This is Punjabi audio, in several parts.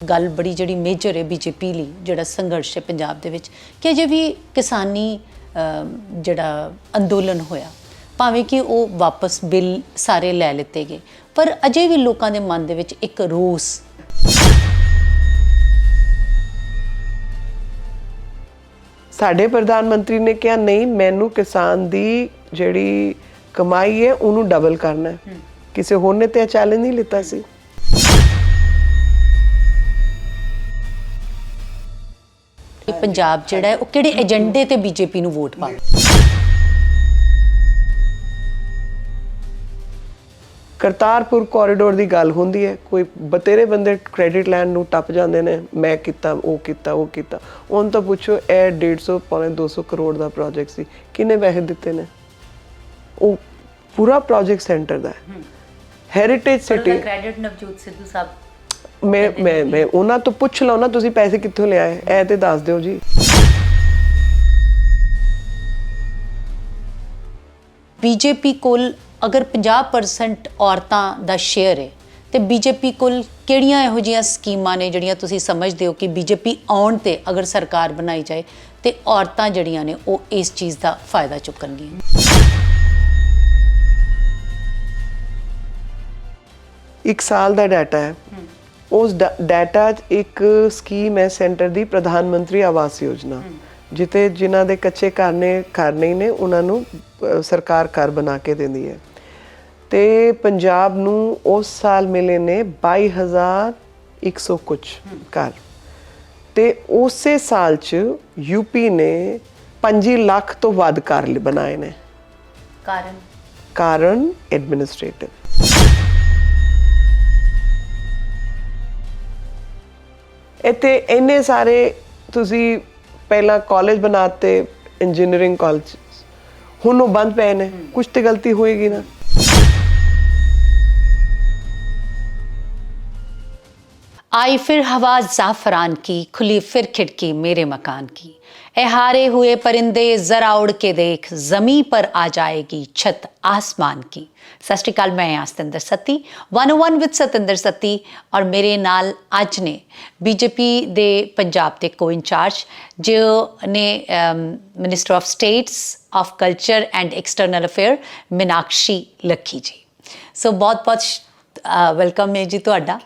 ਗੱਲ ਬੜੀ ਜਿਹੜੀ ਮੇਜਰ ਹੈ ਬੀਜੇਪੀ ਲਈ ਜਿਹੜਾ ਸੰਘਰਸ਼ ਹੈ ਪੰਜਾਬ ਦੇ ਵਿੱਚ ਕਿ ਅਜੇ ਵੀ ਕਿਸਾਨੀ ਜਿਹੜਾ ਅੰਦੋਲਨ ਹੋਇਆ ਭਾਵੇਂ ਕਿ ਉਹ ਵਾਪਸ ਬਿੱਲ ਸਾਰੇ ਲੈ ਲਿੱਤੇ ਗਏ ਪਰ ਅਜੇ ਵੀ ਲੋਕਾਂ ਦੇ ਮਨ ਦੇ ਵਿੱਚ ਇੱਕ ਰੋਸ ਸਾਡੇ ਪ੍ਰਧਾਨ ਮੰਤਰੀ ਨੇ ਕਿਹਾ ਨਹੀਂ ਮੈਨੂੰ ਕਿਸਾਨ ਦੀ ਜਿਹੜੀ ਕਮਾਈ ਹੈ ਉਹਨੂੰ ਡਬਲ ਕਰਨਾ ਹੈ ਕਿਸੇ ਹੋਰ ਨੇ ਤੇ ਚੈਲੰਜ ਨਹੀਂ ਲਿੱਤਾ ਸੀ ਪੰਜਾਬ ਜਿਹੜਾ ਹੈ ਉਹ ਕਿਹੜੇ ਏਜੰਡੇ ਤੇ ਬੀਜੇਪੀ ਨੂੰ ਵੋਟ ਪਾਵੇ ਕਰਤਾਰਪੁਰ ਕੋਰੀਡੋਰ ਦੀ ਗੱਲ ਹੁੰਦੀ ਹੈ ਕੋਈ ਬਤੇਰੇ ਬੰਦੇ ਕ੍ਰੈਡਿਟ ਲੈਣ ਨੂੰ ਟੱਪ ਜਾਂਦੇ ਨੇ ਮੈਂ ਕੀਤਾ ਉਹ ਕੀਤਾ ਉਹਨਾਂ ਤੋਂ ਪੁੱਛੋ ਇਹ 150 ਪੌਣੇ 200 ਕਰੋੜ ਦਾ ਪ੍ਰੋਜੈਕਟ ਸੀ ਕਿੰਨੇ ਪੈਸੇ ਦਿੱਤੇ ਨੇ ਉਹ ਪੂਰਾ ਪ੍ਰੋਜੈਕਟ ਸੈਂਟਰ ਦਾ ਹੈ heritage city credit Navjot Sidhu ਸਾਹਿਬ ਮੈਂ ਉਹਨਾਂ ਤੋਂ ਪੁੱਛ ਲਓ ਨਾ ਤੁਸੀਂ ਪੈਸੇ ਕਿੱਥੋਂ ਲਿਆਏ ਇਹ ਤੇ ਦੱਸ ਦਿਓ ਜੀ ਬੀਜੇਪੀ ਕੋਲ ਅਗਰ 50% ਔਰਤਾਂ ਦਾ ਸ਼ੇਅਰ ਹੈ ਤੇ ਬੀਜੇਪੀ ਕੋਲ ਕਿਹੜੀਆਂ ਇਹੋ ਜਿਹੀਆਂ ਸਕੀਮਾਂ ਨੇ ਜਿਹੜੀਆਂ ਤੁਸੀਂ ਸਮਝਦੇ ਹੋ ਕਿ ਬੀਜੇਪੀ ਆਉਣ ਤੇ ਅਗਰ ਸਰਕਾਰ ਬਣਾਈ ਜਾਏ ਤੇ ਔਰਤਾਂ ਜਿਹੜੀਆਂ ਨੇ ਉਹ ਇਸ ਚੀਜ਼ ਦਾ ਫਾਇਦਾ ਚੁੱਕਣਗੀਆਂ ਇੱਕ ਸਾਲ ਦਾ ਡਾਟਾ ਹੈ ਉਸ ਡਾਟਾ 'ਚ ਇੱਕ ਸਕੀਮ ਹੈ ਸੈਂਟਰ ਦੀ ਪ੍ਰਧਾਨ ਮੰਤਰੀ ਆਵਾਸ ਯੋਜਨਾ ਜਿੱਥੇ ਜਿਨ੍ਹਾਂ ਦੇ ਕੱਚੇ ਘਰ ਨਹੀਂ ਨੇ ਉਹਨਾਂ ਨੂੰ ਸਰਕਾਰ ਘਰ ਬਣਾ ਕੇ ਦਿੰਦੀ ਹੈ ਤੇ ਪੰਜਾਬ ਨੂੰ ਉਸ ਸਾਲ ਮਿਲੇ ਨੇ 22,100 ਕੁਝ ਘਰ ਤੇ ਉਸੇ ਸਾਲ 'ਚ ਯੂਪੀ ਨੇ 5 ਲੱਖ ਤੋਂ ਵੱਧ ਘਰ ਬਣਾਏ ਨੇ ਕਾਰਨ ਐਡਮਿਨਿਸਟ੍ਰੇਟਿਵ ਇੱਥੇ ਇੰਨੇ ਸਾਰੇ ਤੁਸੀਂ ਪਹਿਲਾਂ ਕਾਲਜ ਬਣਾਤੇ ਇੰਜੀਨੀਅਰਿੰਗ ਕਾਲਜ ਹੁਣ ਉਹ ਬੰਦ ਪਏ ਨੇ ਕੁਝ ਤੇ ਗਲਤੀ ਹੋਏਗੀ ਨਾ आई फिर हवा ज़ाफ़रान की खुली फिर खिड़की मेरे मकान की ए हारे हुए परिंदे ज़रा उड़ के देख ज़मीं पर आ जाएगी छत आसमान की सत श्री अकाल मैं हाँ सतिंदर सत्ती 101 विद सतिंदर सत्ती और मेरे नाल अज ने बीजेपी दे पंजाब के को इंचार्ज जो ने minister of states of culture and external affair Meenakshi लखी जी सो बहुत बहुत वेलकम है जी तुहाडा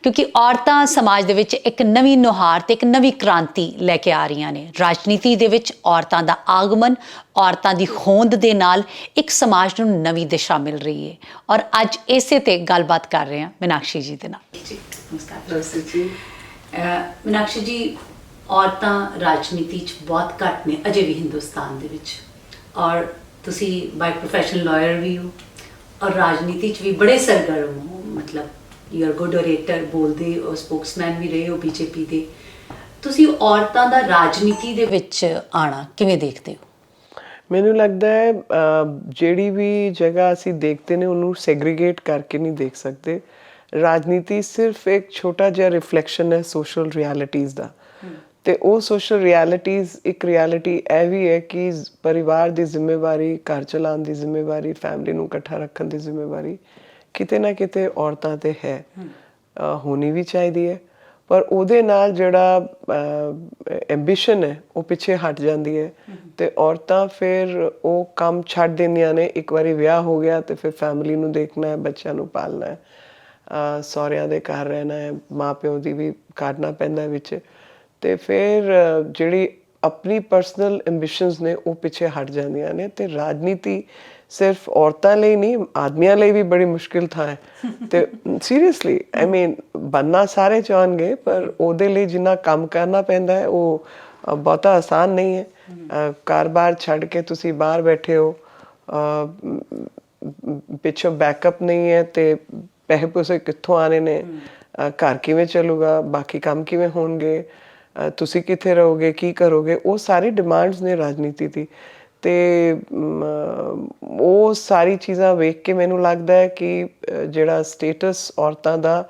क्योंकि औरतां समाज दे विच एक नवीं नੁਹਾਰ ਤੇ एक नवीं क्रांति लैके आ रही ने राजनीति दे विच औरतां दा आगमन औरतां दी होंद दे नाल एक समाज नूं नवीं दिशा मिल रही है और अज इसे ते गलबात कर रहे हैं मीनाक्षी जी दे नाल जी नमस्कार मीनाक्षी जी औरतां राजनीति च बहुत घट ने अजे भी हिंदुस्तान दे विच और तुसी बाय प्रोफैशनल लॉयर भी हो और राजनीति च भी बड़े सरगर्म हो मतलब ਯੂ ਆਰ ਗੁੱਡ ਓਰੇਟਰ ਬੋਲਦੇ ਹੋ ਸਪੋਕਸਮੈਨ ਵੀ ਰਹੇ ਹੋ ਬੀਜੇਪੀ ਦੇ ਤੁਸੀਂ ਔਰਤਾਂ ਦਾ ਰਾਜਨੀਤੀ ਦੇ ਵਿੱਚ ਆਣਾ ਕਿਵੇਂ ਦੇਖਦੇ ਹੋ ਮੈਨੂੰ ਲੱਗਦਾ ਹੈ ਜਿਹੜੀ ਵੀ ਜਗ੍ਹਾ ਅਸੀਂ ਦੇਖਦੇ ਨੇ ਉਹਨੂੰ ਸੈਗਰੀਗੇਟ ਕਰਕੇ ਨਹੀਂ ਦੇਖ ਸਕਦੇ ਰਾਜਨੀਤੀ ਸਿਰਫ ਇੱਕ ਛੋਟਾ ਜਿਹਾ ਰਿਫਲੈਕਸ਼ਨ ਹੈ ਸੋਸ਼ਲ ਰਿਐਲਿਟੀਜ਼ ਦਾ ਤੇ ਉਹ ਸੋਸ਼ਲ ਰਿਐਲਿਟੀਜ਼ ਇੱਕ ਰਿਐਲਿਟੀ ਇਹ ਵੀ ਹੈ ਕਿ ਪਰਿਵਾਰ ਦੀ ਜ਼ਿੰਮੇਵਾਰੀ ਘਰ ਚਲਾਉਣ ਦੀ ਜ਼ਿੰਮੇਵਾਰੀ ਫੈਮਿਲੀ ਨੂੰ ਇਕੱਠਾ ਰੱਖਣ ਦੀ ਜ਼ਿੰਮੇਵਾਰੀ ਕਿਤੇ ਨਾ ਕਿਤੇ ਔਰਤਾਂ ਤੇ ਹੈ ਹੋਣੀ ਵੀ ਚਾਹੀਦੀ ਹੈ ਪਰ ਉਹਦੇ ਨਾਲ ਜਿਹੜਾ ਐਂਬੀਸ਼ਨ ਹੈ ਉਹ ਪਿੱਛੇ ਹਟ ਜਾਂਦੀ ਹੈ ਤੇ ਔਰਤਾਂ ਫਿਰ ਉਹ ਕੰਮ ਛੱਡ ਦਿੰਦੀਆਂ ਨੇ ਇੱਕ ਵਾਰੀ ਵਿਆਹ ਹੋ ਗਿਆ ਤੇ ਫਿਰ ਫੈਮਿਲੀ ਨੂੰ ਦੇਖਣਾ ਹੈ ਬੱਚਿਆਂ ਨੂੰ ਪਾਲਣਾ ਹੈ ਸਹੁਰਿਆਂ ਦੇ ਘਰ ਰਹਿਣਾ ਹੈ ਮਾਂ ਪਿਓ ਦੀ ਵੀ ਕਾਢਣਾ ਪੈਂਦਾ ਵਿੱਚ ਤੇ ਫਿਰ ਜਿਹੜੀ ਆਪਣੀ ਪਰਸਨਲ ਐਂਬੀਸ਼ਨਸ ਨੇ ਉਹ ਪਿੱਛੇ ਹਟ ਜਾਂਦੀਆਂ ਨੇ ਤੇ ਰਾਜਨੀਤੀ ਸਿਰਫ ਔਰਤਾਂ ਲਈ ਨਹੀਂ ਆਦਮੀਆਂ ਲਈ ਵੀ ਬੜੀ ਮੁਸ਼ਕਿਲ ਥਾਂ ਹੈ ਤੇ ਸੀਰੀਅਸਲੀ ਆਈ ਮੀਨ ਬੰਨਾ ਸਾਰੇ ਚਾਹਣਗੇ ਪਰ ਉਹਦੇ ਲਈ ਜਿੰਨਾ ਕੰਮ ਕਰਨਾ ਪੈਂਦਾ ਹੈ ਉਹ ਬਹੁਤਾ ਆਸਾਨ ਨਹੀਂ ਹੈ ਕਾਰੋਬਾਰ ਛੱਡ ਕੇ ਤੁਸੀਂ ਬਾਹਰ ਬੈਠੇ ਹੋ ਪਿੱਛੋਂ ਬੈਕਅਪ ਨਹੀਂ ਹੈ ਤੇ ਪੈਸੇ ਪੂਸੇ ਕਿੱਥੋਂ ਆਣੇ ਨੇ ਘਰ ਕਿਵੇਂ ਚੱਲੂਗਾ ਬਾਕੀ ਕੰਮ ਕਿਵੇਂ ਹੋਣਗੇ ਤੁਸੀਂ ਕਿੱਥੇ ਰਹੋਗੇ ਕੀ ਕਰੋਗੇ ਉਹ ਸਾਰੀ ਡਿਮਾਂਡਸ ਨੇ ਰਾਜਨੀਤੀ ਦੀ ਤੇ ਉਹ ਸਾਰੀ ਚੀਜ਼ਾਂ ਵੇਖ ਕੇ ਮੈਨੂੰ ਲੱਗਦਾ ਹੈ ਕਿ ਜਿਹੜਾ ਸਟੇਟਸ ਔਰਤਾਂ ਦਾ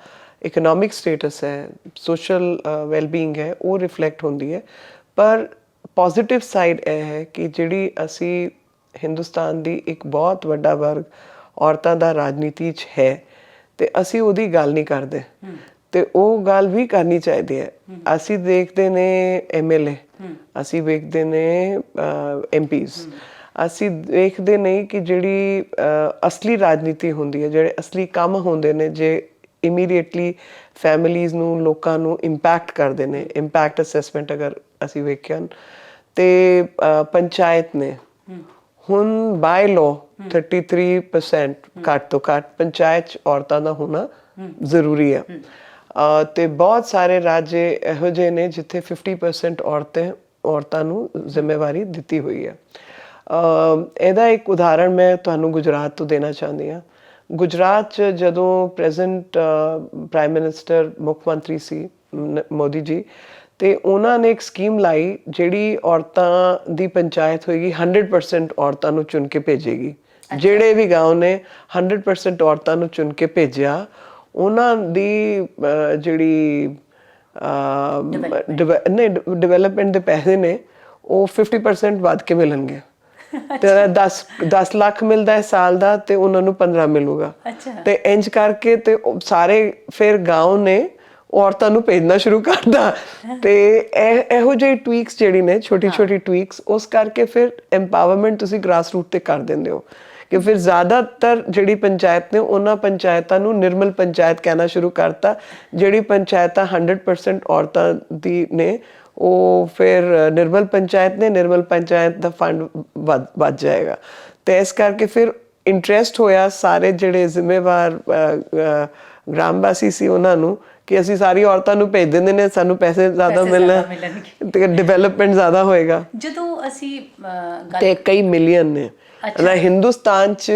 ਇਕਨੋਮਿਕ ਸਟੇਟਸ ਹੈ ਸੋਸ਼ਲ ਵੈਲਬੀਇੰਗ ਹੈ ਉਹ ਰਿਫਲੈਕਟ ਹੁੰਦੀ ਹੈ ਪਰ ਪੋਜ਼ਿਟਿਵ ਸਾਈਡ ਇਹ ਹੈ ਕਿ ਜਿਹੜੀ ਅਸੀਂ ਹਿੰਦੁਸਤਾਨ ਦੀ ਇੱਕ ਬਹੁਤ ਵੱਡਾ ਵਰਗ ਔਰਤਾਂ ਦਾ ਰਾਜਨੀਤੀ 'ਚ ਹੈ ਤੇ ਅਸੀਂ ਉਹਦੀ ਗੱਲ ਨਹੀਂ ਕਰਦੇ ਤੇ ਉਹ ਗੱਲ ਵੀ ਕਰਨੀ ਚਾਹੀਦੀ ਹੈ। ਅਸੀਂ ਦੇਖਦੇ ਨੇ MLA, ਅਸੀਂ ਵੇਖਦੇ ਨੇ MPs, ਅਸੀਂ ਵੇਖਦੇ ਨਹੀਂ ਕਿ ਜਿਹੜੀ ਅਸਲੀ ਰਾਜਨੀਤੀ ਹੁੰਦੀ ਹੈ, ਜਿਹੜੇ ਅਸਲੀ ਕੰਮ ਹੁੰਦੇ ਨੇ, ਜੇ ਇਮੀਡੀਏਟਲੀ ਫੈਮਿਲੀਜ਼ ਨੂੰ, ਲੋਕਾਂ ਨੂੰ ਇੰਪੈਕਟ ਕਰਦੇ ਨੇ। ਇੰਪੈਕਟ ਅਸੈਸਮੈਂਟ ਅਗਰ ਅਸੀਂ ਵੇਖਿਆ ਤੇ ਪੰਚਾਇਤ ਨੇ ਹੁਣ ਬਾਈ ਲਾਅ 33% ਘੱਟ ਤੋਂ ਘੱਟ ਪੰਚਾਇਤ 'ਚ ਔਰਤਾਂ ਦਾ ਹੋਣਾ ਜ਼ਰੂਰੀ ਹੈ। ਤੇ ਬਹੁਤ ਸਾਰੇ ਰਾਜ ਇਹੋ ਜਿਹੇ ਨੇ ਜਿੱਥੇ 50% ਔਰਤਾਂ ਨੂੰ ਜ਼ਿੰਮੇਵਾਰੀ ਦਿੱਤੀ ਹੋਈ ਹੈ। ਇਹਦਾ ਇੱਕ ਉਦਾਹਰਣ ਮੈਂ ਤੁਹਾਨੂੰ ਗੁਜਰਾਤ ਤੋਂ ਦੇਣਾ ਚਾਹੁੰਦੀ ਹਾਂ। ਗੁਜਰਾਤ 'ਚ ਜਦੋਂ ਪ੍ਰੈਜ਼ੈਂਟ ਪ੍ਰਾਈਮ ਮਿਨਿਸਟਰ, ਮੁੱਖ ਮੰਤਰੀ ਸੀ ਮੋਦੀ ਜੀ, ਤੇ ਉਹਨਾਂ ਨੇ ਇੱਕ ਸਕੀਮ ਲਾਈ ਜਿਹੜੀ ਔਰਤਾਂ ਦੀ ਪੰਚਾਇਤ ਹੋਏਗੀ 100% ਔਰਤਾਂ ਨੂੰ ਚੁਣ ਕੇ ਭੇਜੇਗੀ। ਜਿਹੜੇ ਵੀ ਗਾঁव ਨੇ 100% ਔਰਤਾਂ ਨੂੰ ਚੁਣ ਕੇ ਭੇਜਿਆ, ਉਹਨਾਂ ਦੀ ਜਿਹੜੀ ਡਿਵੈਲਪਮੈਂਟ ਦੇ ਪੈਸੇ ਨੇ ਉਹ 50% ਵੱਧ ਕੇ ਮਿਲਣਗੇ। ਤੇ 10 ਲੱਖ ਮਿਲਦਾ ਹੈ ਸਾਲ ਦਾ, ਤੇ ਉਹਨਾਂ ਨੂੰ 15 ਮਿਲੂਗਾ। ਤੇ ਇੰਜ ਕਰਕੇ ਤੇ ਸਾਰੇ ਫਿਰ ਗਾँव ਨੇ ਔਰਤਾਂ ਨੂੰ ਭੇਜਣਾ ਸ਼ੁਰੂ ਕਰਦਾ। ਤੇ ਇਹੋ ਜਿਹੀ ਟਵੀਕਸ ਜਿਹੜੀ ਨੇ, ਛੋਟੀ ਛੋਟੀ ਟਵੀਕਸ, ਉਸ ਕਰਕੇ ਫਿਰ ਐਮਪਾਵਰਮੈਂਟ ਤੁਸੀਂ ਗ੍ਰਾਸ ਰੂਟ ਤੇ ਕਰ ਦਿੰਦੇ ਹੋ। ਕਿ ਫਿਰ ਜ਼ਿਆਦਾਤਰ ਜਿਹੜੀ ਪੰਚਾਇਤ ਨੇ, ਉਹਨਾਂ ਪੰਚਾਇਤਾਂ ਨੂੰ ਨਿਰਮਲ ਪੰਚਾਇਤ ਕਹਿਣਾ ਸ਼ੁਰੂ ਕਰਤਾ। ਜਿਹੜੀ ਪੰਚਾਇਤਾਂ 100% ਔਰਤਾਂ ਦੀ ਨੇ, ਉਹ ਫਿਰ ਨਿਰਮਲ ਪੰਚਾਇਤ ਨੇ, ਨਿਰਮਲ ਪੰਚਾਇਤ ਦਾ ਫੰਡ ਵੱਧ ਜਾਏਗਾ। ਤੇ ਇਸ ਕਰਕੇ ਫਿਰ ਇੰਟਰਸਟ ਹੋਇਆ ਸਾਰੇ ਜਿਹੜੇ ਜ਼ਿੰਮੇਵਾਰ ਗ੍ਰਾਮ ਵਾਸੀ ਸੀ ਉਹਨਾਂ ਨੂੰ, ਕਿ ਅਸੀਂ ਸਾਰੀ ਔਰਤਾਂ ਨੂੰ ਭੇਜ ਦਿੰਦੇ ਨੇ, ਸਾਨੂੰ ਪੈਸੇ ਜ਼ਿਆਦਾ ਮਿਲਣਾ ਤੇ ਡਿਵੈਲਪਮੈਂਟ ਜ਼ਿਆਦਾ ਹੋਏਗਾ। ਜਦੋਂ ਅਸੀਂ ਤੇ ਕਈ ਮਿਲੀਅਨ ਨੇ ਹਿੰਦੁਸਤਾਨ 'ਚ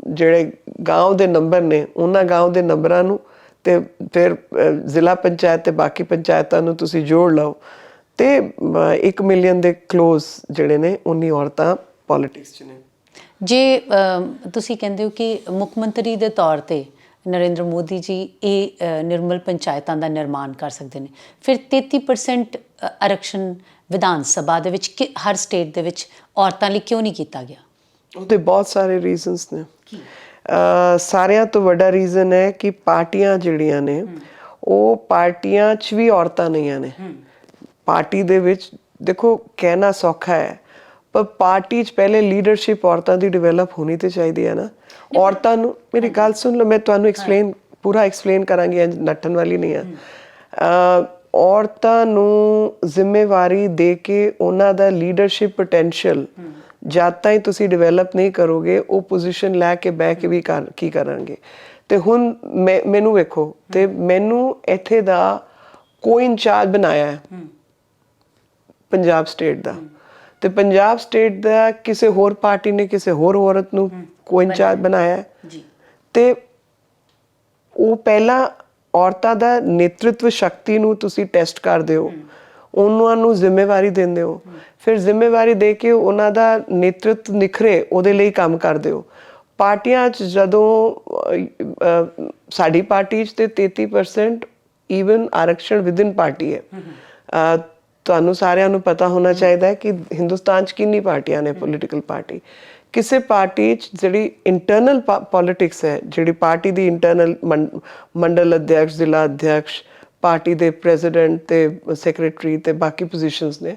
ਜਿਹੜੇ ਗਾँव ਦੇ ਨੰਬਰ ਨੇ, ਉਹਨਾਂ ਗਾँव ਦੇ ਨੰਬਰਾਂ ਨੂੰ ਤੇ ਫਿਰ ਜ਼ਿਲ੍ਹਾ ਪੰਚਾਇਤ ਤੇ ਬਾਕੀ ਪੰਚਾਇਤਾਂ ਨੂੰ ਤੁਸੀਂ ਜੋੜ ਲਓ, ਤੇ 1 ਮਿਲੀਅਨ ਦੇ ਕਲੋਜ਼ ਜਿਹੜੇ ਨੇ ਉਨੀ ਔਰਤਾਂ ਪੋਲਿਟਿਕਸ 'ਚ ਨੇ। ਜੇ ਤੁਸੀਂ ਕਹਿੰਦੇ ਹੋ ਕਿ ਮੁੱਖ ਮੰਤਰੀ ਦੇ ਤੌਰ ਤੇ ਨਰਿੰਦਰ ਮੋਦੀ ਜੀ ਇਹ ਨਿਰਮਲ ਪੰਚਾਇਤਾਂ ਦਾ ਨਿਰਮਾਣ ਕਰ ਸਕਦੇ ਨੇ, ਫਿਰ 33% ਆਰਕਸ਼ਣ ਵਿਧਾਨ ਸਭਾ ਦੇ ਵਿੱਚ ਹਰ ਸਟੇਟ ਦੇ ਵਿੱਚ ਔਰਤਾਂ ਲਈ ਕਿਉਂ ਨਹੀਂ ਕੀਤਾ ਗਿਆ? ਉਹਦੇ ਬਹੁਤ ਸਾਰੇ ਰੀਜ਼ਨਸ ਨੇ। ਸਾਰਿਆਂ ਤੋਂ ਵੱਡਾ ਰੀਜ਼ਨ ਹੈ ਕਿ ਪਾਰਟੀਆਂ ਜਿਹੜੀਆਂ ਨੇ, ਉਹ ਪਾਰਟੀਆਂ 'ਚ ਵੀ ਔਰਤਾਂ ਨਹੀਂ ਨੇ। ਪਾਰਟੀ ਦੇ ਵਿੱਚ ਦੇਖੋ ਕਹਿਣਾ ਸੌਖਾ ਹੈ, ਪਰ ਪਾਰਟੀ 'ਚ ਪਹਿਲੇ ਲੀਡਰਸ਼ਿਪ ਔਰਤਾਂ ਦੀ ਡਿਵੈਲਪ ਹੋਣੀ ਤੇ ਚਾਹੀਦੀ ਹੈ ਨਾ। ਔਰਤਾਂ ਨੂੰ, ਮੇਰੀ ਗੱਲ ਸੁਣ ਲਓ, ਮੈਂ ਤੁਹਾਨੂੰ ਪੂਰਾ ਐਕਸਪਲੇਨ ਕਰਾਂਗੀ, ਨੱਠਣ ਵਾਲੀ ਨਹੀਂ ਹੈ। ਔਰਤਾਂ ਨੂੰ ਜ਼ਿੰਮੇਵਾਰੀ ਦੇ ਕੇ ਉਹਨਾਂ ਦਾ ਲੀਡਰਸ਼ਿਪ ਪੋਟੈਂਸ਼ੀਅਲ ਜਦ ਤਾਈਂ ਤੁਸੀਂ ਡਿਵੈਲਪ ਨਹੀਂ ਕਰੋਗੇ, ਉਹ ਪੋਜੀਸ਼ਨ ਲੈ ਕੇ ਬਹਿ ਕੇ ਵੀ ਕੀ ਕਰਾਂਗੇ। ਤੇ ਹੁਣ ਮੈਨੂੰ ਵੇਖੋ, ਤੇ ਮੈਨੂੰ ਇੱਥੇ ਦਾ ਕੋਈ ਇੰਚਾਰਜ ਬਣਾਇਆ ਹੈ ਪੰਜਾਬ ਸਟੇਟ ਦਾ, ਤੇ ਪੰਜਾਬ ਸਟੇਟ ਦਾ ਕਿਸੇ ਹੋਰ ਪਾਰਟੀ ਨੇ ਕਿਸੇ ਹੋਰ ਔਰਤ ਨੂੰ ਕੋਈ ਇੰਚਾਰਜ ਬਣਾਇਆ ਹੈ। ਤੇ ਉਹ ਪਹਿਲਾਂ ਔਰਤਾਂ ਦਾ ਨੇਤਰਤਵ ਸ਼ਕਤੀ ਨੂੰ ਤੁਸੀਂ ਟੈਸਟ ਕਰਦੇ ਹੋ, ਉਹਨਾਂ ਨੂੰ ਜ਼ਿੰਮੇਵਾਰੀ ਦਿੰਦੇ ਹੋ, ਫਿਰ ਜ਼ਿੰਮੇਵਾਰੀ ਦੇ ਕੇ ਉਹਨਾਂ ਦਾ ਨੇਤਰਤਵ ਨਿਖਰੇ, ਉਹਦੇ ਲਈ ਕੰਮ ਕਰਦੇ ਹੋ। ਪਾਰਟੀਆਂ 'ਚ ਜਦੋਂ ਸਾਡੀ ਪਾਰਟੀ 'ਚ ਤੇ 33% ਈਵਨ ਆਰਕਸ਼ਣ ਵਿਦਿਨ ਪਾਰਟੀ ਹੈ। ਤੁਹਾਨੂੰ ਸਾਰਿਆਂ ਨੂੰ ਪਤਾ ਹੋਣਾ ਚਾਹੀਦਾ ਹੈ ਕਿ ਹਿੰਦੁਸਤਾਨ 'ਚ ਕਿੰਨੀ ਪਾਰਟੀਆਂ ਨੇ, ਪੋਲੀਟੀਕਲ ਪਾਰਟੀ। ਕਿਸੇ ਪਾਰਟੀ 'ਚ ਜਿਹੜੀ ਇੰਟਰਨਲ ਪੋਲਿਟਿਕਸ ਹੈ, ਜਿਹੜੀ ਪਾਰਟੀ ਦੀ ਇੰਟਰਨਲ ਮੰਡਲ ਅਧਿਅਕਸ਼, ਜ਼ਿਲ੍ਹਾ ਅਧਿਅਕਸ਼, ਪਾਰਟੀ ਦੇ ਪ੍ਰੈਜ਼ੀਡੈਂਟ ਤੇ ਸੈਕਟਰੀ ਤੇ ਬਾਕੀ ਪੋਜੀਸ਼ਨਸ ਨੇ,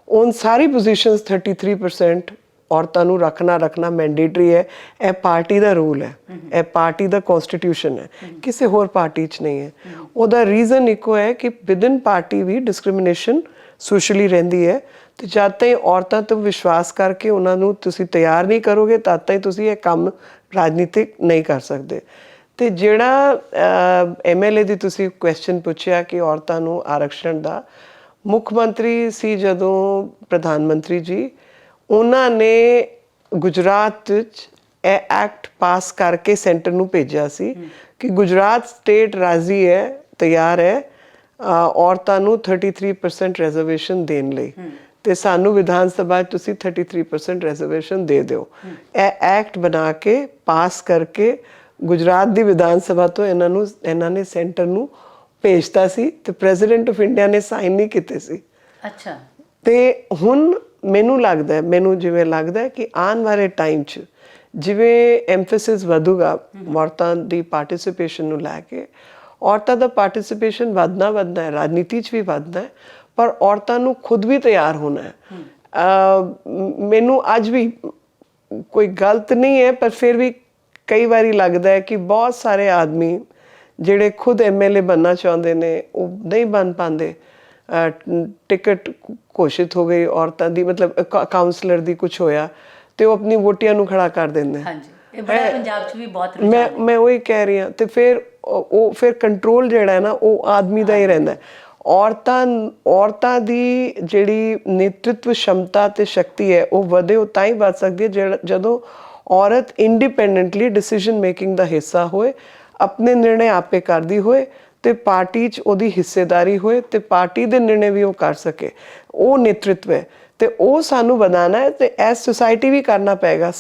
ਉਨ ਸਾਰੀ ਪੋਜੀਸ਼ਨਸ 33% ਔਰਤਾਂ ਨੂੰ ਰੱਖਣਾ ਮੈਂਡੇਟਰੀ ਹੈ। ਇਹ ਪਾਰਟੀ ਦਾ ਰੂਲ ਹੈ, ਇਹ ਪਾਰਟੀ ਦਾ ਕਨਸਟੀਟਿਊਸ਼ਨ ਹੈ, ਕਿਸੇ ਹੋਰ ਪਾਰਟੀ 'ਚ ਨਹੀਂ ਹੈ। ਉਹਦਾ ਰੀਜ਼ਨ ਇੱਕੋ ਹੈ ਕਿ ਵਿਦਿਨ ਪਾਰਟੀ ਵੀ ਡਿਸਕ੍ਰਿਮੀਨੇਸ਼ਨ ਸੋਸ਼ਲੀ ਰਹਿੰਦੀ ਹੈ। ਤੇ ਜਦ ਤਾਈਂ ਔਰਤਾਂ ਤੋਂ ਵਿਸ਼ਵਾਸ ਕਰਕੇ ਉਹਨਾਂ ਨੂੰ ਤੁਸੀਂ ਤਿਆਰ ਨਹੀਂ ਕਰੋਗੇ, ਤਦ ਤਾਈਂ ਤੁਸੀਂ ਇਹ ਕੰਮ ਰਾਜਨੀਤਿਕ ਨਹੀਂ ਕਰ ਸਕਦੇ। ਤੇ ਜਿਹੜਾ MLA ਦੀ ਤੁਸੀਂ ਕੁਐਸਚਨ ਪੁੱਛਿਆ ਕਿ ਔਰਤਾਂ ਨੂੰ ਆਰਕਸ਼ਣ ਦਾ, ਮੁੱਖ ਮੰਤਰੀ ਸੀ ਜਦੋਂ ਪ੍ਰਧਾਨ ਮੰਤਰੀ ਜੀ, ਉਹਨਾਂ ਨੇ ਗੁਜਰਾਤ ਵਿੱਚ ਇਹ ਐਕਟ ਪਾਸ ਕਰਕੇ ਸੈਂਟਰ ਨੂੰ ਭੇਜਿਆ ਸੀ ਕਿ ਗੁਜਰਾਤ ਸਟੇਟ ਰਾਜ਼ੀ ਹੈ, ਤਿਆਰ ਹੈ ਔਰਤਾਂ ਨੂੰ 33% ਰਿਜ਼ਰਵੇਸ਼ਨ ਦੇਣ ਲਈ, ਤੇ ਸਾਨੂੰ ਵਿਧਾਨ ਸਭਾ 'ਚ ਤੁਸੀਂ 33% ਰਿਜ਼ਰਵੇਸ਼ਨ ਦੇ ਦਿਓ। ਇਹ ਐਕਟ ਬਣਾ ਕੇ ਪਾਸ ਕਰਕੇ ਗੁਜਰਾਤ ਦੀ ਵਿਧਾਨ ਸਭਾ ਤੋਂ ਇਹਨਾਂ ਨੇ ਸੈਂਟਰ ਨੂੰ ਭੇਜਤਾ ਸੀ, ਤੇ ਪ੍ਰੈਜ਼ੀਡੈਂਟ ਆਫ ਇੰਡੀਆ ਨੇ ਸਾਈਨ ਨਹੀਂ ਕੀਤੇ ਸੀ। ਅੱਛਾ। ਤੇ ਹੁਣ ਮੈਨੂੰ ਜਿਵੇਂ ਲੱਗਦਾ ਕਿ ਆਉਣ ਵਾਲੇ ਟਾਈਮ 'ਚ ਜਿਵੇਂ ਐਮਫੈਸਿਸ ਵਧੂਗਾ ਔਰਤਾਂ ਦੀ ਪਾਰਟਿਸਿਪੇਸ਼ਨ ਨੂੰ ਲੈ ਕੇ, ਔਰਤਾਂ ਦਾ ਪਾਰਟਿਸਿਪੇਸ਼ਨ ਵਧਣਾ ਹੈ, ਰਾਜਨੀਤੀ 'ਚ ਵੀ ਵਧਣਾ ਹੈ, ਪਰ ਔਰਤਾਂ ਨੂੰ ਖੁਦ ਵੀ ਤਿਆਰ ਹੋਣਾ ਹੈ। ਮੈਨੂੰ ਅੱਜ ਵੀ ਕੋਈ ਗਲਤ ਨਹੀਂ ਹੈ, ਪਰ ਫਿਰ ਵੀ ਕਈ ਵਾਰੀ ਲੱਗਦਾ ਹੈ ਕਿ ਬਹੁਤ ਸਾਰੇ ਆਦਮੀ ਜਿਹੜੇ ਖੁਦ MLA ਬਣਨਾ ਚਾਹੁੰਦੇ ਨੇ ਉਹ ਨਹੀਂ ਬਣ ਪਾਉਂਦੇ। ਟਿਕਟ ਘੋਸ਼ਿਤ ਹੋ ਗਈ ਔਰਤਾਂ ਦੀ, ਮਤਲਬ ਕਾਉਂਸਲਰ ਦੀ ਕੁਝ ਹੋਇਆ ਤੇ ਉਹ ਆਪਣੀ ਵੋਟੀਆਂ ਨੂੰ ਖੜਾ ਕਰ ਦਿੰਦੇ। ਹਾਂਜੀ, ਇਹ ਬੜਾ ਪੰਜਾਬ 'ਚ ਵੀ ਬਹੁਤ ਮੈਂ ਉਹੀ ਕਹਿ ਰਹੀ ਹਾਂ। ਤੇ ਫਿਰ ਉਹ ਫਿਰ ਕੰਟਰੋਲ ਜਿਹੜਾ ਹੈ ਨਾ ਉਹ ਆਦਮੀ ਦਾ ਹੀ ਰਹਿੰਦਾ। ਔਰਤਾਂ ਦੀ ਜਿਹੜੀ ਨੇਤਰਤਵ ਸ਼ਮਤਾ ਤੇ ਸ਼ਕਤੀ ਹੈ ਉਹ ਵਧੇ, ਉਹ ਤਾਂ ਹੀ ਵੱਧ ਸਕਦੀ ਹੈ ਜਦੋਂ ਔਰਤ ਇੰਡੀਪੈਂਡੈਂਟਲੀ ਡਿਸੀਜਨ ਮੇਕਿੰਗ ਦਾ ਹਿੱਸਾ ਹੋਏ, ਆਪਣੇ ਨਿਰਣੇ ਆਪੇ ਕਰਦੀ ਹੋਏ ਤੇ ਪਾਰਟੀ 'ਚ ਉਹਦੀ ਹਿੱਸੇਦਾਰੀ ਹੋਏ ਤੇ ਪਾਰਟੀ ਦੇ ਨਿਰਣੇ ਵੀ ਉਹ ਕਰ ਸਕੇ। ਉਹ ਨੇਤਰਤਵ ਹੈ ਤੇ ਉਹ ਸਾਨੂੰ ਵਧਾਉਣਾ ਹੈ ਤੇ ਐਸ ਸੁਸਾਇਟੀ ਵੀ ਕਰਨਾ ਪਏਗਾ।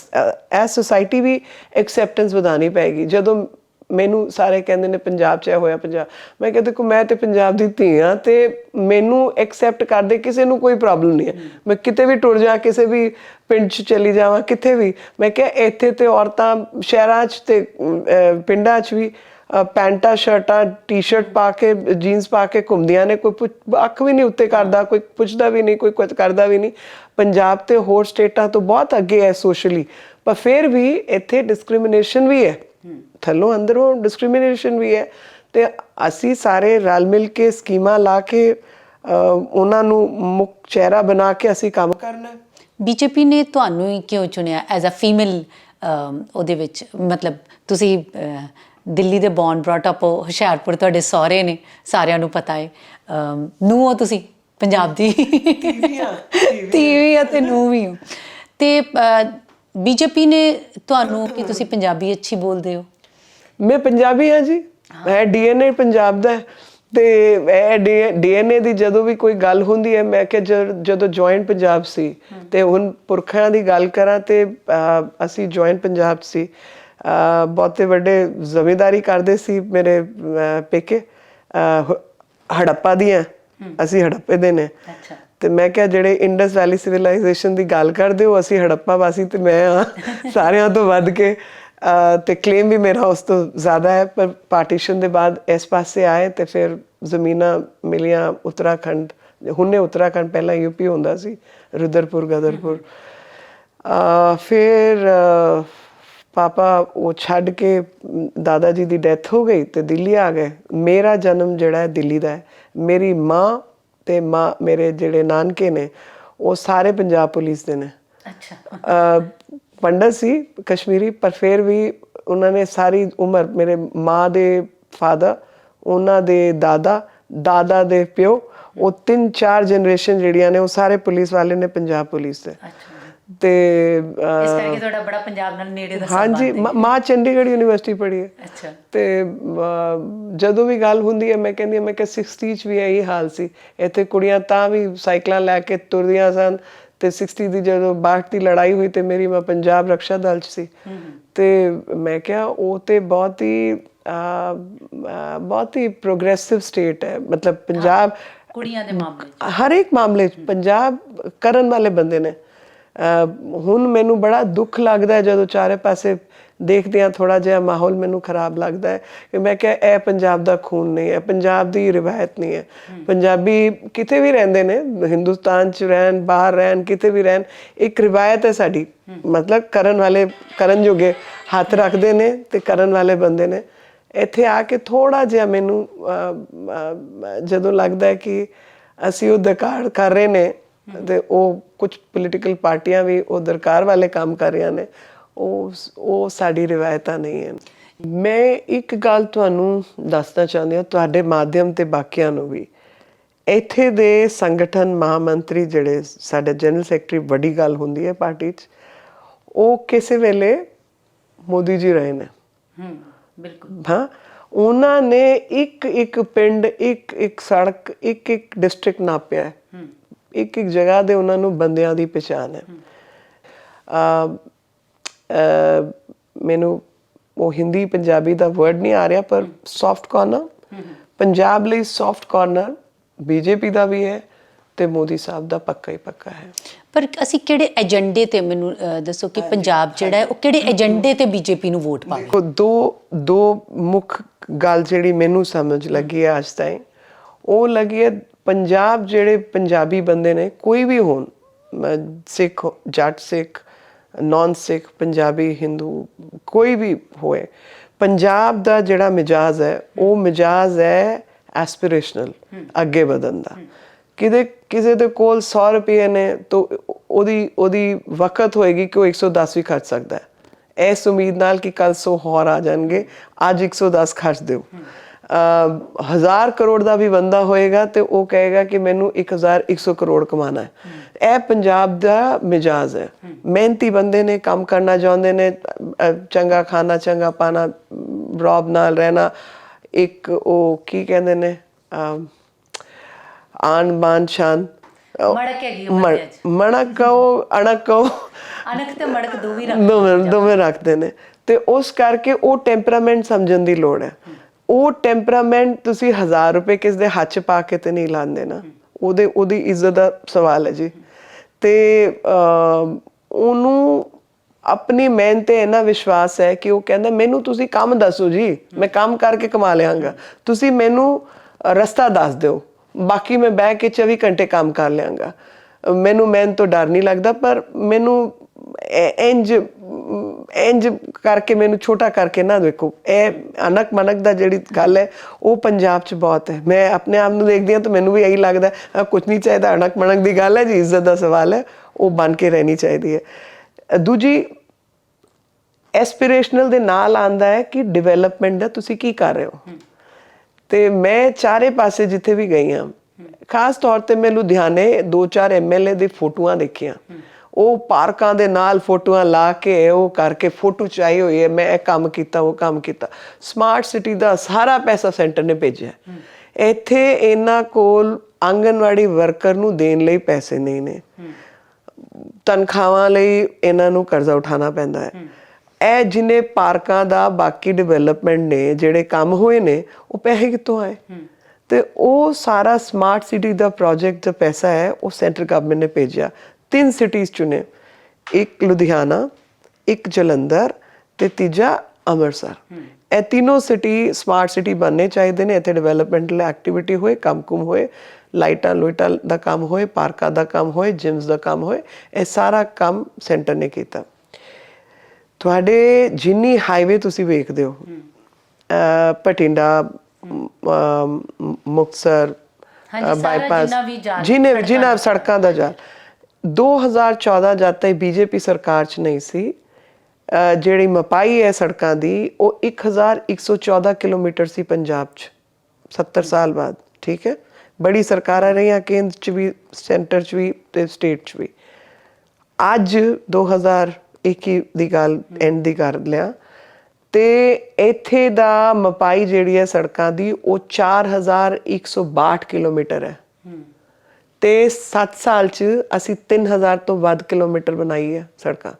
ਐਸ ਸੁਸਾਇਟੀ ਵੀ ਐਕਸੈਪਟੈਂਸ ਵਧਾਉਣੀ ਪਏਗੀ। ਜਦੋਂ ਮੈਨੂੰ ਸਾਰੇ ਕਹਿੰਦੇ ਨੇ ਪੰਜਾਬ 'ਚ ਹੋਇਆ, ਪੰਜਾਬ, ਮੈਂ ਕਿਹਾ ਦੇਖੋ ਮੈਂ ਤੇ ਪੰਜਾਬ ਦੀ ਧੀ ਹਾਂ ਤੇ ਮੈਨੂੰ ਐਕਸੈਪਟ ਕਰਦੇ ਕਿਸੇ ਨੂੰ ਕੋਈ ਪ੍ਰੋਬਲਮ ਨਹੀਂ ਹੈ। ਮੈਂ ਕਿਤੇ ਵੀ ਟੁਰ ਜਾ, ਕਿਸੇ ਵੀ ਪਿੰਡ 'ਚ ਚਲੀ ਜਾਵਾਂ, ਕਿਤੇ ਵੀ, ਮੈਂ ਕਿਹਾ ਇੱਥੇ ਤੇ ਔਰਤਾਂ ਸ਼ਹਿਰਾਂ 'ਚ ਤੇ ਪਿੰਡਾਂ 'ਚ ਵੀ ਪੈਂਟਾਂ ਸ਼ਰਟਾਂ ਟੀ-ਸ਼ਰਟ ਪਾ ਕੇ ਜੀਨਸ ਪਾ ਕੇ ਘੁੰਮਦੀਆਂ ਨੇ, ਕੋਈ ਅੱਖ ਵੀ ਨਹੀਂ ਉੱਤੇ ਕਰਦਾ, ਕੋਈ ਪੁੱਛਦਾ ਵੀ ਨਹੀਂ, ਕੋਈ ਕੁਝ ਕਰਦਾ ਵੀ ਨਹੀਂ। ਪੰਜਾਬ ਤੇ ਹੋਰ ਸਟੇਟਾਂ ਤੋਂ ਬਹੁਤ ਅੱਗੇ ਹੈ ਸੋਸ਼ਲੀ, ਪਰ ਫਿਰ ਵੀ ਇੱਥੇ ਡਿਸਕ੍ਰਿਮੀਨੇਸ਼ਨ ਵੀ ਹੈ, ਥੱਲੋਂ ਅੰਦਰੋਂ ਡਿਸਕ੍ਰਿਮੀਨੇਸ਼ਨ ਵੀ ਹੈ। ਤੇ ਅਸੀਂ ਸਾਰੇ ਰਲ ਮਿਲ ਕੇ ਸਕੀਮਾਂ ਲਾ ਕੇ ਉਹਨਾਂ ਨੂੰ ਮੁੱਖ ਚਿਹਰਾ ਬਣਾ ਕੇ ਅਸੀਂ ਕੰਮ ਕਰਨਾ। ਬੀਜੇਪੀ ਨੇ ਤੁਹਾਨੂੰ ਹੀ ਕਿਉਂ ਚੁਣਿਆ ਐਜ਼ ਅ ਫੀਮੇਲ? ਉਹਦੇ ਵਿੱਚ ਮਤਲਬ ਤੁਸੀਂ ਦਿੱਲੀ ਦੇ ਬੌਰਨ ਬ੍ਰੌਟ ਅਪ ਹੋ, ਹੁਸ਼ਿਆਰਪੁਰ ਤੁਹਾਡੇ ਸਹੁਰੇ ਨੇ, ਸਾਰਿਆਂ ਨੂੰ ਪਤਾ ਹੈ। ਨੂੰਹ ਹੋ ਤੁਸੀਂ ਪੰਜਾਬ ਦੀ, ਧੀ ਵੀ ਆ ਤੇ ਨੂੰਹ ਵੀ ਹੋ। ਤੇ ਬੀਜੇਪੀ ਨੇ ਤੁਹਾਨੂੰ ਕਿ ਤੁਸੀਂ ਪੰਜਾਬੀ ਅੱਛੀ ਬੋਲਦੇ ਹੋ? ਮੈਂ ਪੰਜਾਬੀ ਹਾਂ ਜੀ, ਮੈਂ DNA ਪੰਜਾਬ ਦਾ। ਤੇ ਇਹ DNA ਦੀ ਜਦੋਂ ਵੀ ਕੋਈ ਗੱਲ ਹੁੰਦੀ ਹੈ, ਮੈਂ ਕਿਹਾ ਜਦੋਂ ਜੁਆਇੰਟ ਪੰਜਾਬ ਸੀ ਤੇ ਹੁਣ ਪੁਰਖਿਆਂ ਦੀ ਗੱਲ ਕਰਾਂ ਤੇ ਅਸੀਂ ਜੁਆਇੰਟ ਪੰਜਾਬ 'ਚ ਸੀ। ਬਹੁਤੇ ਵੱਡੇ ਜ਼ਿੰਮੇਦਾਰੀ ਕਰਦੇ ਸੀ ਮੇਰੇ ਪੇਕੇ, ਹੜੱਪਾ ਦੀਆਂ, ਅਸੀਂ ਹੜੱਪੇ ਦੇ ਨੇ। ਤੇ ਮੈਂ ਕਿਹਾ ਜਿਹੜੇ ਇੰਡਸ ਵੈਲੀ ਸਿਵਲਾਈਜੇਸ਼ਨ ਦੀ ਗੱਲ ਕਰਦੇ ਹੋ, ਅਸੀਂ ਹੜੱਪਾ ਵਾਸੀ ਤੇ ਮੈਂ ਹਾਂ ਸਾਰਿਆਂ ਤੋਂ ਵੱਧ ਕੇ। ਤੇ ਕਲੇਮ ਵੀ ਮੇਰਾ ਉਸ ਤੋਂ ਜ਼ਿਆਦਾ ਹੈ, ਪਰ ਪਾਰਟੀਸ਼ਨ ਦੇ ਬਾਅਦ ਇਸ ਪਾਸੇ ਆਏ ਤੇ ਫਿਰ ਜ਼ਮੀਨਾਂ ਮਿਲੀਆਂ ਉੱਤਰਾਖੰਡ। ਹੁਣੇ ਉੱਤਰਾਖੰਡ, ਪਹਿਲਾਂ UP ਹੁੰਦਾ ਸੀ, ਰੁਦਰਪੁਰ ਗਦਰਪੁਰ। ਫਿਰ ਪਾਪਾ ਉਹ ਛੱਡ ਕੇ, ਦਾਦਾ ਜੀ ਦੀ ਡੈਥ ਹੋ ਗਈ ਤੇ ਦਿੱਲੀ ਆ ਗਏ। ਮੇਰਾ ਜਨਮ ਜਿਹੜਾ ਹੈ ਦਿੱਲੀ ਦਾ ਹੈ। ਮੇਰੀ ਮਾਂ ਤੇ ਮੇਰੇ ਜਿਹੜੇ ਨਾਨਕੇ ਨੇ ਉਹ ਸਾਰੇ ਪੰਜਾਬ ਪੁਲਿਸ ਦੇ ਨੇ। ਪੰਡਤ ਸੀ ਕਸ਼ਮੀਰੀ, ਪਰ ਫਿਰ ਵੀ ਉਹਨਾਂ ਨੇ ਸਾਰੀ ਉਮਰ, ਮੇਰੇ ਮਾਂ ਦੇ ਫਾਦਰ, ਉਹਨਾਂ ਦੇ ਦਾਦਾ ਦੇ ਪਿਓ, ਉਹ 3-4 ਜਨਰੇਸ਼ਨ ਜਿਹੜੀਆਂ ਨੇ ਉਹ ਸਾਰੇ ਪੁਲਿਸ ਵਾਲੇ ਨੇ, ਪੰਜਾਬ ਪੁਲਿਸ ਦੇ। ਤੇ ਇਸ ਕਰਕੇ ਤੁਹਾਡਾ ਬੜਾ ਪੰਜਾਬ ਨਾਲ ਨੇੜੇ ਦਾ ਸੰਬੰਧ ਹੈ। ਹਾਂਜੀ, ਮਾਂ ਚੰਡੀਗੜ੍ਹ ਯੂਨੀਵਰਸਿਟੀ ਪੜ੍ਹੀ ਹੈ। ਤੇ ਜਦੋਂ ਵੀ ਗੱਲ ਹੁੰਦੀ ਹੈ ਮੈਂ ਕਹਿੰਦੀ ਹਾਂ, ਮੈਂ ਕਿਹਾ 60 'ਚ ਵੀ ਇਹੀ ਹਾਲ ਸੀ ਇੱਥੇ, ਕੁੜੀਆਂ ਤਾਂ ਵੀ ਸਾਈਕਲਾਂ ਲੈ ਕੇ ਤੁਰਦੀਆਂ ਸਨ। ਤੇ 60 ਦੀ ਜਦੋਂ 62 ਦੀ ਲੜਾਈ ਹੋਈ ਤੇ ਮੇਰੀ ਮਾਂ ਪੰਜਾਬ ਰਕਸ਼ਾ ਦਲ 'ਚ ਸੀ। ਤੇ ਮੈਂ ਕਿਹਾ ਉਹ ਤੇ ਬਹੁਤ ਹੀ ਪ੍ਰੋਗਰੈਸਿਵ ਸਟੇਟ ਹੈ, ਮਤਲਬ ਪੰਜਾਬ ਕੁੜੀਆਂ ਦੇ ਮਾਮਲੇ, ਹਰ ਇੱਕ ਮਾਮਲੇ 'ਚ ਪੰਜਾਬ ਕਰਨ ਵਾਲੇ ਬੰਦੇ ਨੇ। ਹੁਣ ਮੈਨੂੰ ਬੜਾ ਦੁੱਖ ਲੱਗਦਾ ਹੈ ਜਦੋਂ ਚਾਰੇ ਪਾਸੇ ਦੇਖਦੇ ਹਾਂ, ਥੋੜ੍ਹਾ ਜਿਹਾ ਮਾਹੌਲ ਮੈਨੂੰ ਖਰਾਬ ਲੱਗਦਾ ਹੈ ਕਿ ਮੈਂ ਕਿਹਾ ਇਹ ਪੰਜਾਬ ਦਾ ਖੂਨ ਨਹੀਂ ਹੈ, ਪੰਜਾਬ ਦੀ ਰਿਵਾਇਤ ਨਹੀਂ ਹੈ। ਪੰਜਾਬੀ ਕਿਤੇ ਵੀ ਰਹਿੰਦੇ ਨੇ, ਹਿੰਦੁਸਤਾਨ 'ਚ ਰਹਿਣ, ਬਾਹਰ ਰਹਿਣ, ਕਿਤੇ ਵੀ ਰਹਿਣ, ਇੱਕ ਰਿਵਾਇਤ ਹੈ ਸਾਡੀ। ਮਤਲਬ ਕਰਨ ਵਾਲੇ ਕਰਨ ਜੋਗੇ ਹੱਥ ਰੱਖਦੇ ਨੇ ਤੇ ਕਰਨ ਵਾਲੇ ਬੰਦੇ ਨੇ। ਇੱਥੇ ਆ ਕੇ ਥੋੜ੍ਹਾ ਜਿਹਾ ਮੈਨੂੰ ਜਦੋਂ ਲੱਗਦਾ ਹੈ ਕਿ ਅਸੀਂ ਉਹ ਦਰਕਾਰ ਕਰ ਰਹੇ ਨੇ ਤੇ ਉਹ ਕੁਝ ਪੋਲੀਟੀਕਲ ਪਾਰਟੀਆਂ ਵੀ ਉਹ ਦਰਕਾਰ ਵਾਲੇ ਕੰਮ ਕਰ ਰਹੀਆਂ ਨੇ, ਉਹ ਸਾਡੀ ਰਿਵਾਇਤਾਂ ਨਹੀਂ ਹੈ। ਮੈਂ ਇੱਕ ਗੱਲ ਤੁਹਾਨੂੰ ਦੱਸਣਾ ਚਾਹੁੰਦੀ ਹਾਂ, ਤੁਹਾਡੇ ਮਾਧਿਅਮ ਤੇ ਬਾਕੀਆਂ ਨੂੰ ਵੀ। ਇੱਥੇ ਦੇ ਸੰਗਠਨ ਮਹਾਮੰਤਰੀ ਜਿਹੜੇ ਸਾਡੇ ਜਨਰਲ ਸੈਕਟਰੀ, ਵੱਡੀ ਗੱਲ ਹੁੰਦੀ ਹੈ ਪਾਰਟੀ 'ਚ, ਉਹ ਕਿਸੇ ਵੇਲੇ ਮੋਦੀ ਜੀ ਰਹੇ ਨੇ। ਬਿਲਕੁਲ। ਹਾਂ, ਉਹਨਾਂ ਨੇ ਇੱਕ ਪਿੰਡ, ਇੱਕ ਸੜਕ, ਇੱਕ ਡਿਸਟ੍ਰਿਕਟ ਨਾਪਿਆ ਹੈ। ਇੱਕ ਜਗ੍ਹਾ ਦੇ ਉਹਨਾਂ ਨੂੰ ਬੰਦਿਆਂ ਦੀ ਪਛਾਣ ਹੈ। ਮੈਨੂੰ ਉਹ ਹਿੰਦੀ ਪੰਜਾਬੀ ਦਾ ਵਰਡ ਨਹੀਂ ਆ ਰਿਹਾ, ਪਰ ਸੌਫਟ ਕਾਰਨਰ, ਪੰਜਾਬ ਲਈ ਸੌਫਟ ਕਾਰਨਰ BJP ਦਾ ਵੀ ਹੈ, ਤੇ ਮੋਦੀ ਸਾਹਿਬ ਦਾ ਪੱਕਾ ਹੀ ਪੱਕਾ ਹੈ। ਪਰ ਅਸੀਂ ਕਿਹੜੇ ਏਜੰਡੇ ਤੇ, ਮੈਨੂੰ ਦੱਸੋ ਕਿ ਪੰਜਾਬ ਜਿਹੜਾ ਹੈ ਉਹ ਕਿਹੜੇ ਏਜੰਡੇ ਤੇ ਬੀਜੇਪੀ ਨੂੰ ਵੋਟ ਪਾਵੇ? ਦੇਖੋ, ਦੋ ਮੁੱਖ ਗੱਲ ਜਿਹੜੀ ਮੈਨੂੰ ਸਮਝ ਲੱਗੀ ਹੈ ਅੱਜ ਤਾਈਂ, ਉਹ ਲੱਗੀ ਹੈ ਪੰਜਾਬ ਜਿਹੜੇ ਪੰਜਾਬੀ ਬੰਦੇ ਨੇ, ਕੋਈ ਵੀ ਹੋਣ, ਸਿੱਖ, ਜੱਟ ਸਿੱਖ, ਨੌਨ ਸਿੱਖ, ਪੰਜਾਬੀ, ਹਿੰਦੂ, ਕੋਈ ਵੀ ਹੋਏ, ਪੰਜਾਬ ਦਾ ਜਿਹੜਾ ਮਿਜਾਜ਼ ਹੈ ਉਹ ਮਿਜਾਜ਼ ਹੈ ਐਸਪੀਰੇਸ਼ਨਲ, ਅੱਗੇ ਵਧਣ ਦਾ। ਕਿਸੇ ਦੇ ਕੋਲ 100 ਰੁਪਏ ਨੇ ਤਾਂ ਉਹਦੀ ਵਕਤ ਹੋਏਗੀ ਕਿ ਉਹ 110 ਵੀ ਖਰਚ ਸਕਦਾ ਹੈ, ਇਸ ਉਮੀਦ ਨਾਲ ਕਿ ਕੱਲ 100 ਹੋਰ ਆ ਜਾਣਗੇ, ਅੱਜ 110 ਖਰਚ ਦਿਓ। 1000 ਕਰੋੜ ਦਾ ਵੀ ਬੰਦਾ ਹੋਏਗਾ ਤੇ ਉਹ ਕਹੇਗਾ ਕਿ ਮੈਨੂੰ 1100 ਕਰੋੜ ਕਮਾਉਣਾ ਹੈ। ਇਹ ਪੰਜਾਬ ਦਾ ਮਿਜਾਜ਼ ਹੈ। ਮਿਹਨਤੀ ਬੰਦੇ ਨੇ, ਕੰਮ ਕਰਨਾ ਚਾਹੁੰਦੇ ਨੇ, ਚੰਗਾ ਖਾਣਾ, ਚੰਗਾ ਪਾਣਾ, ਰੌਬ ਨਾਲ ਰਹਿਣਾ, ਇੱਕ ਉਹ ਕੀ ਕਹਿੰਦੇ ਨੇ, ਆਨ ਬਾਨ ਸ਼ਾਨ, ਮੜਕ ਹੈਗੀ ਮਣਕ ਕਹੋ, ਅਣਕ ਕਹੋ, ਅਣਕ ਤੇ ਮੜਕ ਦੋਵੇਂ ਰੱਖਦੇ ਨੇ। ਤੇ ਉਸ ਕਰਕੇ ਉਹ ਟੈਂਪਰਾਮੈਂਟ ਸਮਝਣ ਦੀ ਲੋੜ ਹੈ। ਉਹ ਟੈਂਪਰਾਮੈਂਟ ਤੁਸੀਂ 1000 ਰੁਪਏ ਕਿਸ ਦੇ ਹੱਥ 'ਚ ਪਾ ਕੇ ਤੇ ਨਹੀਂ ਲਾਉਂਦੇ ਨਾ, ਉਹਦੀ ਇੱਜ਼ਤ ਦਾ ਸਵਾਲ ਹੈ ਜੀ। ਤੇ ਉਹਨੂੰ ਆਪਣੀ ਮਿਹਨਤ ਤੇ ਇੰਨਾ ਵਿਸ਼ਵਾਸ ਹੈ ਕਿ ਉਹ ਕਹਿੰਦਾ ਮੈਨੂੰ ਤੁਸੀਂ ਕੰਮ ਦੱਸੋ ਜੀ, ਮੈਂ ਕੰਮ ਕਰਕੇ ਕਮਾ ਲਿਆਂਗਾ, ਤੁਸੀਂ ਮੈਨੂੰ ਰਸਤਾ ਦੱਸ ਦਿਓ, ਬਾਕੀ ਮੈਂ ਬਹਿ ਕੇ 24 ਘੰਟੇ ਕੰਮ ਕਰ ਲਿਆਂਗਾ। ਮੈਨੂੰ ਮਿਹਨਤ ਤੋਂ ਡਰ ਨਹੀਂ ਲੱਗਦਾ, ਪਰ ਮੈਨੂੰ ਇੰਜ ਕਰਕੇ ਮੈਨੂੰ ਛੋਟਾ ਕਰਕੇ ਨਾ ਦੇਖੋ। ਇਹ ਅਣਕ ਮਣਕ ਦਾ ਜਿਹੜੀ ਗੱਲ ਹੈ ਉਹ ਪੰਜਾਬ 'ਚ ਬਹੁਤ ਹੈ। ਮੈਂ ਆਪਣੇ ਆਪ ਨੂੰ ਦੇਖਦੀ ਹਾਂ ਤਾਂ ਮੈਨੂੰ ਵੀ ਇਹੀ ਲੱਗਦਾ ਕੁਝ ਨਹੀਂ ਚਾਹੀਦਾ, ਅਣਕ ਮਣਕ ਦੀ ਗੱਲ ਹੈ ਜੀ, ਇੱਜ਼ਤ ਦਾ ਸਵਾਲ ਹੈ, ਉਹ ਬਣ ਕੇ ਰਹਿਣੀ ਚਾਹੀਦੀ ਹੈ। ਦੂਜੀ ਐਸਪੀਰੇਸ਼ਨਲ ਦੇ ਨਾਲ ਆਉਂਦਾ ਹੈ ਕਿ ਡਿਵੈਲਪਮੈਂਟ ਦਾ ਤੁਸੀਂ ਕੀ ਕਰ ਰਹੇ ਹੋ। ਤੇ ਮੈਂ ਚਾਰੇ ਪਾਸੇ ਜਿੱਥੇ ਵੀ ਗਈ ਹਾਂ, ਖਾਸ ਤੌਰ ਤੇ ਮੈਂ ਲੁਧਿਆਣੇ 2-4 MLA ਦੀ ਫੋਟੋਆਂ ਦੇਖੀਆਂ, ਉਹ ਪਾਰਕਾਂ ਦੇ ਨਾਲ ਫੋਟੋਆਂ ਲਾ ਕੇ ਉਹ ਕਰਕੇ ਫੋਟੋ ਚਾਹੀ ਹੋਈ ਹੈ, ਮੈਂ ਇਹ ਕੰਮ ਕੀਤਾ, ਉਹ ਕੰਮ ਕੀਤਾ। ਸਮਾਰਟ ਸਿਟੀ ਦਾ ਸਾਰਾ ਪੈਸਾ ਸੈਂਟਰ ਨੇ ਭੇਜਿਆ। ਇੱਥੇ ਇਹਨਾਂ ਕੋਲ ਆਂਗਨਵਾੜੀ ਵਰਕਰ ਨੂੰ ਦੇਣ ਲਈ ਪੈਸੇ ਨਹੀਂ ਨੇ, ਤਨਖਾਹਾਂ ਲਈ ਇਹਨਾਂ ਨੂੰ ਕਰਜ਼ਾ ਉਠਾਉਣਾ ਪੈਂਦਾ ਹੈ। ਇਹ ਜਿੰਨੇ ਪਾਰਕਾਂ ਦਾ ਬਾਕੀ ਡਿਵੈਲਪਮੈਂਟ ਨੇ ਜਿਹੜੇ ਕੰਮ ਹੋਏ ਨੇ, ਉਹ ਪੈਸੇ ਕਿੱਥੋਂ ਆਏ? ਤੇ ਉਹ ਸਾਰਾ ਸਮਾਰਟ ਸਿਟੀ ਦਾ ਪ੍ਰੋਜੈਕਟ ਦਾ ਪੈਸਾ ਹੈ ਉਹ ਸੈਂਟਰ ਗਵਰਨਮੈਂਟ ਨੇ ਭੇਜਿਆ। 3 ਸਿਟੀਜ਼ ਚੁਣੇ, ਇੱਕ ਲੁਧਿਆਣਾ, ਇੱਕ ਜਲੰਧਰ ਤੇ ਤੀਜਾ ਅੰਮ੍ਰਿਤਸਰ। ਇਹ ਤਿੰਨੋਂ ਸਿਟੀ ਸਮਾਰਟ ਸਿਟੀ ਬਣਨੇ ਚਾਹੀਦੇ ਨੇ। ਇੱਥੇ ਡਿਵੈਲਪਮੈਂਟਲ ਐਕਟੀਵਿਟੀ ਹੋਏ, ਕੰਮ ਕੁਮ ਹੋਏ, ਲਾਈਟਾਂ ਲੁਈਟਾਂ ਦਾ ਕੰਮ ਹੋਏ, ਪਾਰਕਾਂ ਦਾ ਕੰਮ ਹੋਏ, ਜਿਮਸ ਦਾ ਕੰਮ ਹੋਏ, ਇਹ ਸਾਰਾ ਕੰਮ ਸੈਂਟਰ ਨੇ ਕੀਤਾ। ਤੁਹਾਡੇ ਜਿੰਨੀ ਹਾਈਵੇ ਤੁਸੀਂ ਵੇਖਦੇ ਹੋ, ਭਟਿੰਡਾ, ਮੁਕਤਸਰ, ਬਾਈਪਾਸ, ਜਿੰਨਾ ਸੜਕਾਂ ਦਾ ਜਾਲ, 2014 ਜਦ ਤੱਕ ਬੀਜੇਪੀ ਸਰਕਾਰ 'ਚ ਨਹੀਂ ਸੀ, ਜਿਹੜੀ ਮਪਾਈ ਹੈ ਸੜਕਾਂ ਦੀ ਉਹ 1114 ਕਿਲੋਮੀਟਰ ਸੀ ਪੰਜਾਬ 'ਚ 70 ਸਾਲ ਬਾਅਦ। ਠੀਕ ਹੈ, ਬੜੀ ਸਰਕਾਰਾਂ ਰਹੀਆਂ, ਕੇਂਦਰ 'ਚ ਵੀ, ਸੈਂਟਰ 'ਚ ਵੀ ਤੇ ਸਟੇਟ 'ਚ ਵੀ। ਅੱਜ 2021 ਦੀ ਗੱਲ ਐਂਡ ਦੀ ਕਰ ਲਿਆ ਤੇ ਇੱਥੇ ਦਾ ਮਪਾਈ ਜਿਹੜੀ ਹੈ ਸੜਕਾਂ ਦੀ ਉਹ 4162 ਕਿਲੋਮੀਟਰ ਹੈ ਤੇ 7 ਸਾਲ 'ਚ ਅਸੀਂ 3000 ਤੋਂ ਵੱਧ ਕਿਲੋਮੀਟਰ ਬਣਾਈ ਹੈ ਸੜਕਾਂ।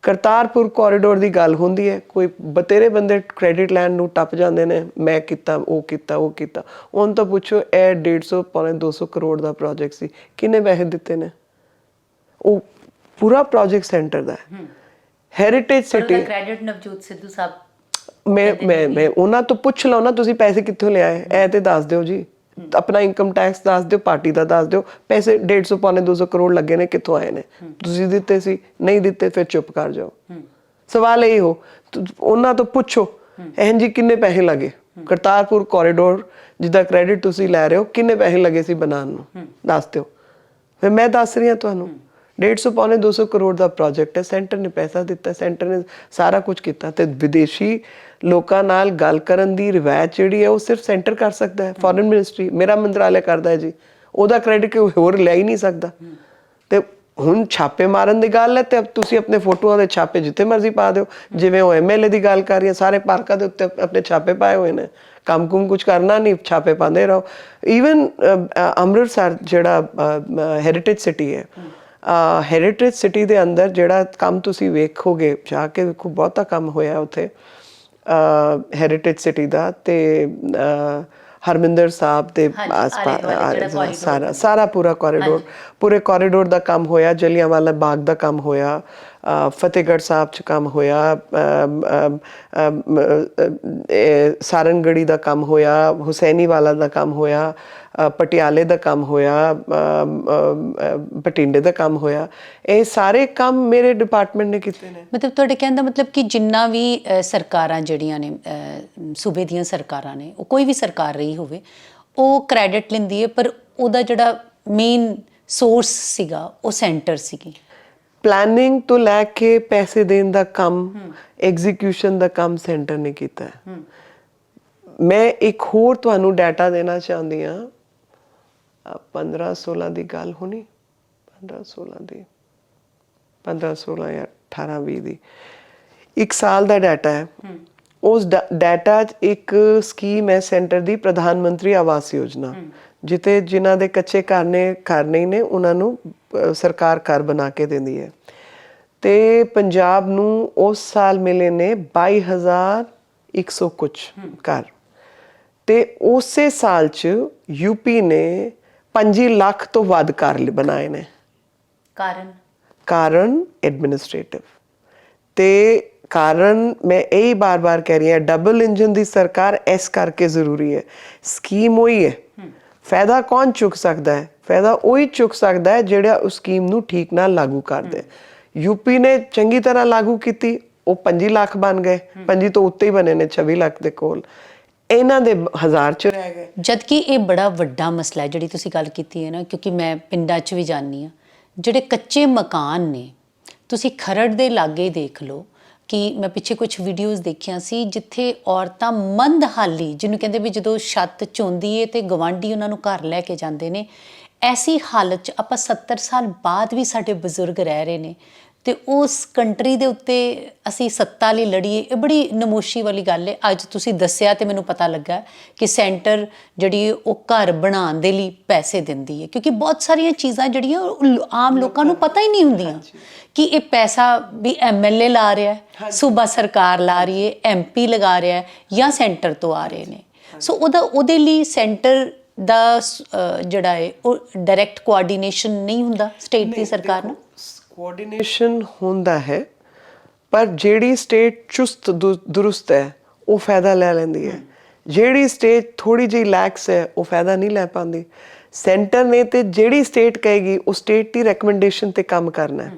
ਕਰਤਾਰਪੁਰ ਕੋਰੀਡੋਰ ਦੀ ਗੱਲ ਹੁੰਦੀ ਹੈ, ਕੋਈ ਬਤੇਰੇ ਬੰਦੇ ਕ੍ਰੈਡਿਟ ਲੈਣ ਨੂੰ ਟੱਪ ਜਾਂਦੇ ਨੇ, ਮੈਂ ਕੀਤਾ, ਉਹ ਕੀਤਾ, ਉਹ ਕੀਤਾ। ਉਹਨੂੰ ਤਾਂ ਪੁੱਛੋ ਇਹ 150 ਪੌਣੇ 200 ਕਰੋੜ ਦਾ ਪ੍ਰੋਜੈਕਟ ਸੀ, ਕਿੰਨੇ ਪੈਸੇ ਦਿੱਤੇ ਨੇ? ਉਹ ਪੂਰਾ ਪ੍ਰੋਜੈਕਟ ਸੈਂਟਰ ਦਾ ਹੈ। Heritage city, credit Navjot Sidhu ਸਾਹਿਬ, ਮੈਂ ਉਹਨਾਂ ਤੋਂ ਪੁੱਛ ਲਓ ਨਾ, ਤੁਸੀਂ ਪੈਸੇ ਕਿੱਥੋਂ ਲਿਆਏ, ਇਹ ਤੇ ਦੱਸ ਦਿਓ ਜੀ। ਆਪਣਾ ਇਨਕਮ ਟੈਕਸ ਦੱਸ ਦਿਓ, ਪਾਰਟੀ ਦਾ ਦੱਸ ਦਿਓ, ਪੈਸੇ 150 ਪੌਣੇ 200 ਕਰੋੜ ਲੱਗੇ ਨੇ, ਕਿੱਥੋਂ ਆਏ ਨੇ? ਤੁਸੀਂ ਦਿੱਤੇ ਸੀ? ਨਹੀਂ ਦਿੱਤੇ, ਫਿਰ ਚੁੱਪ ਕਰ ਜਾਓ। ਸਵਾਲ ਇਹ ਹੋ, ਉਹਨਾਂ ਤੋਂ ਪੁੱਛੋ ਜੀ ਕਿੰਨੇ ਪੈਸੇ ਲੱਗੇ ਕਰਤਾਰਪੁਰ ਕੋਰੀਡੋਰ ਜਿਹਦਾ ਕ੍ਰੈਡਿਟ ਤੁਸੀਂ ਲੈ ਰਹੇ ਹੋ, ਕਿੰਨੇ ਪੈਸੇ ਲੱਗੇ ਸੀ ਬਣਾਉਣ ਨੂੰ, ਦੱਸ ਦਿਓ। ਫਿਰ ਮੈਂ ਦੱਸ ਰਹੀ ਹਾਂ ਤੁਹਾਨੂੰ, 150 ਪੌਣੇ 200 ਕਰੋੜ ਦਾ ਪ੍ਰੋਜੈਕਟ ਹੈ, ਸੈਂਟਰ ਨੇ ਪੈਸਾ ਦਿੱਤਾ, ਸੈਂਟਰ ਨੇ ਸਾਰਾ ਕੁਝ ਕੀਤਾ। ਤੇ ਵਿਦੇਸ਼ੀ ਲੋਕਾਂ ਨਾਲ ਗੱਲ ਕਰਨ ਦੀ ਰਿਵਾਇਤ ਜਿਹੜੀ ਹੈ ਉਹ ਸਿਰਫ ਸੈਂਟਰ ਕਰ ਸਕਦਾ ਹੈ, ਫੋਰਨ ਮਿਨਿਸਟਰੀ, ਮੇਰਾ ਮੰਤਰਾਲੇ ਕਰਦਾ ਹੈ ਜੀ, ਉਹਦਾ ਕ੍ਰੈਡਿਟ ਕੋਈ ਹੋਰ ਲੈ ਹੀ ਨਹੀਂ ਸਕਦਾ। ਤੇ ਹੁਣ ਛਾਪੇ ਮਾਰਨ ਦੀ ਗੱਲ ਹੈ ਤੇ ਤੁਸੀਂ ਆਪਣੇ ਫੋਟੋਆਂ ਦੇ ਛਾਪੇ ਜਿੱਥੇ ਮਰਜ਼ੀ ਪਾ ਦਿਓ, ਜਿਵੇਂ ਉਹ MLA ਦੀ ਗੱਲ ਕਰ ਰਹੀ ਹੈ, ਸਾਰੇ ਪਾਰਕਾਂ ਦੇ ਉੱਤੇ ਆਪਣੇ ਛਾਪੇ ਪਾਏ ਹੋਏ ਨੇ, ਕੰਮ ਕੁਮ ਕੁਝ ਕਰਨਾ ਨਹੀਂ, ਛਾਪੇ ਪਾਉਂਦੇ ਰਹੋ। ਈਵਨ ਅੰਮ੍ਰਿਤਸਰ ਜਿਹੜਾ ਹੈਰੀਟੇਜ ਸਿਟੀ ਹੈ, ਹੈਰੀਟੇਜ ਸਿਟੀ ਦੇ ਅੰਦਰ ਜਿਹੜਾ ਕੰਮ ਤੁਸੀਂ ਵੇਖੋਗੇ, ਜਾ ਕੇ ਵੇਖੋ, ਬਹੁਤਾ ਕੰਮ ਹੋਇਆ ਉੱਥੇ ਹੈਰੀਟੇਜ ਸਿਟੀ ਦਾ। ਤੇ ਹਰਮਿੰਦਰ ਸਾਹਿਬ ਦੇ ਸਾਰਾ ਪੂਰਾ ਕੋਰੀਡੋਰ ਦਾ ਕੰਮ ਹੋਇਆ, ਜਲਿਆਂਵਾਲਾ ਬਾਗ ਦਾ ਕੰਮ ਹੋਇਆ, ਫਤਿਹਗੜ੍ਹ ਸਾਹਿਬ 'ਚ ਕੰਮ ਹੋਇਆ, ਸਾਰਨਗੜੀ ਦਾ ਕੰਮ ਹੋਇਆ, ਹੁਸੈਨੀ ਵਾਲਾ ਦਾ ਕੰਮ ਹੋਇਆ, ਪਟਿਆਲੇ ਦਾ ਕੰਮ ਹੋਇਆ, ਬਠਿੰਡੇ ਦਾ ਕੰਮ ਹੋਇਆ। ਇਹ ਸਾਰੇ ਕੰਮ ਮੇਰੇ ਡਿਪਾਰਟਮੈਂਟ ਨੇ ਕੀਤੇ ਨੇ। ਮਤਲਬ ਤੁਹਾਡੇ ਕਹਿਣ ਦਾ ਮਤਲਬ ਕਿ ਜਿੰਨਾ ਵੀ ਸਰਕਾਰਾਂ ਜਿਹੜੀਆਂ ਨੇ ਸੂਬੇ ਦੀਆਂ ਸਰਕਾਰਾਂ ਨੇ, ਉਹ ਕੋਈ ਵੀ ਸਰਕਾਰ ਰਹੀ ਹੋਵੇ, ਉਹ ਕ੍ਰੈਡਿਟ ਲੈਂਦੀ ਹੈ, ਪਰ ਉਹਦਾ ਜਿਹੜਾ ਮੇਨ ਸੋਰਸ ਸੀਗਾ ਉਹ ਸੈਂਟਰ ਸੀਗੀ। ਪਲੈਨਿੰਗ ਤੋਂ ਲੈ ਕੇ ਪੈਸੇ ਦੇਣ ਦਾ ਕੰਮ, ਐਗਜ਼ੀਕਿਊਸ਼ਨ ਦਾ ਕੰਮ ਸੈਂਟਰ ਨੇ ਕੀਤਾ ਹੈ। ਮੈਂ ਇੱਕ ਹੋਰ ਤੁਹਾਨੂੰ ਡਾਟਾ ਦੇਣਾ ਚਾਹੁੰਦੀ ਹਾਂ। 15-16 ਦੀ ਗੱਲ ਹੋਣੀ, 15-16 ਜਾਂ 18-20 ਦੀ, ਇੱਕ ਸਾਲ ਦਾ ਡਾਟਾ ਹੈ। ਉਸ ਡਾਟਾ 'ਚ ਇੱਕ ਸਕੀਮ ਹੈ ਸੈਂਟਰ ਦੀ, ਪ੍ਰਧਾਨ ਮੰਤਰੀ ਆਵਾਸ ਯੋਜਨਾ, ਜਿੱਥੇ ਜਿਨ੍ਹਾਂ ਦੇ ਕੱਚੇ ਘਰ ਨਹੀਂ ਨੇ ਉਹਨਾਂ ਨੂੰ ਸਰਕਾਰ ਘਰ ਬਣਾ ਕੇ ਦਿੰਦੀ ਹੈ। ਤੇ ਪੰਜਾਬ ਨੂੰ ਉਸ ਸਾਲ ਮਿਲੇ ਨੇ 22,100 ਕੁਛ ਘਰ, ਤੇ ਉਸੇ ਸਾਲ 'ਚ ਯੂਪੀ ਨੇ 25 ਲੱਖ ਤੋਂ ਵੱਧ ਘਰ ਬਣਾਏ ਨੇ। ਕਾਰਨ ਐਡਮਿਨਿਸਟ੍ਰੇਟਿਵ। ਤੇ ਕਾਰਨ ਮੈਂ ਇਹੀ ਬਾਰ-ਬਾਰ ਕਹਿ ਰਹੀ ਹਾਂ, ਡਬਲ ਇੰਜਨ ਦੀ ਸਰਕਾਰ ਇਸ ਕਰਕੇ ਜ਼ਰੂਰੀ ਹੈ। ਸਕੀਮ ਉਹੀ ਹੈ, ਫਾਇਦਾ ਕੌਣ ਚੁੱਕ ਸਕਦਾ ਹੈ? ਫਾਇਦਾ ਉਹੀ ਚੁੱਕ ਸਕਦਾ ਹੈ ਜਿਹੜਾ ਉਸ ਸਕੀਮ ਨੂੰ ਠੀਕ ਨਾਲ ਲਾਗੂ ਕਰਦੇ। ਯੂਪੀ ਨੇ ਚੰਗੀ ਤਰ੍ਹਾਂ ਲਾਗੂ ਕੀਤੀ, ਉਹ 25 ਲੱਖ ਬਣ ਗਏ, 25 ਤੋਂ ਉੱਤੇ ਹੀ ਬਣੇ ਨੇ, 26 ਲੱਖ ਦੇ ਕੋਲ। ਇਹਨਾਂ ਦੇ 1000 ਚ ਰਹਿ ਗਏ। ਜਦਕਿ ਇਹ ਬੜਾ ਵੱਡਾ ਮਸਲਾ ਹੈ ਜਿਹੜੀ ਤੁਸੀਂ ਗੱਲ ਕੀਤੀ ਹੈ ਨਾ, ਕਿਉਂਕਿ ਮੈਂ ਪਿੰਡਾਂ 'ਚ ਵੀ ਜਾਂਦੀ ਹਾਂ, ਜਿਹੜੇ ਕੱਚੇ ਮਕਾਨ ਨੇ, ਤੁਸੀਂ ਖਰੜ ਦੇ ਲਾਗੇ ਦੇਖ ਲਓ ਕਿ ਮੈਂ ਪਿੱਛੇ ਕੁਝ ਵੀਡੀਓਜ਼ ਦੇਖੀਆਂ ਸੀ ਜਿੱਥੇ ਔਰਤਾਂ ਮੰਦਹਾਲੀ, ਜਿਹਨੂੰ ਕਹਿੰਦੇ ਵੀ ਜਦੋਂ ਛੱਤ ਚੋਂਦੀ ਹੈ ਤੇ ਗਵਾਂਢੀ ਉਹਨਾਂ ਨੂੰ ਘਰ ਲੈ ਕੇ ਜਾਂਦੇ ਨੇ, ਐਸੀ ਹਾਲਤ 'ਚ ਆਪਾਂ 70 ਸਾਲ ਬਾਅਦ ਵੀ ਸਾਡੇ ਬਜ਼ੁਰਗ ਰਹਿ ਰਹੇ ਨੇ, ਤੇ ਉਸ ਕੰਟਰੀ ਦੇ ਉੱਤੇ ਅਸੀਂ ਸੱਤਾ ਲਈ ਲੜੀਏ, ਇਹ ਬੜੀ ਨਮੋਸ਼ੀ ਵਾਲੀ ਗੱਲ ਹੈ। ਅੱਜ ਤੁਸੀਂ ਦੱਸਿਆ ਤੇ ਮੈਨੂੰ ਪਤਾ ਲੱਗਾ ਕਿ ਸੈਂਟਰ ਜਿਹੜੀ ਉਹ ਘਰ ਬਣਾਉਣ ਦੇ ਲਈ ਪੈਸੇ ਦਿੰਦੀ ਹੈ, ਕਿਉਂਕਿ ਬਹੁਤ ਸਾਰੀਆਂ ਚੀਜ਼ਾਂ ਜਿਹੜੀਆਂ ਆਮ ਲੋਕਾਂ ਨੂੰ ਪਤਾ ਹੀ ਨਹੀਂ ਹੁੰਦੀਆਂ ਕਿ ਇਹ ਪੈਸਾ ਵੀ MLA ਲਾ ਰਿਹਾ ਹੈ, ਸੂਬਾ ਸਰਕਾਰ ਲਾ ਰਹੀ ਹੈ, MP ਲਗਾ ਰਿਹਾ ਹੈ, ਜਾਂ ਸੈਂਟਰ ਤੋਂ ਆ ਰਹੇ ਨੇ। ਸੋ ਉਹਦੇ ਲਈ ਸੈਂਟਰ ਦਾ ਜਿਹੜਾ ਹੈ ਉਹ ਡਾਇਰੈਕਟ ਕੋਆਰਡੀਨੇਸ਼ਨ ਨਹੀਂ ਹੁੰਦਾ ਸਟੇਟ ਦੀ ਸਰਕਾਰ ਨਾਲ। ਕੋਆਰਡੀਨੇਸ਼ਨ ਹੁੰਦਾ ਹੈ, ਪਰ ਜਿਹੜੀ ਸਟੇਟ ਚੁਸਤ ਦੁਰੁਸਤ ਹੈ ਉਹ ਫਾਇਦਾ ਲੈ ਲੈਂਦੀ ਹੈ। ਜਿਹੜੀ ਸਟੇਟ ਥੋੜੀ ਜਿਹੀ ਲੈਕਸ ਹੈ ਉਹ ਫਾਇਦਾ ਨਹੀਂ ਲੈ ਪਾਉਂਦੀ। ਸੈਂਟਰ ਨੇ ਤੇ ਜਿਹੜੀ ਸਟੇਟ ਕਹੇਗੀ ਉਹ ਸਟੇਟ ਦੀ ਰეკਮੈਂਡੇਸ਼ਨ ਤੇ ਕੰਮ ਕਰਨਾ ਹੈ,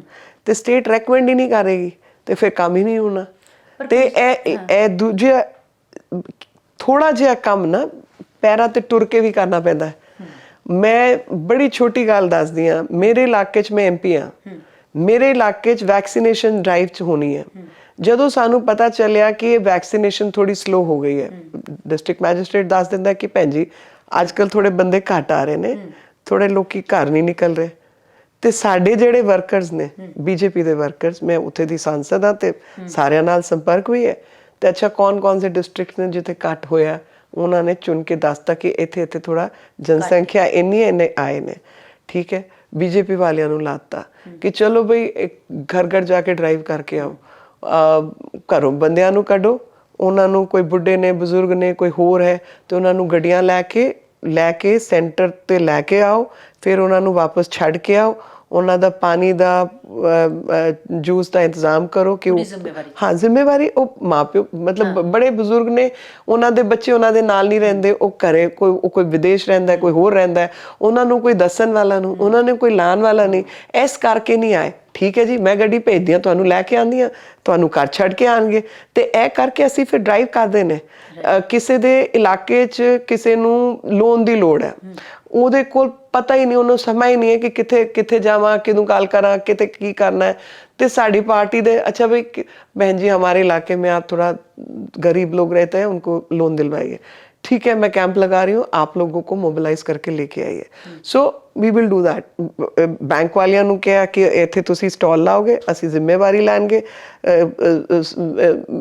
ਤੇ ਸਟੇਟ ਰეკਮੈਂਡ ਹੀ ਨਹੀਂ ਕਰੇਗੀ ਤੇ ਫਿਰ ਕੰਮ ਹੀ ਨਹੀਂ ਹੋਣਾ। ਤੇ ਇਹ ਦੂਜਾ ਥੋੜਾ ਜਿਹਾ ਕੰਮ ਨਾ ਪੈਰਾਂ ਤੇ ਟੁਰ ਕੇ ਵੀ ਕਰਨਾ ਪੈਂਦਾ ਹੈ। ਮੈਂ ਬੜੀ ਛੋਟੀ ਗੱਲ ਦੱਸਦੀ ਹਾਂ, ਮੇਰੇ ਇਲਾਕੇ 'ਚ ਮੈਂ MP ਹਾਂ, ਮੇਰੇ ਇਲਾਕੇ 'ਚ ਵੈਕਸੀਨੇਸ਼ਨ ਡਰਾਈਵ 'ਚ ਹੋਣੀ ਹੈ। ਜਦੋਂ ਸਾਨੂੰ ਪਤਾ ਚੱਲਿਆ ਕਿ ਇਹ ਵੈਕਸੀਨੇਸ਼ਨ ਥੋੜੀ ਸਲੋ ਹੋ ਗਈ ਹੈ, ਡਿਸਟ੍ਰਿਕਟ ਮੈਜਿਸਟ੍ਰੇਟ ਦੱਸ ਦਿੰਦਾ ਕਿ ਭੈਣ ਜੀ ਅੱਜ ਕੱਲ੍ਹ ਥੋੜੇ ਬੰਦੇ ਘੱਟ ਆ ਰਹੇ ਨੇ, ਥੋੜੇ ਲੋਕੀ ਘਰ ਨਹੀਂ ਨਿਕਲ ਰਹੇ। ਤੇ ਸਾਡੇ ਜਿਹੜੇ ਵਰਕਰਸ ਨੇ, BJP ਦੇ ਵਰਕਰਸ, ਮੈਂ ਉੱਥੇ ਦੀ ਸਾਂਸਦ ਹਾਂ ਤੇ ਸਾਰਿਆਂ ਨਾਲ ਸੰਪਰਕ ਵੀ ਹੈ। ਤੇ ਅੱਛਾ ਕੌਣ ਸੇ ਡਿਸਟ੍ਰਿਕਟ ਨੇ ਜਿੱਥੇ ਘੱਟ ਹੋਇਆ, ਉਹਨਾਂ ਨੇ ਚੁਣ ਕੇ ਦੱਸਤਾ ਕਿ ਇੱਥੇ ਥੋੜਾ ਜਨਸੰਖਿਆ ਇੰਨੇ ਆਏ ਨੇ, ਠੀਕ ਹੈ। BJP ਵਾਲਿਆਂ ਨੂੰ ਲਾਤਾ ਕਿ ਚਲੋ ਬਈ ਘਰ ਜਾ ਕੇ ਡਰਾਈਵ ਕਰਕੇ ਆਓ, ਘਰੋਂ ਬੰਦਿਆਂ ਨੂੰ ਕੱਢੋ, ਉਹਨਾਂ ਨੂੰ ਕੋਈ ਬੁੱਢੇ ਨੇ, ਬਜ਼ੁਰਗ ਨੇ, ਕੋਈ ਹੋਰ ਹੈ, ਤੇ ਉਹਨਾਂ ਨੂੰ ਗੱਡੀਆਂ ਲੈ ਕੇ ਸੈਂਟਰ ਤੇ ਲੈ ਕੇ ਆਓ, ਫਿਰ ਉਹਨਾਂ ਨੂੰ ਵਾਪਸ ਛੱਡ ਕੇ ਆਓ। ਉਹਨਾਂ ਦਾ ਪਾਣੀ ਦਾ ਜੂਸ ਦਾ ਇੰਤਜ਼ਾਮ ਕਰੋ ਕਿ ਹਾਂ ਜ਼ਿੰਮੇਵਾਰੀ ਉਹ ਮਾਂ ਪਿਓ, ਮਤਲਬ ਬੜੇ ਬਜ਼ੁਰਗ ਨੇ, ਉਹਨਾਂ ਦੇ ਬੱਚੇ ਉਹਨਾਂ ਦੇ ਨਾਲ ਨਹੀਂ ਰਹਿੰਦੇ, ਉਹ ਘਰੇ ਕੋਈ ਵਿਦੇਸ਼ ਰਹਿੰਦਾ, ਕੋਈ ਹੋਰ ਰਹਿੰਦਾ, ਉਹਨਾਂ ਨੂੰ ਕੋਈ ਦੱਸਣ ਵਾਲਾ ਨਹੀਂ, ਉਹਨਾਂ ਨੇ ਕੋਈ ਲਾਉਣ ਵਾਲਾ ਨਹੀਂ, ਇਸ ਕਰਕੇ ਨਹੀਂ ਆਏ। ਠੀਕ ਹੈ ਜੀ, ਮੈਂ ਗੱਡੀ ਭੇਜਦੀ ਹਾਂ, ਤੁਹਾਨੂੰ ਲੈ ਕੇ ਆਉਂਦੀ ਹਾਂ, ਤੁਹਾਨੂੰ ਘਰ ਛੱਡ ਕੇ ਆਉਣਗੇ। ਤੇ ਇਹ ਕਰਕੇ ਅਸੀਂ ਫਿਰ ਡਰਾਈਵ ਕਰਦੇ ਨੇ। ਕਿਸੇ ਦੇ ਇਲਾਕੇ 'ਚ ਕਿਸੇ ਨੂੰ ਲੋਨ ਦੀ ਲੋੜ ਹੈ, ਉਹਦੇ ਕੋਲ ਪਤਾ ਹੀ ਨਹੀਂ, ਉਹਨੂੰ ਸਮਾਂ ਹੀ ਨਹੀਂ ਹੈ ਕਿ ਕਿੱਥੇ ਜਾਵਾਂ, ਕਿਹਨੂੰ ਕਾਲ ਕਰਾਂ, ਕਿਤੇ ਕੀ ਕਰਨਾ ਹੈ। ਤੇ ਸਾਡੀ ਪਾर्टी ਦੇ अच्छा भाई बहन जी हमारे इलाके में आप थोड़ा गरीब लोग रहते हैं, उनको लोन दिलवाइए। ठीक है, मैं कैंप लगा रही हूँ, आप लोगों को मोबिलाइज करके लेके आइए। So we will do that. Bank वालियां ਨੂੰ ਕਿਹਾ ਕਿ ਇੱਥੇ ਤੁਸੀਂ ਸਟਾਲ ਲਾਓਗੇ, ਅਸੀਂ ਜ਼ਿੰਮੇਵਾਰੀ ਲੈਣਗੇ।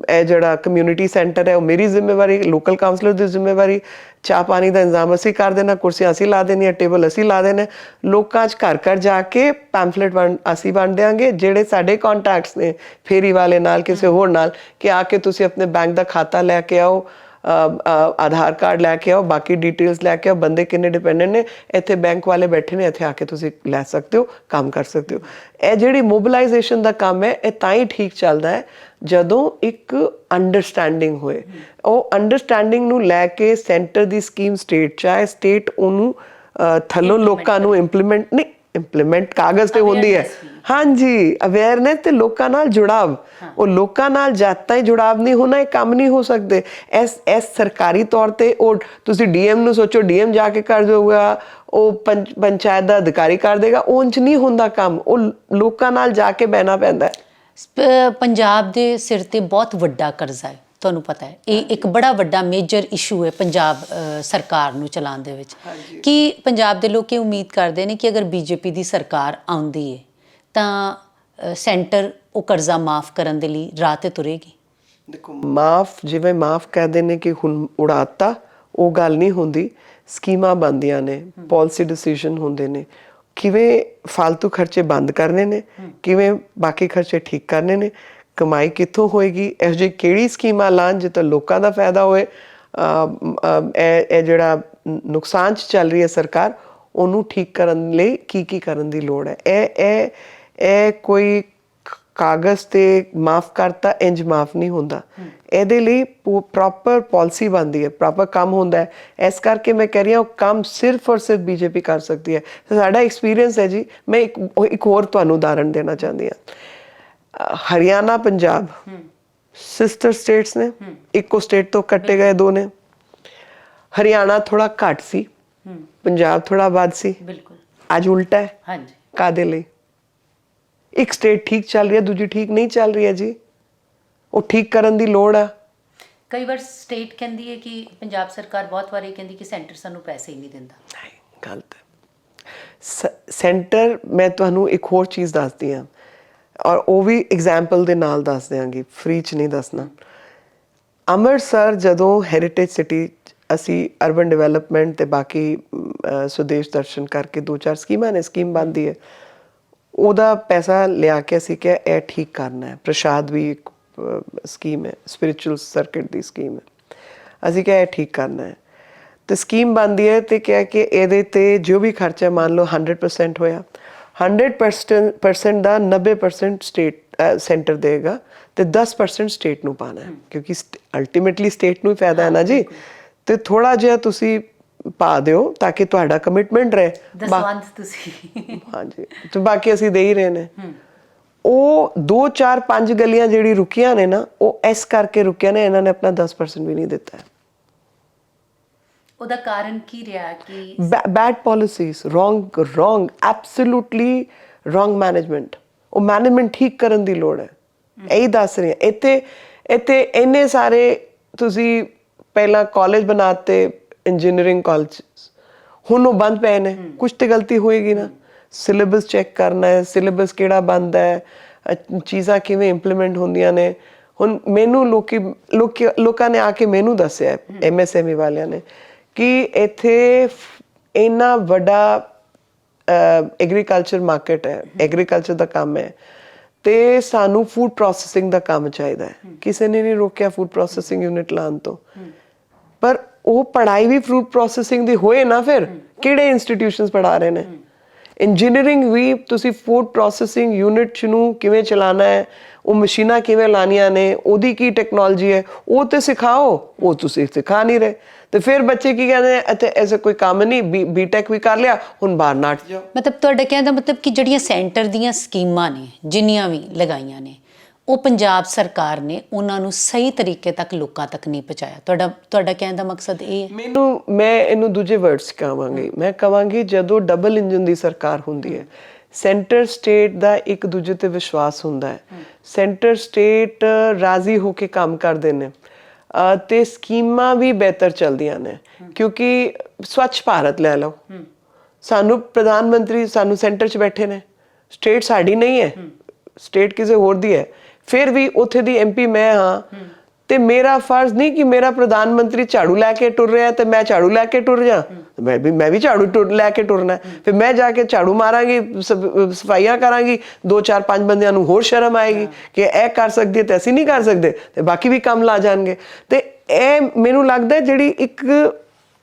ਇਹ ਜਿਹੜਾ ਕਮਿਊਨਿਟੀ ਸੈਂਟਰ ਹੈ ਉਹ ਮੇਰੀ ਜ਼ਿੰਮੇਵਾਰੀ, ਲੋਕਲ ਕਾਉਂਸਲਰ ਦੀ ਜ਼ਿੰਮੇਵਾਰੀ, ਚਾਹ ਪਾਣੀ ਦਾ ਇੰਤਜ਼ਾਮ ਅਸੀਂ ਕਰ ਦੇਣਾ, ਕੁਰਸੀਆਂ ਅਸੀਂ ਲਾ ਦੇਣੀਆਂ, ਟੇਬਲ ਅਸੀਂ ਲਾ ਦੇਣੇ। ਲੋਕਾਂ 'ਚ ਘਰ ਜਾ ਕੇ ਪੈਂਫਲੇਟ ਅਸੀਂ ਵੰਡ ਦਿਆਂਗੇ। ਜਿਹੜੇ ਸਾਡੇ ਕੰਟੈਕਟਸ ਨੇ ਫੇਰੀ ਵਾਲੇ ਨਾਲ, ਕਿਸੇ ਹੋਰ ਨਾਲ, ਕਿ ਆ ਕੇ ਤੁਸੀਂ ਆਪਣੇ ਬੈਂਕ ਦਾ ਖਾਤਾ ਲੈ ਕੇ ਆਓ, ਆਧਾਰ ਕਾਰਡ ਲੈ ਕੇ ਆਓ, ਬਾਕੀ ਡਿਟੇਲਸ ਲੈ ਕੇ ਆਓ, ਬੰਦੇ ਕਿੰਨੇ ਡਿਪੈਂਡੈਂਟ ਨੇ, ਇੱਥੇ ਬੈਂਕ ਵਾਲੇ ਬੈਠੇ ਨੇ, ਇੱਥੇ ਆ ਕੇ ਤੁਸੀਂ ਲੈ ਸਕਦੇ ਹੋ, ਕੰਮ ਕਰ ਸਕਦੇ ਹੋ। ਇਹ ਜਿਹੜੀ ਮੋਬਿਲਾਈਜੇਸ਼ਨ ਦਾ ਕੰਮ ਹੈ, ਇਹ ਤਾਂ ਹੀ ਠੀਕ ਚੱਲਦਾ ਹੈ ਜਦੋਂ ਇੱਕ ਅੰਡਰਸਟੈਂਡਿੰਗ ਹੋਏ। ਉਹ ਅੰਡਰਸਟੈਂਡਿੰਗ ਨੂੰ ਲੈ ਕੇ ਸੈਂਟਰ ਦੀ ਸਕੀਮ ਸਟੇਟ ਚਾਹੇ ਸਟੇਟ ਉਹਨੂੰ ਥੱਲੋਂ ਲੋਕਾਂ ਨੂੰ ਇੰਪਲੀਮੈਂਟ ਕਾਗਜ਼ ਤੇ ਹੁੰਦੀ ਹੈ, ਹਾਂਜੀ, ਅਵੇਅਰਨੈਸ ਤੇ ਲੋਕਾਂ ਨਾਲ ਜੁੜਾਵ। ਉਹ ਲੋਕਾਂ ਨਾਲ ਜਦ ਤਾਈਂ ਜੁੜਾਵ ਨਹੀਂ ਹੋਣਾ, ਇਹ ਕੰਮ ਨਹੀਂ ਹੋ ਸਕਦੇ। ਇਸ ਸਰਕਾਰੀ ਤੌਰ ਤੇ ਉਹ ਤੁਸੀਂ ਡੀਐਮ ਨੂੰ ਸੋਚੋ, ਡੀਐਮ ਜਾ ਕੇ ਕਰ ਦੇਊਗਾ, ਉਹ ਪੰਚਾਇਤ ਦਾ ਅਧਿਕਾਰੀ ਕਰ ਦੇਗਾ, ਉਂਝ ਨਹੀਂ ਹੁੰਦਾ ਕੰਮ। ਉਹ ਲੋਕਾਂ ਨਾਲ ਜਾ ਕੇ ਬਹਿਣਾ ਪੈਂਦਾ ਹੈ। ਪੰਜਾਬ ਦੇ ਸਿਰ ਤੇ ਬਹੁਤ ਵੱਡਾ ਕਰਜ਼ਾ ਹੈ, ਤੁਹਾਨੂੰ ਪਤਾ ਹੈ। ਇਹ ਇੱਕ ਬੜਾ ਵੱਡਾ ਮੇਜਰ ਇਸ਼ੂ ਹੈ ਪੰਜਾਬ ਸਰਕਾਰ ਨੂੰ ਚਲਾਉਣ ਦੇ ਵਿੱਚ। ਕਿ ਪੰਜਾਬ ਦੇ ਲੋਕ ਇਹ ਉਮੀਦ ਕਰਦੇ ਨੇ ਕਿ ਅਗਰ ਬੀਜੇਪੀ ਦੀ ਸਰਕਾਰ ਆਉਂਦੀ ਹੈ ਤਾਂ ਸੈਂਟਰ ਉਹ ਕਰਜ਼ਾ ਮਾਫ ਕਰਨ ਦੇ ਲਈ ਰਾਹ ਤੇ ਤੁਰੇਗੀ। ਦੇਖੋ, ਜਿਵੇਂ ਮਾਫ ਕਹਿੰਦੇ ਨੇ ਕਿ ਹੁਣ ਉਡਾਤਾ, ਉਹ ਗੱਲ ਨਹੀਂ ਹੁੰਦੀ। ਸਕੀਮਾਂ ਬਣਦੀਆਂ ਨੇ, ਪਾਲਿਸੀ ਡਿਸੀਜਨ ਹੁੰਦੇ ਨੇ, ਕਿਵੇਂ ਫालतू ਖਰਚੇ ਬੰਦ ਕਰਨੇ ਨੇ, ਕਿਵੇਂ ਬਾਕੀ ਖਰਚੇ ਠੀਕ ਕਰਨੇ ਨੇ, ਕਮਾਈ ਕਿੱਥੋਂ ਹੋਏਗੀ, ਇਹੋ ਜਿਹੀ ਕਿਹੜੀ ਸਕੀਮਾਂ ਲਾਉਣ ਜਿੱਥੇ ਲੋਕਾਂ ਦਾ ਫਾਇਦਾ ਹੋਏ। ਇਹ ਜਿਹੜਾ ਨੁਕਸਾਨ 'ਚ ਚੱਲ ਰਹੀ ਹੈ ਸਰਕਾਰ, ਉਹਨੂੰ ਠੀਕ ਕਰਨ ਲਈ ਕੀ ਕਰਨ ਦੀ ਲੋੜ ਹੈ। ਇਹ ਕੋਈ ਕਾਗਜ਼ ਤੇ ਮਾਫ ਕਰਤਾ ਇੰਜ ਮਾਫ ਨਹੀਂ ਹੁੰਦਾ। ਇਹਦੇ ਲਈ ਪ੍ਰੋਪਰ ਪਾਲਿਸੀ ਬਣਦੀ ਹੈ, ਪ੍ਰੋਪਰ ਕੰਮ ਹੁੰਦਾ ਹੈ। ਇਸ ਕਰਕੇ ਮੈਂ ਕਹਿ ਰਹੀ ਹਾਂ, ਉਹ ਕੰਮ ਸਿਰਫ ਔਰ ਸਿਰਫ ਬੀਜੇਪੀ ਕਰ ਸਕਦੀ ਹੈ। ਸਾਡਾ ਐਕਸਪੀਰੀਅੰਸ ਹੈ ਜੀ। ਮੈਂ ਇੱਕ ਹੋਰ ਤੁਹਾਨੂੰ ਉਦਾਹਰਣ ਦੇਣਾ ਚਾਹੁੰਦੀ ਹਾਂ। ਹਰਿਆਣਾ, ਪੰਜਾਬ ਸਿਸਟਰ ਸਟੇਟਸ ਨੇ, ਇੱਕੋ ਸਟੇਟ ਤੋਂ ਕੱਟੇ ਗਏ ਦੋ ਨੇ। ਹਰਿਆਣਾ ਥੋੜਾ ਘੱਟ ਸੀ, ਪੰਜਾਬ ਥੋੜਾ ਵੱਧ ਸੀ। ਬਿਲਕੁਲ ਅੱਜ ਉਲਟਾ ਹੈ। ਹਾਂਜੀ, ਕਾਦੇ ਲਈ? ਇੱਕ ਸਟੇਟ ਠੀਕ ਚੱਲ ਰਹੀ ਹੈ, ਦੂਜੀ ਠੀਕ ਨਹੀਂ ਚੱਲ ਰਹੀ ਹੈ ਜੀ। ਉਹ ਠੀਕ ਕਰਨ ਦੀ ਲੋੜ ਆ। ਕਈ ਵਾਰ ਸਟੇਟ ਕਹਿੰਦੀ ਹੈ ਕਿ ਪੰਜਾਬ ਸਰਕਾਰ ਬਹੁਤ ਵਾਰੀ ਕਹਿੰਦੀ ਕਿ ਸੈਂਟਰ ਸਾਨੂੰ ਪੈਸੇ ਹੀ ਨਹੀਂ ਦਿੰਦਾ। ਨਹੀਂ, ਗਲਤ ਹੈ। ਸੈਂਟਰ, ਮੈਂ ਤੁਹਾਨੂੰ ਇੱਕ ਹੋਰ ਚੀਜ਼ ਦੱਸਦੀ ਹਾਂ, ਔਰ ਉਹ ਵੀ ਐਗਜ਼ਾਮਪਲ ਦੇ ਨਾਲ ਦੱਸ ਦਿਆਂਗੀ, ਫ੍ਰੀ 'ਚ ਨਹੀਂ ਦੱਸਣਾ। ਅੰਮ੍ਰਿਤਸਰ ਜਦੋਂ ਹੈਰੀਟੇਜ ਸਿਟੀ, ਅਸੀਂ ਅਰਬਨ ਡਿਵੈਲਪਮੈਂਟ ਤੇ ਬਾਕੀ ਸੁਦੇਸ਼ ਦਰਸ਼ਨ ਕਰਕੇ 2-4 ਸਕੀਮਾਂ ਨੇ, ਸਕੀਮ ਬਣਦੀ ਹੈ, ਉਹਦਾ ਪੈਸਾ ਲਿਆ ਕੇ ਅਸੀਂ ਕਿਹਾ ਇਹ ਠੀਕ ਕਰਨਾ ਹੈ। ਪ੍ਰਸ਼ਾਦ ਵੀ ਇੱਕ ਸਕੀਮ ਹੈ, ਸਪਿਰਿਚੁਅਲ ਸਰਕਿਟ ਦੀ ਸਕੀਮ ਹੈ। ਅਸੀਂ ਕਿਹਾ ਇਹ ਠੀਕ ਕਰਨਾ ਹੈ ਤੇ ਸਕੀਮ ਬਣਦੀ ਹੈ ਤੇ ਕਿਹਾ ਕਿ ਇਹਦੇ ਤੇ ਜੋ ਵੀ ਖਰਚਾ ਮੰਨ ਲਓ 100% ਹੋਇਆ, 100% ਦਾ 90% ਸਟੇਟ ਸੈਂਟਰ ਦੇਗਾ ਤੇ 10% ਸਟੇਟ ਨੂੰ ਪਾਣਾ ਹੈ, ਕਿਉਂਕਿ ਅਲਟੀਮੇਟਲੀ ਸਟੇਟ ਨੂੰ ਹੀ ਫਾਇਦਾ ਹੈ ਨਾ ਜੀ। ਤੇ ਥੋੜਾ ਜਿਹਾ ਤੁਸੀਂ ਪਾ ਦਿਓ ਤਾਂ ਕਿ ਤੁਹਾਡਾ ਕਮਿਟਮੈਂਟ ਰਹੇ। ਦਸਵੰਧ ਤੁਸੀਂ, ਹਾਂਜੀ, ਤੇ ਬਾਕੀ ਅਸੀਂ ਦੇ ਹੀ ਰਹੇ ਨੇ। ਉਹ 2, 4, 5 ਗਲੀਆਂ ਜਿਹੜੀ ਰੁਕੀਆਂ ਨੇ ਨਾ, ਉਹ ਇਸ ਕਰਕੇ ਰੁਕੀਆਂ ਨੇ, ਇਹਨਾਂ ਨੇ ਆਪਣਾ 10% ਵੀ ਨਹੀਂ ਦਿੱਤਾ। ਉਹਦਾ ਕਾਰਨ ਕੀ ਰਿਹਾ? ਕਿ bad policies, wrong absolutely wrong management. ਉਹ ਮੈਨੇਜਮੈਂਟ ਠੀਕ ਕਰਨ ਦੀ ਲੋੜ ਹੈ। ਇਹੀ ਦੱਸ ਰਹੀ ਹਾਂ। ਇੱਥੇ ਇੰਨੇ ਸਾਰੇ ਤੁਸੀਂ ਪਹਿਲਾਂ ਕਾਲਜ ਬਣਾਤੇ, ਇੰਜੀਨੀਅਰਿੰਗ ਕਾਲਜ, ਹੁਣ ਉਹ ਬੰਦ ਪਏ ਨੇ। ਕੁਛ ਤੇ ਗਲਤੀ ਹੋਏਗੀ ਨਾ। ਸਿਲੇਬਸ ਚੈੱਕ ਕਰਨਾ ਹੈ, ਸਿਲੇਬਸ ਕਿਹੜਾ ਬਣਦਾ ਹੈ, ਚੀਜ਼ਾਂ ਕਿਵੇਂ ਇੰਪਲੀਮੈਂਟ ਹੁੰਦੀਆਂ ਨੇ। ਹੁਣ ਮੈਨੂੰ ਲੋਕਾਂ ਨੇ ਆ ਕੇ ਮੈਨੂੰ ਦੱਸਿਆ, MSME ਵਾਲਿਆਂ ਨੇ, ਕਿ ਇੱਥੇ ਇੰਨਾ ਵੱਡਾ ਐਗਰੀਕਲਚਰ ਮਾਰਕੀਟ ਹੈ, ਐਗਰੀਕਲਚਰ ਦਾ ਕੰਮ ਹੈ ਤੇ ਸਾਨੂੰ ਫੂਡ ਪ੍ਰੋਸੈਸਿੰਗ ਦਾ ਕੰਮ ਚਾਹੀਦਾ ਹੈ। ਕਿਸੇ ਨੇ ਨਹੀਂ ਰੋਕਿਆ ਫੂਡ ਪ੍ਰੋਸੈਸਿੰਗ ਯੂਨਿਟ ਲਾਉਣ ਤੋਂ, ਪਰ ਉਹ ਪੜ੍ਹਾਈ ਵੀ ਫੂਡ ਪ੍ਰੋਸੈਸਿੰਗ ਦੀ ਹੋਏ ਨਾ। ਫਿਰ ਕਿਹੜੇ ਇੰਸਟੀਟਿਊਸ਼ਨਸ ਪੜ੍ਹਾ ਰਹੇ ਨੇ? ਇੰਜੀਨੀਅਰਿੰਗ ਵੀ ਤੁਸੀਂ ਫੂਡ ਪ੍ਰੋਸੈਸਿੰਗ ਯੂਨਿਟ ਨੂੰ ਕਿਵੇਂ ਚਲਾਉਣਾ ਹੈ, ਉਹ ਮਸ਼ੀਨਾਂ ਕਿਵੇਂ ਲਾਉਣੀਆਂ ਨੇ, ਉਹਦੀ ਕੀ ਟੈਕਨੋਲੋਜੀ ਹੈ, ਉਹ ਤੇ ਸਿਖਾਓ। ਉਹ ਤੁਸੀਂ ਸਿਖਾ ਨਹੀਂ ਰਹੇ ਤੇ ਫਿਰ ਬੱਚੇ ਕੀ ਕਹਿੰਦੇ ਨੇ, ਇੱਥੇ ਐਸਾ ਕੋਈ ਕੰਮ ਨਹੀਂ, ਬੀਟੈਕ ਵੀ ਕਰ ਲਿਆ, ਹੁਣ ਬਾਹਰ ਨੱਠ ਜਾਓ। ਮਤਲਬ ਤੁਹਾਡਾ ਕਹਿਣ ਦਾ ਮਤਲਬ ਕਿ ਜਿਹੜੀਆਂ ਸੈਂਟਰ ਦੀਆਂ ਸਕੀਮਾਂ ਨੇ, ਜਿੰਨੀਆਂ ਵੀ ਲਗਾਈਆਂ ਨੇ, ਉਹ ਪੰਜਾਬ ਸਰਕਾਰ ਨੇ ਉਹਨਾਂ ਨੂੰ ਸਹੀ ਤਰੀਕੇ ਤੱਕ ਲੋਕਾਂ ਤੱਕ ਨਹੀਂ ਪਹੁੰਚਾਇਆ। ਤੁਹਾਡਾ ਕਹਿਣ ਦਾ ਮਕਸਦ ਇਹ ਹੈ? ਮੈਂ ਇਹਨੂੰ ਦੂਜੇ ਵਰਡਸ ਕਹਾਂਗੀ। ਮੈਂ ਕਹਾਂਗੀ ਜਦੋਂ ਡਬਲ ਇੰਜਨ ਦੀ ਸਰਕਾਰ ਹੁੰਦੀ ਹੈ, ਸੈਂਟਰ ਸਟੇਟ ਦਾ ਇੱਕ ਦੂਜੇ ਤੇ ਵਿਸ਼ਵਾਸ ਹੁੰਦਾ ਹੈ, ਸੈਂਟਰ ਸਟੇਟ ਰਾਜ਼ੀ ਹੋ ਕੇ ਕੰਮ ਕਰਦੇ ਨੇ ਤੇ ਸਕੀਮਾਂ ਵੀ ਬਿਹਤਰ ਚੱਲਦੀਆਂ ਨੇ। ਕਿਉਂਕਿ ਸਵੱਛ ਭਾਰਤ ਲੈ ਲਓ, ਸਾਨੂੰ ਪ੍ਰਧਾਨ ਮੰਤਰੀ ਸਾਨੂੰ ਸੈਂਟਰ 'ਚ ਬੈਠੇ ਨੇ, ਸਟੇਟ ਸਾਡੀ ਨਹੀਂ ਹੈ, ਸਟੇਟ ਕਿਸੇ ਹੋਰ ਦੀ ਹੈ। ਫਿਰ ਵੀ ਉੱਥੇ ਦੀ MP ਮੈਂ ਹਾਂ ਤੇ ਮੇਰਾ ਫਰਜ਼ ਨਹੀਂ ਕਿ ਮੇਰਾ ਪ੍ਰਧਾਨ ਮੰਤਰੀ ਝਾੜੂ ਲੈ ਕੇ ਟੁਰ ਰਿਹਾ ਤੇ ਮੈਂ ਝਾੜੂ ਲੈ ਕੇ ਟੁਰ ਜਾ। ਮੈਂ ਵੀ ਝਾੜੂ ਲੈ ਕੇ ਟੁਰਨਾ। ਫਿਰ ਮੈਂ ਜਾ ਕੇ ਝਾੜੂ ਮਾਰਾਂਗੀ, ਸਫਾਈਆਂ ਕਰਾਂਗੀ, 2, 4, 5 ਬੰਦਿਆਂ ਨੂੰ ਹੋਰ ਸ਼ਰਮ ਆਏਗੀ ਕਿ ਇਹ ਕਰ ਸਕਦੀ ਹੈ ਤੇ ਅਸੀਂ ਨਹੀਂ ਕਰ ਸਕਦੇ, ਤੇ ਬਾਕੀ ਵੀ ਕੰਮ ਲਾ ਜਾਣਗੇ। ਤੇ ਇਹ ਮੈਨੂੰ ਲੱਗਦਾ ਜਿਹੜੀ ਇੱਕ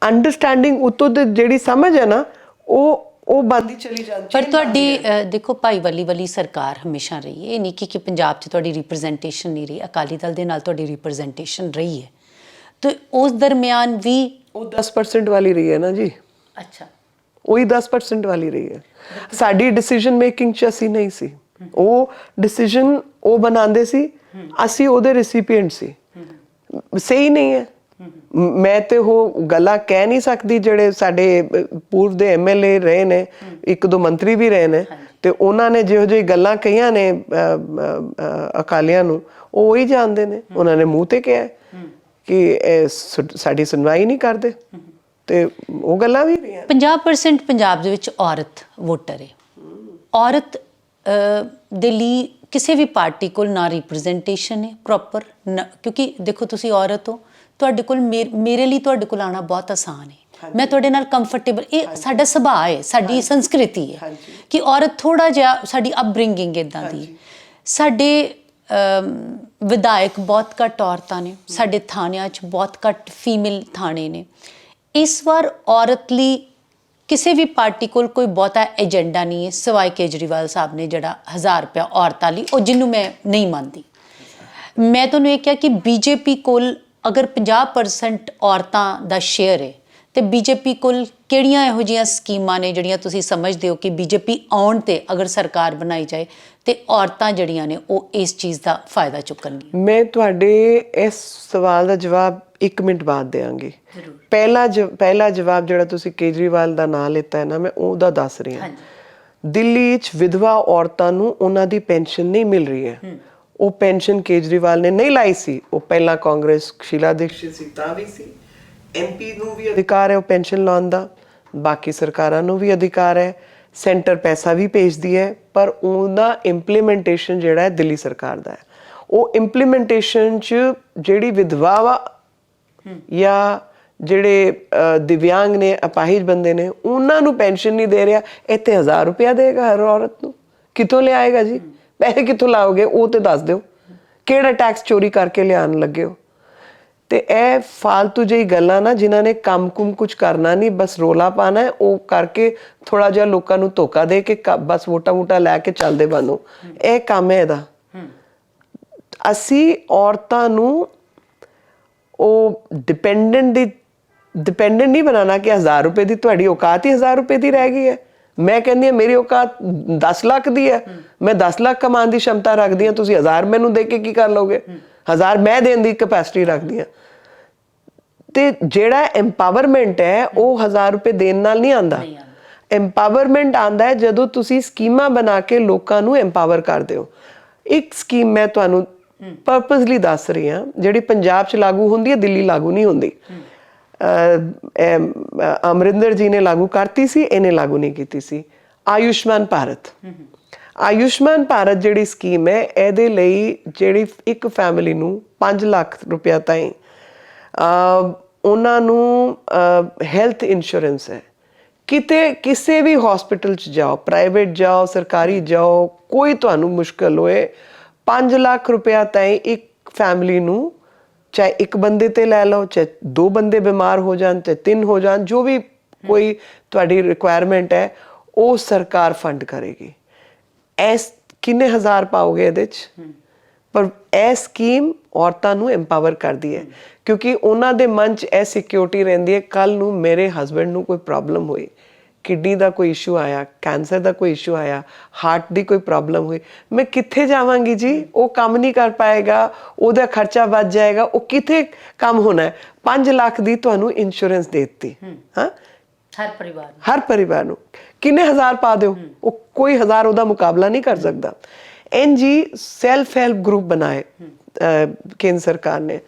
ਅੰਡਰਸਟੈਂਡਿੰਗ ਉਤੋਂ ਦੀ ਜਿਹੜੀ ਸਮਝ ਹੈ ਨਾ ਉਹ ਬਣਦੀ ਚਲੀ ਜਾਂਦੀ। ਪਰ ਤੁਹਾਡੀ ਦੇਖੋ ਭਾਈਵਾਲੀ ਵਾਲੀ ਸਰਕਾਰ ਹਮੇਸ਼ਾ ਰਹੀ ਹੈ, ਇਹ ਨਹੀਂ ਕਿ ਪੰਜਾਬ 'ਚ ਤੁਹਾਡੀ ਰਿਪਰੈਜ਼ੈਂਟੇਸ਼ਨ ਨਹੀਂ ਰਹੀ, ਅਕਾਲੀ ਦਲ ਦੇ ਨਾਲ ਤੁਹਾਡੀ ਰਿਪਰੈਜ਼ੈਂਟੇਸ਼ਨ ਰਹੀ ਹੈ, ਤੇ ਉਸ ਦਰਮਿਆਨ ਵੀ ਉਹ 10% ਵਾਲੀ ਰਹੀ ਹੈ ਨਾ ਜੀ। ਅੱਛਾ, ਉਹੀ 10% ਵਾਲੀ ਰਹੀ ਹੈ। ਸਾਡੀ ਡਿਸੀਜਨ ਮੇਕਿੰਗ 'ਚ ਅਸੀਂ ਨਹੀਂ ਸੀ, ਉਹ ਡਿਸੀਜਨ ਉਹ ਬਣਾਉਂਦੇ ਸੀ, ਅਸੀਂ ਉਹਦੇ ਰਿਸੀਪੀਐਂਟ ਸੀ। ਸਹੀ ਨਹੀਂ ਹੈ। ਮੈਂ ਤੇ ਉਹ ਗੱਲਾਂ ਕਹਿ ਨਹੀਂ ਸਕਦੀ ਜਿਹੜੇ ਸਾਡੇ ਪੂਰਵ ਦੇ ਐਮਐਲਏ ਰਹੇ ਨੇ, ਇੱਕ ਦੋ ਮੰਤਰੀ ਵੀ ਰਹੇ ਨੇ, ਤੇ ਉਹਨਾਂ ਨੇ ਜਿਹੋ ਜਿਹੀ ਗੱਲਾਂ ਕਹੀਆਂ ਨੇ ਅਕਾਲੀਆਂ ਨੂੰ, ਉਹ ਉਹੀ ਜਾਣਦੇ ਨੇ। ਉਹਨਾਂ ਨੇ ਮੂੰਹ ਤੇ ਕਿਹਾ ਕਿ ਸਾਡੀ ਸੁਣਵਾਈ ਨਹੀਂ ਕਰਦੇ, ਤੇ ਉਹ ਗੱਲਾਂ ਵੀ ਰਹੀਆਂ। 50% ਪੰਜਾਬ ਦੇ ਵਿੱਚ ਔਰਤ ਵੋਟਰ ਹੈ। ਔਰਤ ਦੇ ਲਈ ਕਿਸੇ ਵੀ ਪਾਰਟੀ ਕੋਲ ਨਾ ਰਿਪਰੈਜ਼ੈਂਟੇਸ਼ਨ ਹੈ ਪ੍ਰੋਪਰ, ਕਿਉਂਕਿ ਦੇਖੋ ਤੁਸੀਂ ਔਰਤ ਹੋ, ਤੁਹਾਡੇ ਕੋਲ ਮੇਰੇ ਲਈ ਤੁਹਾਡੇ ਕੋਲ ਆਉਣਾ ਬਹੁਤ ਆਸਾਨ ਹੈ। ਮੈਂ ਤੁਹਾਡੇ ਨਾਲ ਕੰਫਰਟੇਬਲ, ਇਹ ਸਾਡਾ ਸੁਭਾਅ ਹੈ, ਸਾਡੀ ਸੰਸਕ੍ਰਿਤੀ ਹੈ ਕਿ ਔਰਤ ਥੋੜਾ ਜਿਹਾ, ਸਾਡੀ ਅਪਬ੍ਰਿੰਗਿੰਗ ਇਦਾਂ ਦੀ। ਸਾਡੇ ਵਿਧਾਇਕ ਬਹੁਤ ਘੱਟ ਔਰਤਾਂ ਨੇ, ਸਾਡੇ ਥਾਣਿਆਂ 'ਚ ਬਹੁਤ ਘੱਟ ਫੀਮੇਲ ਥਾਣੇ ਨੇ। ਇਸ ਵਾਰ ਔਰਤ ਲਈ ਕਿਸੇ ਵੀ ਪਾਰਟੀ ਕੋਲ ਕੋਈ ਬਹੁਤਾ ਏਜੰਡਾ ਨਹੀਂ ਹੈ, ਸਿਵਾਏ ਕੇਜਰੀਵਾਲ ਸਾਹਿਬ ਨੇ ਜਿਹੜਾ 1000 ਰੁਪਇਆ ਔਰਤਾਂ ਲਈ, ਉਹ ਜਿਹਨੂੰ ਮੈਂ ਨਹੀਂ ਮੰਨਦੀ। ਮੈਂ ਤੁਹਾਨੂੰ ਇਹ ਕਿਹਾ ਕਿ ਬੀਜੇਪੀ ਕੋਲ ਅਗਰ 50% ਔਰਤਾਂ ਦਾ ਸ਼ੇਅਰ ਹੈ, ਤੇ ਬੀਜੇਪੀ ਕੋਲ ਕਿਹੜੀਆਂ ਇਹੋ ਜਿਹੀਆਂ ਸਕੀਮਾਂ ਨੇ ਜਿਹੜੀਆਂ ਤੁਸੀਂ ਸਮਝਦੇ ਹੋ ਕਿ ਬੀਜੇਪੀ ਆਉਣ ਤੇ ਅਗਰ ਸਰਕਾਰ ਬਣਾਈ ਜਾਏ ਤੇ ਔਰਤਾਂ ਜਿਹੜੀਆਂ ਨੇ ਉਹ ਇਸ ਚੀਜ਼ ਦਾ ਫਾਇਦਾ ਚੁੱਕਣਗੀਆਂ? ਮੈਂ ਤੁਹਾਡੇ ਇਸ ਸਵਾਲ ਦਾ ਜਵਾਬ 1 ਮਿੰਟ ਬਾਅਦ ਦੇਵਾਂਗੀ। ਪਹਿਲਾ ਜਵਾਬ ਜਿਹੜਾ ਤੁਸੀਂ ਕੇਜਰੀਵਾਲ ਦਾ ਨਾਂ ਲਿੱਤਾ ਹੈ ਨਾ, ਮੈਂ ਉਹਦਾ ਦੱਸ ਰਹੀ ਹਾਂ। ਦਿੱਲੀ 'ਚ ਵਿਧਵਾ ਔਰਤਾਂ ਨੂੰ ਉਹਨਾਂ ਦੀ ਪੈਨਸ਼ਨ ਨਹੀਂ ਮਿਲ ਰਹੀ ਹੈ। ਉਹ ਪੈਨਸ਼ਨ ਕੇਜਰੀਵਾਲ ਨੇ ਨਹੀਂ ਲਾਈ ਸੀ, ਉਹ ਪਹਿਲਾਂ ਕਾਂਗਰਸ ਸ਼ੀਲਾ ਦੀਕਸ਼ਿਤ ਸੀ ਤਾਂ ਵੀ ਸੀ। ਐਮਪੀ ਨੂੰ ਵੀ ਅਧਿਕਾਰ ਹੈ ਉਹ ਪੈਨਸ਼ਨ ਲਾਉਣ ਦਾ, ਬਾਕੀ ਸਰਕਾਰਾਂ ਨੂੰ ਵੀ ਅਧਿਕਾਰ ਹੈ, ਸੈਂਟਰ ਪੈਸਾ ਵੀ ਭੇਜਦੀ ਹੈ, ਪਰ ਉਹਦਾ ਇੰਪਲੀਮੈਂਟੇਸ਼ਨ ਜਿਹੜਾ ਹੈ ਦਿੱਲੀ ਸਰਕਾਰ ਦਾ ਹੈ। ਉਹ ਇੰਪਲੀਮੈਂਟੇਸ਼ਨ 'ਚ ਜਿਹੜੀ ਵਿਧਵਾ ਵਾ ਜਾਂ ਜਿਹੜੇ ਦਿਵਿਆਂਗ ਨੇ, ਅਪਾਹਿਜ ਬੰਦੇ ਨੇ, ਉਹਨਾਂ ਨੂੰ ਪੈਨਸ਼ਨ ਨਹੀਂ ਦੇ ਰਿਹਾ। ਇੱਥੇ 1000 ਰੁਪਇਆ ਦੇਗਾ ਹਰ ਔਰਤ ਨੂੰ, ਕਿੱਥੋਂ ਲਿਆਏਗਾ ਜੀ? ਪੈਸੇ ਕਿੱਥੋਂ ਲਾਓਗੇ ਉਹ ਤੇ ਦੱਸ ਦਿਓ। ਕਿਹੜਾ ਟੈਕਸ ਚੋਰੀ ਕਰਕੇ ਲਿਆਉਣ ਲੱਗੇ ਹੋ? ਤੇ ਇਹ ਫਾਲਤੂ ਜਿਹੀ ਗੱਲਾਂ ਨਾ, ਜਿਨ੍ਹਾਂ ਨੇ ਕੰਮ-ਕੁਮ ਕੁਝ ਕਰਨਾ ਨਹੀਂ, ਬਸ ਰੋਲਾ ਪਾਣਾ ਹੈ, ਉਹ ਕਰਕੇ ਥੋੜਾ ਜਿਹਾ ਲੋਕਾਂ ਨੂੰ ਧੋਖਾ ਦੇ ਕੇ ਬਸ ਵੋਟਾਂ ਲੈ ਕੇ ਚੱਲਦੇ ਬਣੋ। ਇਹ ਕੰਮ ਹੈ ਇਹਦਾ। ਅਸੀਂ ਔਰਤਾਂ ਨੂੰ ਉਹ ਡਿਪੈਂਡੈਂਟ ਨਹੀਂ ਬਣਾਉਣਾ ਕਿ 1000 ਰੁਪਏ ਦੀ ਤੁਹਾਡੀ ਔਕਾਤ ਹੀ 1000 ਰੁਪਏ ਦੀ ਰਹਿ ਗਈ ਹੈ। ਮੈਂ ਕਹਿੰਦੀ ਹਾਂ ਮੇਰੀ ਔਕਾਤ 10 ਲੱਖ ਦੀ ਹੈ, ਮੈਂ 10 ਲੱਖ ਕਮਾਉਣ ਦੀ ਸ਼ਮਤਾ ਰੱਖਦੀ ਹਾਂ, ਤੁਸੀਂ 1000 ਮੈਨੂੰ ਦੇ ਕੇ ਕੀ ਕਰ ਲਓਗੇ? 1000 ਮੈਂ ਦੇਣ ਦੀ ਕੈਪੈਸਿਟੀ ਰੱਖਦੀ ਹਾਂ। ਤੇ ਜਿਹੜਾ ਐਮਪਾਵਰਮੈਂਟ ਹੈ ਉਹ 1000 ਰੁਪਏ ਦੇਣ ਨਾਲ ਨਹੀਂ ਆਉਂਦਾ। ਐਮਪਾਵਰਮੈਂਟ ਆਉਂਦਾ ਹੈ ਜਦੋਂ ਤੁਸੀਂ ਸਕੀਮਾਂ ਬਣਾ ਕੇ ਲੋਕਾਂ ਨੂੰ ਐਮਪਾਵਰ ਕਰਦੇ ਹੋ। ਇੱਕ ਸਕੀਮ ਮੈਂ ਤੁਹਾਨੂੰ ਪਰਪਸਲੀ ਦੱਸ ਰਹੀ ਹਾਂ, ਜਿਹੜੀ ਪੰਜਾਬ 'ਚ ਲਾਗੂ ਹੁੰਦੀ ਹੈ, ਦਿੱਲੀ ਲਾਗੂ ਨਹੀਂ ਹੁੰਦੀ। ਅਮਰਿੰਦਰ ਜੀ ਨੇ ਲਾਗੂ ਕਰਤੀ ਸੀ, ਇਹਨੇ ਲਾਗੂ ਨਹੀਂ ਕੀਤੀ ਸੀ। ਆਯੁਸ਼ਮਾਨ ਭਾਰਤ। ਆਯੁਸ਼ਮਾਨ ਭਾਰਤ ਜਿਹੜੀ ਸਕੀਮ ਹੈ, ਇਹਦੇ ਲਈ ਜਿਹੜੀ ਇੱਕ ਫੈਮਿਲੀ ਨੂੰ 5 ਲੱਖ ਰੁਪਇਆ ਤਾਈਂ ਉਹਨਾਂ ਨੂੰ ਹੈਲਥ ਇੰਸ਼ੋਰੈਂਸ ਹੈ। ਕਿਸੇ ਵੀ ਹਸਪੀਟਲ 'ਚ ਜਾਓ, ਪ੍ਰਾਈਵੇਟ ਜਾਓ, ਸਰਕਾਰੀ ਜਾਓ, ਕੋਈ ਤੁਹਾਨੂੰ ਮੁਸ਼ਕਲ ਹੋਏ, 5 ਲੱਖ ਰੁਪਇਆ ਤਾਈਂ ਇੱਕ ਫੈਮਿਲੀ ਨੂੰ, ਚਾਹੇ ਇੱਕ ਬੰਦੇ ਤੇ ਲੈ ਲਓ, ਚਾਹੇ 2 ਬੰਦੇ ਬਿਮਾਰ ਹੋ ਜਾਣ, ਚਾਹੇ 3 ਹੋ ਜਾਣ, ਜੋ ਵੀ ਕੋਈ ਤੁਹਾਡੀ ਰਿਕੁਆਇਰਮੈਂਟ ਹੈ, ਉਹ ਸਰਕਾਰ ਫੰਡ ਕਰੇਗੀ। ਇਸ ਕਿੰਨੇ ਹਜ਼ਾਰ ਪਾਓਗੇ ਇਹਦੇ 'ਚ? ਪਰ ਇਹ ਸਕੀਮ ਔਰਤਾਂ ਨੂੰ ਐਮਪਾਵਰ ਕਰਦੀ ਹੈ, ਕਿਉਂਕਿ ਉਹਨਾਂ ਦੇ ਮਨ 'ਚ ਇਹ ਸਿਕਿਉਰਿਟੀ ਰਹਿੰਦੀ ਹੈ, ਕੱਲ੍ਹ ਨੂੰ ਮੇਰੇ ਹਸਬੈਂਡ ਨੂੰ ਕੋਈ ਪ੍ਰੋਬਲਮ ਹੋਈ, ਕਿਡਨੀ ਦਾ ਕੋਈ ਇਸ਼ੂ ਆਇਆ, ਕੈਂਸਰ ਦਾ ਕੋਈ ਇਸ਼ੂ ਆਇਆ, ਹਾਰਟ ਦੀ ਕੋਈ ਪ੍ਰੋਬਲਮ ਹੋਈ, ਮੈਂ ਕਿੱਥੇ ਜਾਵਾਂਗੀ ਜੀ? ਉਹ ਕੰਮ ਨਹੀਂ ਕਰ ਪਾਏਗਾ, ਉਹਦਾ ਖਰਚਾ ਵੱਧ ਜਾਏਗਾ, ਉਹ ਕਿੱਥੇ ਕੰਮ ਹੋਣਾ ਹੈ? 5 ਲੱਖ ਦੀ ਤੁਹਾਨੂੰ ਇੰਸ਼ੋਰੈਂਸ ਦੇ ਦਿੱਤੀ। ਹਾਂ, ਹਰ ਪਰਿਵਾਰ ਨੂੰ ਕਿੰਨੇ ਹਜ਼ਾਰ ਪਾ ਦਿਓ, ਉਹ ਕੋਈ 1000 ਉਹਦਾ ਮੁਕਾਬਲਾ ਨਹੀਂ ਕਰ ਸਕਦਾ। ਐਨਜੀ ਸੈਲਫ ਹੈਲਪ ਗਰੁੱਪ ਬਣਾਏ ਕੇਂਦਰ ਸਰਕਾਰ ਨੇ।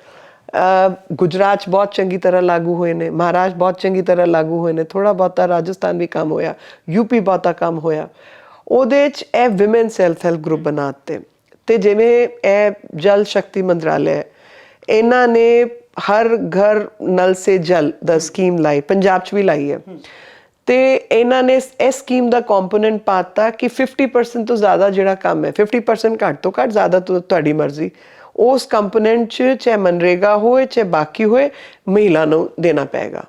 ਗੁਜਰਾਤ 'ਚ ਬਹੁਤ ਚੰਗੀ ਤਰ੍ਹਾਂ ਲਾਗੂ ਹੋਏ ਨੇ, ਮਹਾਰਾਸ਼ਟਰ ਬਹੁਤ ਚੰਗੀ ਤਰ੍ਹਾਂ ਲਾਗੂ ਹੋਏ ਨੇ, ਥੋੜ੍ਹਾ ਬਹੁਤਾ ਰਾਜਸਥਾਨ ਵੀ ਕੰਮ ਹੋਇਆ, ਯੂਪੀ ਬਹੁਤਾ ਕੰਮ ਹੋਇਆ। ਉਹਦੇ 'ਚ ਇਹ ਵਿਮਨ ਸੈਲਫ ਹੈਲਪ ਗਰੁੱਪ ਬਣਾ ਦਿੱਤੇ। ਤੇ ਜਿਵੇਂ ਇਹ ਜਲ ਸ਼ਕਤੀ ਮੰਤਰਾਲੇ, ਇਹਨਾਂ ਨੇ ਹਰ ਘਰ ਨਲ ਸੇ ਜਲ ਦਾ ਸਕੀਮ ਲਾਈ, ਪੰਜਾਬ 'ਚ ਵੀ ਲਾਈ ਹੈ। ਤੇ ਇਹਨਾਂ ਨੇ ਇਸ ਸਕੀਮ ਦਾ ਕੰਪੋਨੈਂਟ ਪਾਤਾ ਕਿ 50% ਤੋਂ ਜ਼ਿਆਦਾ ਜਿਹੜਾ ਕੰਮ ਹੈ, 50% ਘੱਟ ਤੋਂ ਘੱਟ, ਜ਼ਿਆਦਾ ਤੋਂ ਤੁਹਾਡੀ ਮਰਜ਼ੀ, ਉਸ ਕੰਪੋਨੈਂਟ 'ਚ ਚਾਹੇ ਮਨਰੇਗਾ ਹੋਏ ਚਾਹੇ ਬਾਕੀ ਹੋਏ ਮਹਿਲਾ ਨੂੰ ਦੇਣਾ ਪਏਗਾ।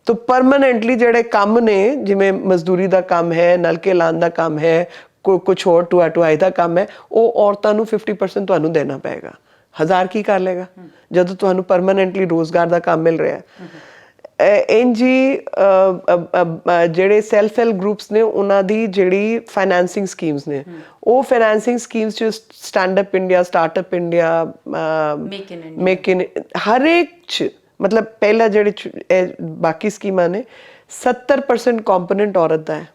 ਤਾਂ ਪਰਮਾਨੈਂਟਲੀ ਜਿਹੜੇ ਕੰਮ ਨੇ ਜਿਵੇਂ ਮਜ਼ਦੂਰੀ ਦਾ ਕੰਮ ਹੈ, ਨਲਕੇ ਲਾਉਣ ਦਾ ਕੰਮ ਹੈ, ਕੁਛ ਹੋਰ ਢੁਆਈ ਦਾ ਕੰਮ ਹੈ, ਉਹ ਔਰਤਾਂ ਨੂੰ 50% ਤੁਹਾਨੂੰ ਦੇਣਾ ਪਏਗਾ। 1000 ਕੀ ਕਰ ਲੇਗਾ ਜਦੋਂ ਤੁਹਾਨੂੰ ਪਰਮਾਨੈਂਟਲੀ ਰੋਜ਼ਗਾਰ ਦਾ ਕੰਮ ਮਿਲ ਰਿਹਾ ਹੈ। ਇੰਜੀ ਜਿਹੜੇ ਸੈਲਫ ਹੈਲਪ ਗਰੁੱਪਸ ਨੇ ਉਹਨਾਂ ਦੀ ਜਿਹੜੀ ਫਾਈਨੈਂਸਿੰਗ ਸਕੀਮਸ ਨੇ, ਉਹ ਫਾਈਨੈਂਸਿੰਗ ਸਕੀਮਸ 'ਚ stand up India, startup India, make in ਹਰ ਇੱਕ 'ਚ ਮਤਲਬ ਪਹਿਲਾਂ ਜਿਹੜੇ ਬਾਕੀ ਸਕੀਮਾਂ ਨੇ 70% ਕੰਪੋਨੈਂਟ ਔਰਤ ਦਾ ਹੈ।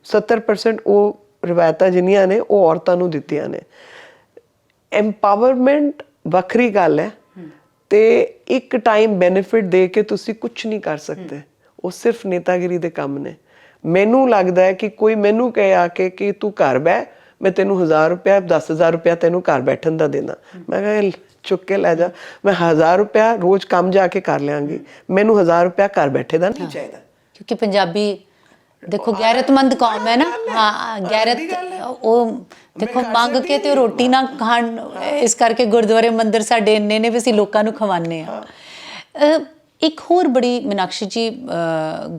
70% ਉਹ ਰਿਵਾਇਤਾਂ ਜਿੰਨੀਆਂ ਨੇ ਉਹ ਔਰਤਾਂ ਨੂੰ ਦਿੱਤੀਆਂ ਨੇ। ਐਮਪਾਵਰਮੈਂਟ ਵੱਖਰੀ ਗੱਲ ਹੈ ਤੇ ਇੱਕ ਟਾਈਮ ਬੈਨੀਫਿਟ ਦੇ ਕੇ ਤੁਸੀਂ ਕੁਝ ਨਹੀਂ ਕਰ ਸਕਦੇ, ਉਹ ਸਿਰਫ ਨੇਤਾਗਿਰੀ ਦੇ ਕੰਮ ਨੇ। ਮੈਨੂੰ ਲੱਗਦਾ ਹੈ ਕਿ ਕੋਈ ਮੈਨੂੰ ਕਹੇ ਆ ਕੇ ਕਿ ਤੂੰ ਘਰ ਬਹਿ, ਮੈਂ ਤੈਨੂੰ 1000 ਰੁਪਇਆ 10,000 ਰੁਪਇਆ ਤੈਨੂੰ ਘਰ ਬੈਠਣ ਦਾ ਦੇਣਾ, ਮੈਂ ਕਿਹਾ ਚੁੱਕ ਕੇ ਲੈ ਜਾ, ਮੈਂ 1000 ਰੁਪਇਆ ਰੋਜ਼ ਕੰਮ ਜਾ ਕੇ ਕਰ ਲਿਆਂਗੀ, ਮੈਨੂੰ 1000 ਰੁਪਇਆ ਘਰ ਬੈਠੇ ਦਾ ਨਹੀਂ ਚਾਹੀਦਾ। ਕਿਉਂਕਿ ਪੰਜਾਬੀ ਦੇਖੋ ਗੈਰਤਮੰਦ ਕੌਮ ਹੈ ਨਾ। ਹਾਂ, ਗੈਰਤ ਉਹ ਦੇਖੋ ਮੰਗ ਕੇ ਤੇ ਰੋਟੀ ਨਾ ਖਾਣ, ਇਸ ਕਰਕੇ ਗੁਰਦੁਆਰੇ ਮੰਦਿਰ ਸਾਡੇ ਇੰਨੇ ਨੇ ਵੀ ਅਸੀਂ ਲੋਕਾਂ ਨੂੰ ਖਵਾਉਂਦੇ ਹਾਂ। ਇੱਕ ਹੋਰ ਬੜੀ ਮੀਨਾਕਸ਼ੀ ਜੀ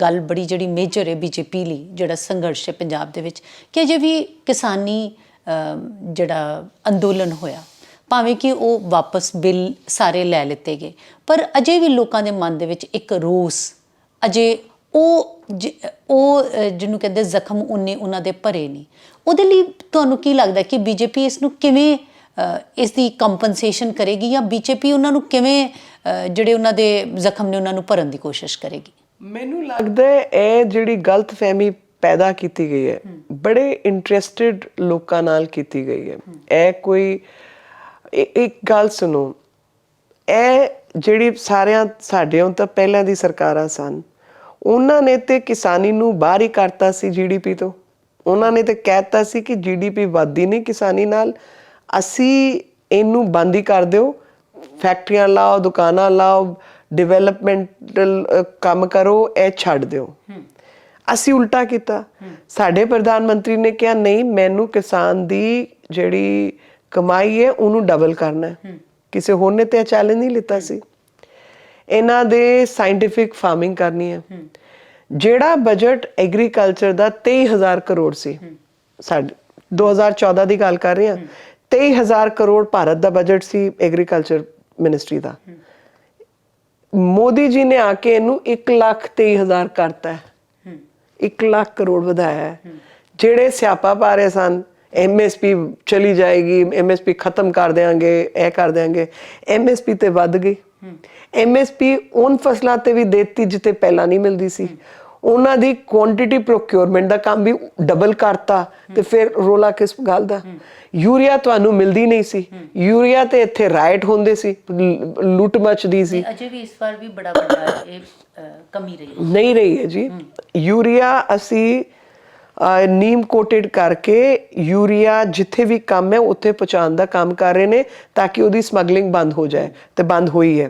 ਗੱਲ ਬੜੀ ਜਿਹੜੀ ਮੇਜਰ ਹੈ ਬੀਜੇਪੀ ਲਈ, ਜਿਹੜਾ ਸੰਘਰਸ਼ ਹੈ ਪੰਜਾਬ ਦੇ ਵਿੱਚ, ਕਿ ਅਜੇ ਵੀ ਕਿਸਾਨੀ ਜਿਹੜਾ ਅੰਦੋਲਨ ਹੋਇਆ, ਭਾਵੇਂ ਕਿ ਉਹ ਵਾਪਸ ਬਿੱਲ ਸਾਰੇ ਲੈ ਲਿੱਤੇ ਗਏ, ਪਰ ਅਜੇ ਵੀ ਲੋਕਾਂ ਦੇ ਮਨ ਦੇ ਵਿੱਚ ਇੱਕ ਰੋਸ ਅਜੇ ਉਹ ਜਿਹਨੂੰ ਕਹਿੰਦੇ ਜ਼ਖਮ ਉਹਨਾਂ ਦੇ ਭਰੇ ਨਹੀਂ। ਉਹਦੇ ਲਈ ਤੁਹਾਨੂੰ ਕੀ ਲੱਗਦਾ ਕਿ ਬੀਜੇਪੀ ਇਸ ਨੂੰ ਕਿਵੇਂ ਇਸ ਦੀ ਕੰਪਨਸੇਸ਼ਨ ਕਰੇਗੀ, ਜਾਂ ਬੀਜੇਪੀ ਉਹਨਾਂ ਨੂੰ ਕਿਵੇਂ ਜਿਹੜੇ ਉਹਨਾਂ ਦੇ ਜ਼ਖਮ ਨੇ ਉਹਨਾਂ ਨੂੰ ਭਰਨ ਦੀ ਕੋਸ਼ਿਸ਼ ਕਰੇਗੀ? ਮੈਨੂੰ ਲੱਗਦਾ ਹੈ ਇਹ ਜਿਹੜੀ ਗਲਤਫਹਿਮੀ ਪੈਦਾ ਕੀਤੀ ਗਈ ਹੈ ਬੜੇ ਇੰਟਰਸਟਿਡ ਲੋਕਾਂ ਨਾਲ ਕੀਤੀ ਗਈ ਹੈ। ਇਹ ਕੋਈ ਇੱਕ ਗੱਲ ਸੁਣੋ, ਇਹ ਜਿਹੜੀ ਸਾਰਿਆਂ ਸਾਡੇ ਤਾਂ ਪਹਿਲਾਂ ਦੀ ਸਰਕਾਰਾਂ ਸਨ, ਉਹਨਾਂ ਨੇ ਤੇ ਕਿਸਾਨੀ ਨੂੰ ਬਾਹਰ ਹੀ ਕਰਤਾ ਸੀ GDP ਤੋਂ। ਉਹਨਾਂ ਨੇ ਤੇ ਕਹਿਤਾ ਸੀ ਕਿ GDP ਵੱਧਦੀ ਨਹੀਂ ਕਿਸਾਨੀ ਨਾਲ, ਅਸੀਂ ਇਹਨੂੰ ਬੰਦ ਹੀ ਕਰ ਦਿਓ, ਫੈਕਟਰੀਆਂ ਲਾਓ, ਦੁਕਾਨਾਂ ਲਾਓ, ਡਿਵੈਲਪਮੈਂਟਲ ਕੰਮ ਕਰੋ, ਇਹ ਛੱਡ ਦਿਓ। ਅਸੀਂ ਉਲਟਾ ਕੀਤਾ। ਸਾਡੇ ਪ੍ਰਧਾਨ ਮੰਤਰੀ ਨੇ ਕਿਹਾ ਨਹੀਂ, ਮੈਨੂੰ ਕਿਸਾਨ ਦੀ ਜਿਹੜੀ ਕਮਾਈ ਹੈ ਉਹਨੂੰ ਡਬਲ ਕਰਨਾ ਹੈ। ਕਿਸੇ ਹੋਰ ਨੇ ਤੇ ਚੈਲੰਜ ਨਹੀਂ ਲਿੱਤਾ ਸੀ। ਇਹਨਾਂ ਦੇ ਸਾਇੰਟੀਫਿਕ ਫਾਰਮਿੰਗ ਕਰਨੀ ਹੈ। ਜਿਹੜਾ ਬਜਟ ਐਗਰੀਕਲਚਰ ਦਾ 23,000 ਕਰੋੜ ਸੀ, ਸਾਡੇ 2014 ਦੀ ਗੱਲ ਕਰ ਰਹੇ ਹਾਂ, 23,000 ਕਰੋੜ ਭਾਰਤ ਦਾ ਬਜਟ ਸੀ ਐਗਰੀਕਲਚਰ ਮਿਨਿਸਟਰੀ ਦਾ। ਮੋਦੀ ਜੀ ਨੇ ਆ ਕੇ ਇਹਨੂੰ 1,23,000 ਕਰਤਾ ਹੈ, 1 ਲੱਖ ਕਰੋੜ ਵਧਾਇਆ ਹੈ। ਜਿਹੜੇ ਸਿਆਪਾ ਪਾ ਰਹੇ ਸਨ MSP ਚਲੀ ਜਾਏਗੀ, MSP ਖਤਮ ਕਰ ਦਿਆਂਗੇ, ਇਹ ਕਰ ਦਿਆਂਗੇ, MSP ਤੇ ਵੱਧ ਗਈ। MSP ਉਨ ਫਸਲਾਂ ਤੇ ਵੀ ਦੇਤੀ ਜਿੱਥੇ ਪਹਿਲਾਂ ਨਹੀਂ ਮਿਲਦੀ ਸੀ। ਉਹਨਾਂ ਦੀ ਕੁਆਂਟੀਟੀ ਪ੍ਰੋਕਿਉਰਮੈਂਟ ਦਾ ਕੰਮ ਵੀ ਡਬਲ ਕਰਤਾ। ਤੇ ਫਿਰ ਰੋਲਾ ਕਿਸ ਗੱਲ ਦਾ? ਯੂਰੀਆ ਤੁਹਾਨੂੰ ਮਿਲਦੀ ਨਹੀਂ ਸੀ, ਯੂਰੀਆ ਤੇ ਇੱਥੇ ਰਾਈਟ ਹੁੰਦੇ ਸੀ, ਲੁੱਟ ਮਚਦੀ ਸੀ। ਅਜੇ ਵੀ ਇਸ ਵਾਰ ਵੀ ਬੜਾ ਵੱਡਾ ਇਹ ਕਮੀ ਰਹੀ ਨਹੀਂ ਰਹੀ ਹੈ ਜੀ। ਯੂਰੀਆ ਅਸੀਂ ਨੀਮ ਕੋਟਡ ਕਰਕੇ ਯੂਰੀਆ ਜਿੱਥੇ ਵੀ ਕੰਮ ਹੈ ਉੱਥੇ ਪਹੁੰਚਾਉਣ ਦਾ ਕੰਮ ਕਰ ਰਹੇ ਨੇ ਤਾਂ ਕਿ ਉਹਦੀ ਸਮਗਲਿੰਗ ਬੰਦ ਹੋ ਜਾਏ, ਤੇ ਬੰਦ ਹੋਈ ਹੈ।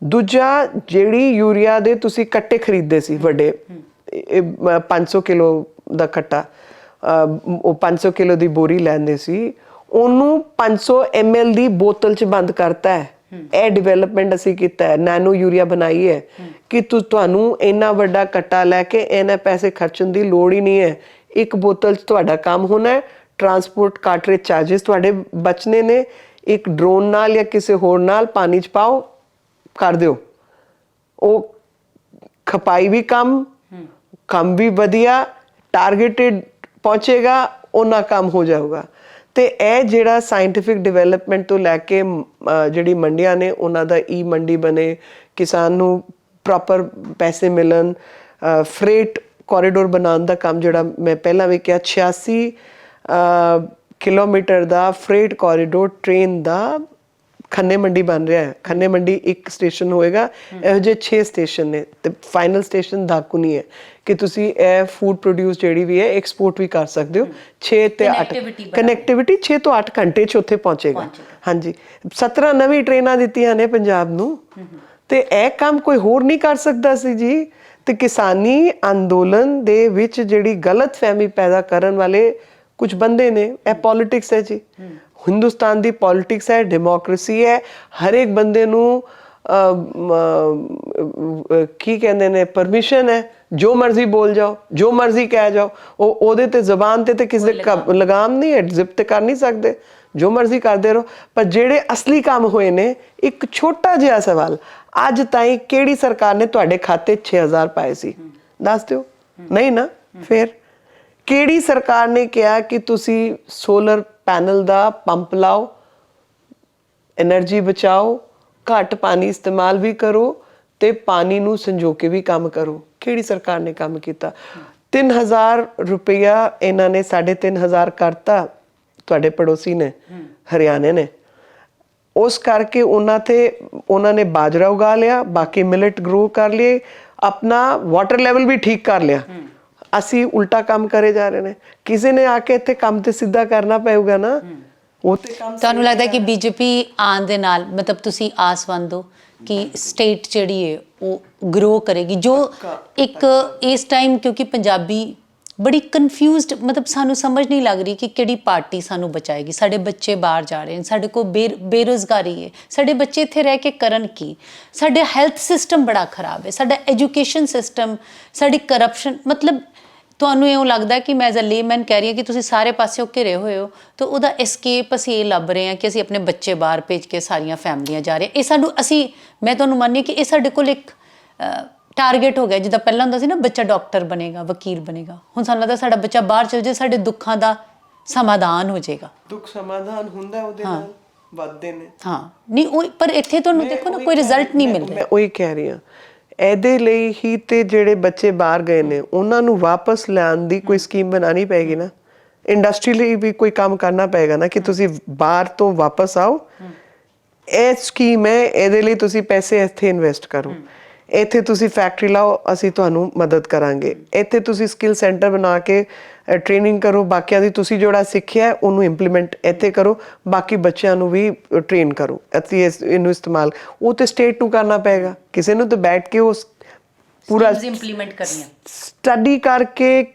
ਦੂਜਾ, ਜਿਹੜੀ ਯੂਰੀਆ ਦੇ ਤੁਸੀਂ ਕੱਟੇ ਖਰੀਦਦੇ ਸੀ ਵੱਡੇ, 500 ਕਿਲੋ ਦਾ ਕੱਟਾ, ਉਹ 500 ਕਿਲੋ ਦੀ ਬੋਰੀ ਲੈਂਦੇ ਸੀ, ਉਹਨੂੰ 500 ml ਦੀ ਬੋਤਲ 'ਚ ਬੰਦ ਕਰਤਾ ਹੈ। ਇਹ ਡਿਵੈਲਪਮੈਂਟ ਅਸੀਂ ਕੀਤਾ ਹੈ, ਨੈਨੋ ਯੂਰੀਆ ਬਣਾਈ ਹੈ ਕਿ ਤੁਹਾਨੂੰ ਇੰਨਾ ਵੱਡਾ ਕੱਟਾ ਲੈ ਕੇ ਇਹਨਾਂ ਪੈਸੇ ਖਰਚਣ ਦੀ ਲੋੜ ਹੀ ਨਹੀਂ ਹੈ। ਇੱਕ ਬੋਤਲ 'ਚ ਤੁਹਾਡਾ ਕੰਮ ਹੋਣਾ ਹੈ, ਟਰਾਂਸਪੋਰਟ ਕਾਰਟਰੇਜ ਚਾਰजेस ਤੁਹਾਡੇ ਬਚਨੇ ਨੇ। ਇੱਕ ਡਰੋਨ ਨਾਲ ਜਾਂ ਕਿਸੇ ਹੋਰ ਨਾਲ ਪਾਣੀ 'ਚ ਪਾਓ, ਕਰ ਦਿਓ, ਉਹ ਖਪਾਈ ਵੀ ਕੰਮ ਵੀ ਵਧੀਆ, ਟਾਰਗੇਟਡ ਪਹੁੰਚੇਗਾ, ਉਹਨਾਂ ਕੰਮ ਹੋ ਜਾਊਗਾ। ਤੇ ਇਹ ਜਿਹੜਾ ਸਾਇੰਟੀਫਿਕ ਡਿਵੈਲਪਮੈਂਟ ਤੋਂ ਲੈ ਕੇ ਜਿਹੜੀ ਮੰਡੀਆਂ ਨੇ ਉਹਨਾਂ ਦਾ ਮੰਡੀ ਬਣੇ, ਕਿਸਾਨ ਨੂੰ ਪ੍ਰੋਪਰ ਪੈਸੇ ਮਿਲਣ, ਫਰੇਟ ਕੋਰੀਡੋਰ ਬਣਾਉਣ ਦਾ ਕੰਮ ਜਿਹੜਾ ਮੈਂ ਪਹਿਲਾਂ ਵੀ ਕਿਹਾ, 86 ਕਿਲੋਮੀਟਰ ਦਾ ਫਰੇਟ ਕੋਰੀਡੋਰ ਟ੍ਰੇਨ ਦਾ ਖੰਨੇ ਮੰਡੀ ਬਣ ਰਿਹਾ ਹੈ। ਖੰਨੇ ਮੰਡੀ ਇੱਕ ਸਟੇਸ਼ਨ ਹੋਏਗਾ, ਇਹੋ ਜਿਹੇ 6 ਸਟੇਸ਼ਨ ਨੇ, ਤੇ ਫਾਈਨਲ ਸਟੇਸ਼ਨ ਦਾਕੂਨੀ ਹੈ ਕਿ ਤੁਸੀਂ ਇਹ ਫੂਡ ਪ੍ਰੋਡਿਊਸ ਜਿਹੜੀ ਵੀ ਹੈ ਐਕਸਪੋਰਟ ਵੀ ਕਰ ਸਕਦੇ ਹੋ। 6 ਤੇ 8 ਕਨੈਕਟੀਵਿਟੀ 6 ਤੋਂ 8 ਘੰਟੇ 'ਚ ਉੱਥੇ ਪਹੁੰਚੇਗਾ। ਹਾਂਜੀ, 17 ਨਵੀਂ ਟ੍ਰੇਨਾਂ ਦਿੱਤੀਆਂ ਨੇ ਪੰਜਾਬ ਨੂੰ, ਤੇ ਇਹ ਕੰਮ ਕੋਈ ਹੋਰ ਨਹੀਂ ਕਰ ਸਕਦਾ ਸੀ ਜੀ। ਤੇ ਕਿਸਾਨੀ ਅੰਦੋਲਨ ਦੇ ਵਿੱਚ ਜਿਹੜੀ ਗਲਤ ਫਹਿਮੀ ਪੈਦਾ ਕਰਨ ਵਾਲੇ ਕੁਝ ਬੰਦੇ ਨੇ, ਇਹ ਪੋਲਿਟਿਕਸ ਹੈ ਜੀ, ਹਿੰਦੁਸਤਾਨ ਦੀ ਪੋਲਿਟਿਕਸ ਹੈ, ਡੈਮੋਕ੍ਰੇਸੀ ਹੈ, ਹਰ ਇੱਕ ਬੰਦੇ ਨੂੰ ਕੀ ਕਹਿੰਦੇ ਨੇ ਪਰਮਿਸ਼ਨ ਹੈ, ਜੋ ਮਰਜ਼ੀ ਬੋਲ ਜਾਓ, ਜੋ ਮਰਜ਼ੀ ਕਹਿ ਜਾਓ। ਉਹਦੇ ਤੇ ਜ਼ਬਾਨ ਤੇ ਕਿਸੇ ਦੇ ਲਗਾਮ ਨਹੀਂ ਹੈ, ਜ਼ਿਪ ਤੇ ਕਰ ਨਹੀਂ ਸਕਦੇ, ਜੋ ਮਰਜ਼ੀ ਕਰਦੇ ਰਹੋ। ਪਰ ਜਿਹੜੇ ਅਸਲੀ ਕੰਮ ਹੋਏ ਨੇ, ਇੱਕ ਛੋਟਾ ਜਿਹਾ ਸਵਾਲ, ਅੱਜ ਤਾਈਂ ਕਿਹੜੀ ਸਰਕਾਰ ਨੇ ਤੁਹਾਡੇ ਖਾਤੇ 6000 ਪਾਏ ਸੀ? ਦੱਸ ਦਿਓ। ਨਹੀਂ ਨਾ। ਫਿਰ ਕਿਹੜੀ ਸਰਕਾਰ ਨੇ ਕਿਹਾ ਕਿ ਤੁਸੀਂ ਸੋਲਰ ਪੈਨਲ ਦਾ ਪੰਪ ਲਾਓ, એનર્ਜੀ ਬਚਾਓ, ਘੱਟ ਪਾਣੀ ਇਸਤੇਮਾਲ ਵੀ ਕਰੋ ਤੇ ਪਾਣੀ ਨੂੰ ਸੰਜੋ ਕੇ ਵੀ ਕੰਮ ਕਰੋ? ਕਿਹੜੀ ਸਰਕਾਰ ਨੇ ਕੰਮ ਕੀਤਾ? 3000 ਰੁਪਇਆ ਇਹਨਾਂ ਨੇ 3500 ਕਰਤਾ, ਤੁਹਾਡੇ ਪੜੋਸੀ ਨੇ, ਹਰਿਆਣੇ ਨੇ। ਉਸ ਕਰਕੇ ਉਹਨਾਂ ਨੇ ਬਾਜਰਾ ਉਗਾ ਲਿਆ, ਬਾਕੀ ਮਿਲਟ ਗਰੋ ਕਰ ਲਏ, ਆਪਣਾ ਵਾਟਰ ਲੈਵਲ ਵੀ ਠੀਕ ਕਰ ਲਿਆ। ਅਸੀਂ ਉਲਟਾ ਕੰਮ ਕਰੇ ਜਾ ਰਹੇ ਨੇ। ਕਿਸੇ ਨੇ ਆ ਕੇ ਇੱਥੇ ਕੰਮ ਤੇ ਸਿੱਧਾ ਕਰਨਾ ਪਊਗਾ ਨਾ। ਉਹ ਤੇ ਕੰਮ ਤੁਹਾਨੂੰ ਲੱਗਦਾ ਕਿ ਬੀਜੇਪੀ ਆਉਣ ਦੇ ਨਾਲ ਮਤਲਬ ਤੁਸੀਂ ਆਸਵੰਦ ਹੋ ਕਿ ਸਟੇਟ ਜਿਹੜੀ ਹੈ ਉਹ ਗਰੋ ਕਰੇਗੀ? ਜੋ ਇੱਕ ਇਸ ਟਾਈਮ ਕਿਉਂਕਿ ਪੰਜਾਬੀ ਬੜੀ ਕਨਫਿਊਜ਼ਡ, ਮਤਲਬ ਸਾਨੂੰ ਸਮਝ ਨਹੀਂ ਲੱਗ ਰਹੀ ਕਿ ਕਿਹੜੀ ਪਾਰਟੀ ਸਾਨੂੰ ਬਚਾਏਗੀ। ਸਾਡੇ ਬੱਚੇ ਬਾਹਰ ਜਾ ਰਹੇ ਨੇ, ਸਾਡੇ ਕੋਲ ਬੇਰੁਜ਼ਗਾਰੀ ਹੈ, ਸਾਡੇ ਬੱਚੇ ਇੱਥੇ ਰਹਿ ਕੇ ਕਰਨ ਕੀ? ਸਾਡੇ ਹੈਲਥ ਸਿਸਟਮ ਬੜਾ ਖਰਾਬ ਹੈ, ਸਾਡਾ ਐਜੂਕੇਸ਼ਨ ਸਿਸਟਮ, ਸਾਡੀ ਕਰਪਸ਼ਨ। ਮਤਲਬ ਤੁਹਾਨੂੰ ਇਉਂ ਲੱਗਦਾ ਕਿ ਮੈਂ ਐਜ਼ ਅ ਲੇਮੈਨ ਕਹਿ ਰਹੀ ਹਾਂ ਕਿ ਤੁਸੀਂ ਸਾਰੇ ਪਾਸਿਓਂ ਘਿਰੇ ਹੋਏ ਹੋ, ਤਾਂ ਉਹਦਾ ਐਸਕੇਪ ਅਸੀਂ ਇਹ ਲੱਭ ਰਹੇ ਹਾਂ ਕਿ ਅਸੀਂ ਆਪਣੇ ਬੱਚੇ ਬਾਹਰ ਭੇਜ ਕੇ ਸਾਰੀਆਂ ਫੈਮਲੀਆਂ ਜਾ ਰਹੇ। ਇਹ ਮੈਂ ਤੁਹਾਨੂੰ ਮੰਨਦੀ ਕਿ ਇਹ ਸਾਡੇ ਕੋਲ ਇੱਕ ਟਾਰਗੇਟ ਹੋ ਗਿਆ। ਜਿੱਦਾਂ ਪਹਿਲਾਂ ਹੁੰਦਾ ਸੀ ਨਾ, ਬੱਚਾ ਡਾਕਟਰ ਬਣੇਗਾ, ਵਕੀਲ ਬਣੇਗਾ, ਹੁਣ ਸਾਨੂੰ ਲੱਗਦਾ ਸਾਡਾ ਬੱਚਾ ਬਾਹਰ ਚਲ ਜਾਏ, ਸਾਡੇ ਦੁੱਖਾਂ ਦਾ ਸਮਾਧਾਨ ਹੋ ਜਾਏਗਾ। ਦੁੱਖ ਸਮਾਧਾਨ ਹੁੰਦਾ ਉਹਦੇ ਨਾਲ, ਵੱਧਦੇ ਨੇ। ਹਾਂ, ਨਹੀਂ ਉਹ, ਪਰ ਇੱਥੇ ਤੁਹਾਨੂੰ ਦੇਖੋ ਨਾ ਕੋਈ ਰਿਜ਼ਲਟ ਨਹੀਂ ਮਿਲ ਰਿਹਾ। ਮੈਂ ਉਹੀ ਕਹਿ ਰਹੀ ਹਾਂ, ਇਹਦੇ ਲਈ ਹੀ ਤੇ ਜਿਹੜੇ ਬੱਚੇ ਬਾਹਰ ਗਏ ਨੇ ਉਹਨਾਂ ਨੂੰ ਵਾਪਸ ਲਿਆਉਣ ਦੀ ਕੋਈ ਸਕੀਮ ਬਣਾਉਣੀ ਪਏਗੀ ਨਾ। ਇੰਡਸਟਰੀ ਲਈ ਵੀ ਕੋਈ ਕੰਮ ਕਰਨਾ ਪਏਗਾ ਨਾ ਕਿ ਤੁਸੀਂ ਬਾਹਰ ਤੋਂ ਵਾਪਸ ਆਓ। ਇਹ ਸਕੀਮ ਹੈ, ਇਹਦੇ ਲਈ ਤੁਸੀਂ ਪੈਸੇ ਇੱਥੇ ਇਨਵੈਸਟ ਕਰੋ, ਇੱਥੇ ਤੁਸੀਂ ਫੈਕਟਰੀ ਲਾਓ, ਅਸੀਂ ਤੁਹਾਨੂੰ ਮਦਦ ਕਰਾਂਗੇ, ਇੱਥੇ ਤੁਸੀਂ ਸਕਿੱਲ ਸੈਂਟਰ ਬਣਾ ਕੇ ਟ੍ਰੇਨਿੰਗ ਕਰੋ, ਬਾਕੀਆਂ ਦੀ ਤੁਸੀਂ ਜਿਹੜਾ ਸਿੱਖਿਆ ਉਹਨੂੰ ਇੰਪਲੀਮੈਂਟ ਇੱਥੇ ਕਰੋ, ਬਾਕੀ ਬੱਚਿਆਂ ਨੂੰ ਵੀ ਟ੍ਰੇਨ ਕਰੋ, ਅਸੀਂ ਇਹਨੂੰ ਇਸਤੇਮਾਲ। ਉਹ ਤੇ ਸਟੇਟ ਨੂੰ ਕਰਨਾ ਪਏਗਾ, ਕਿਸੇ ਨੂੰ ਤਾਂ ਬੈਠ ਕੇ ਉਸ ਪੂਰਾ ਇੰਪਲੀਮੈਂਟ ਕਰਨੀ, ਸਟੱਡੀ ਕਰਕੇ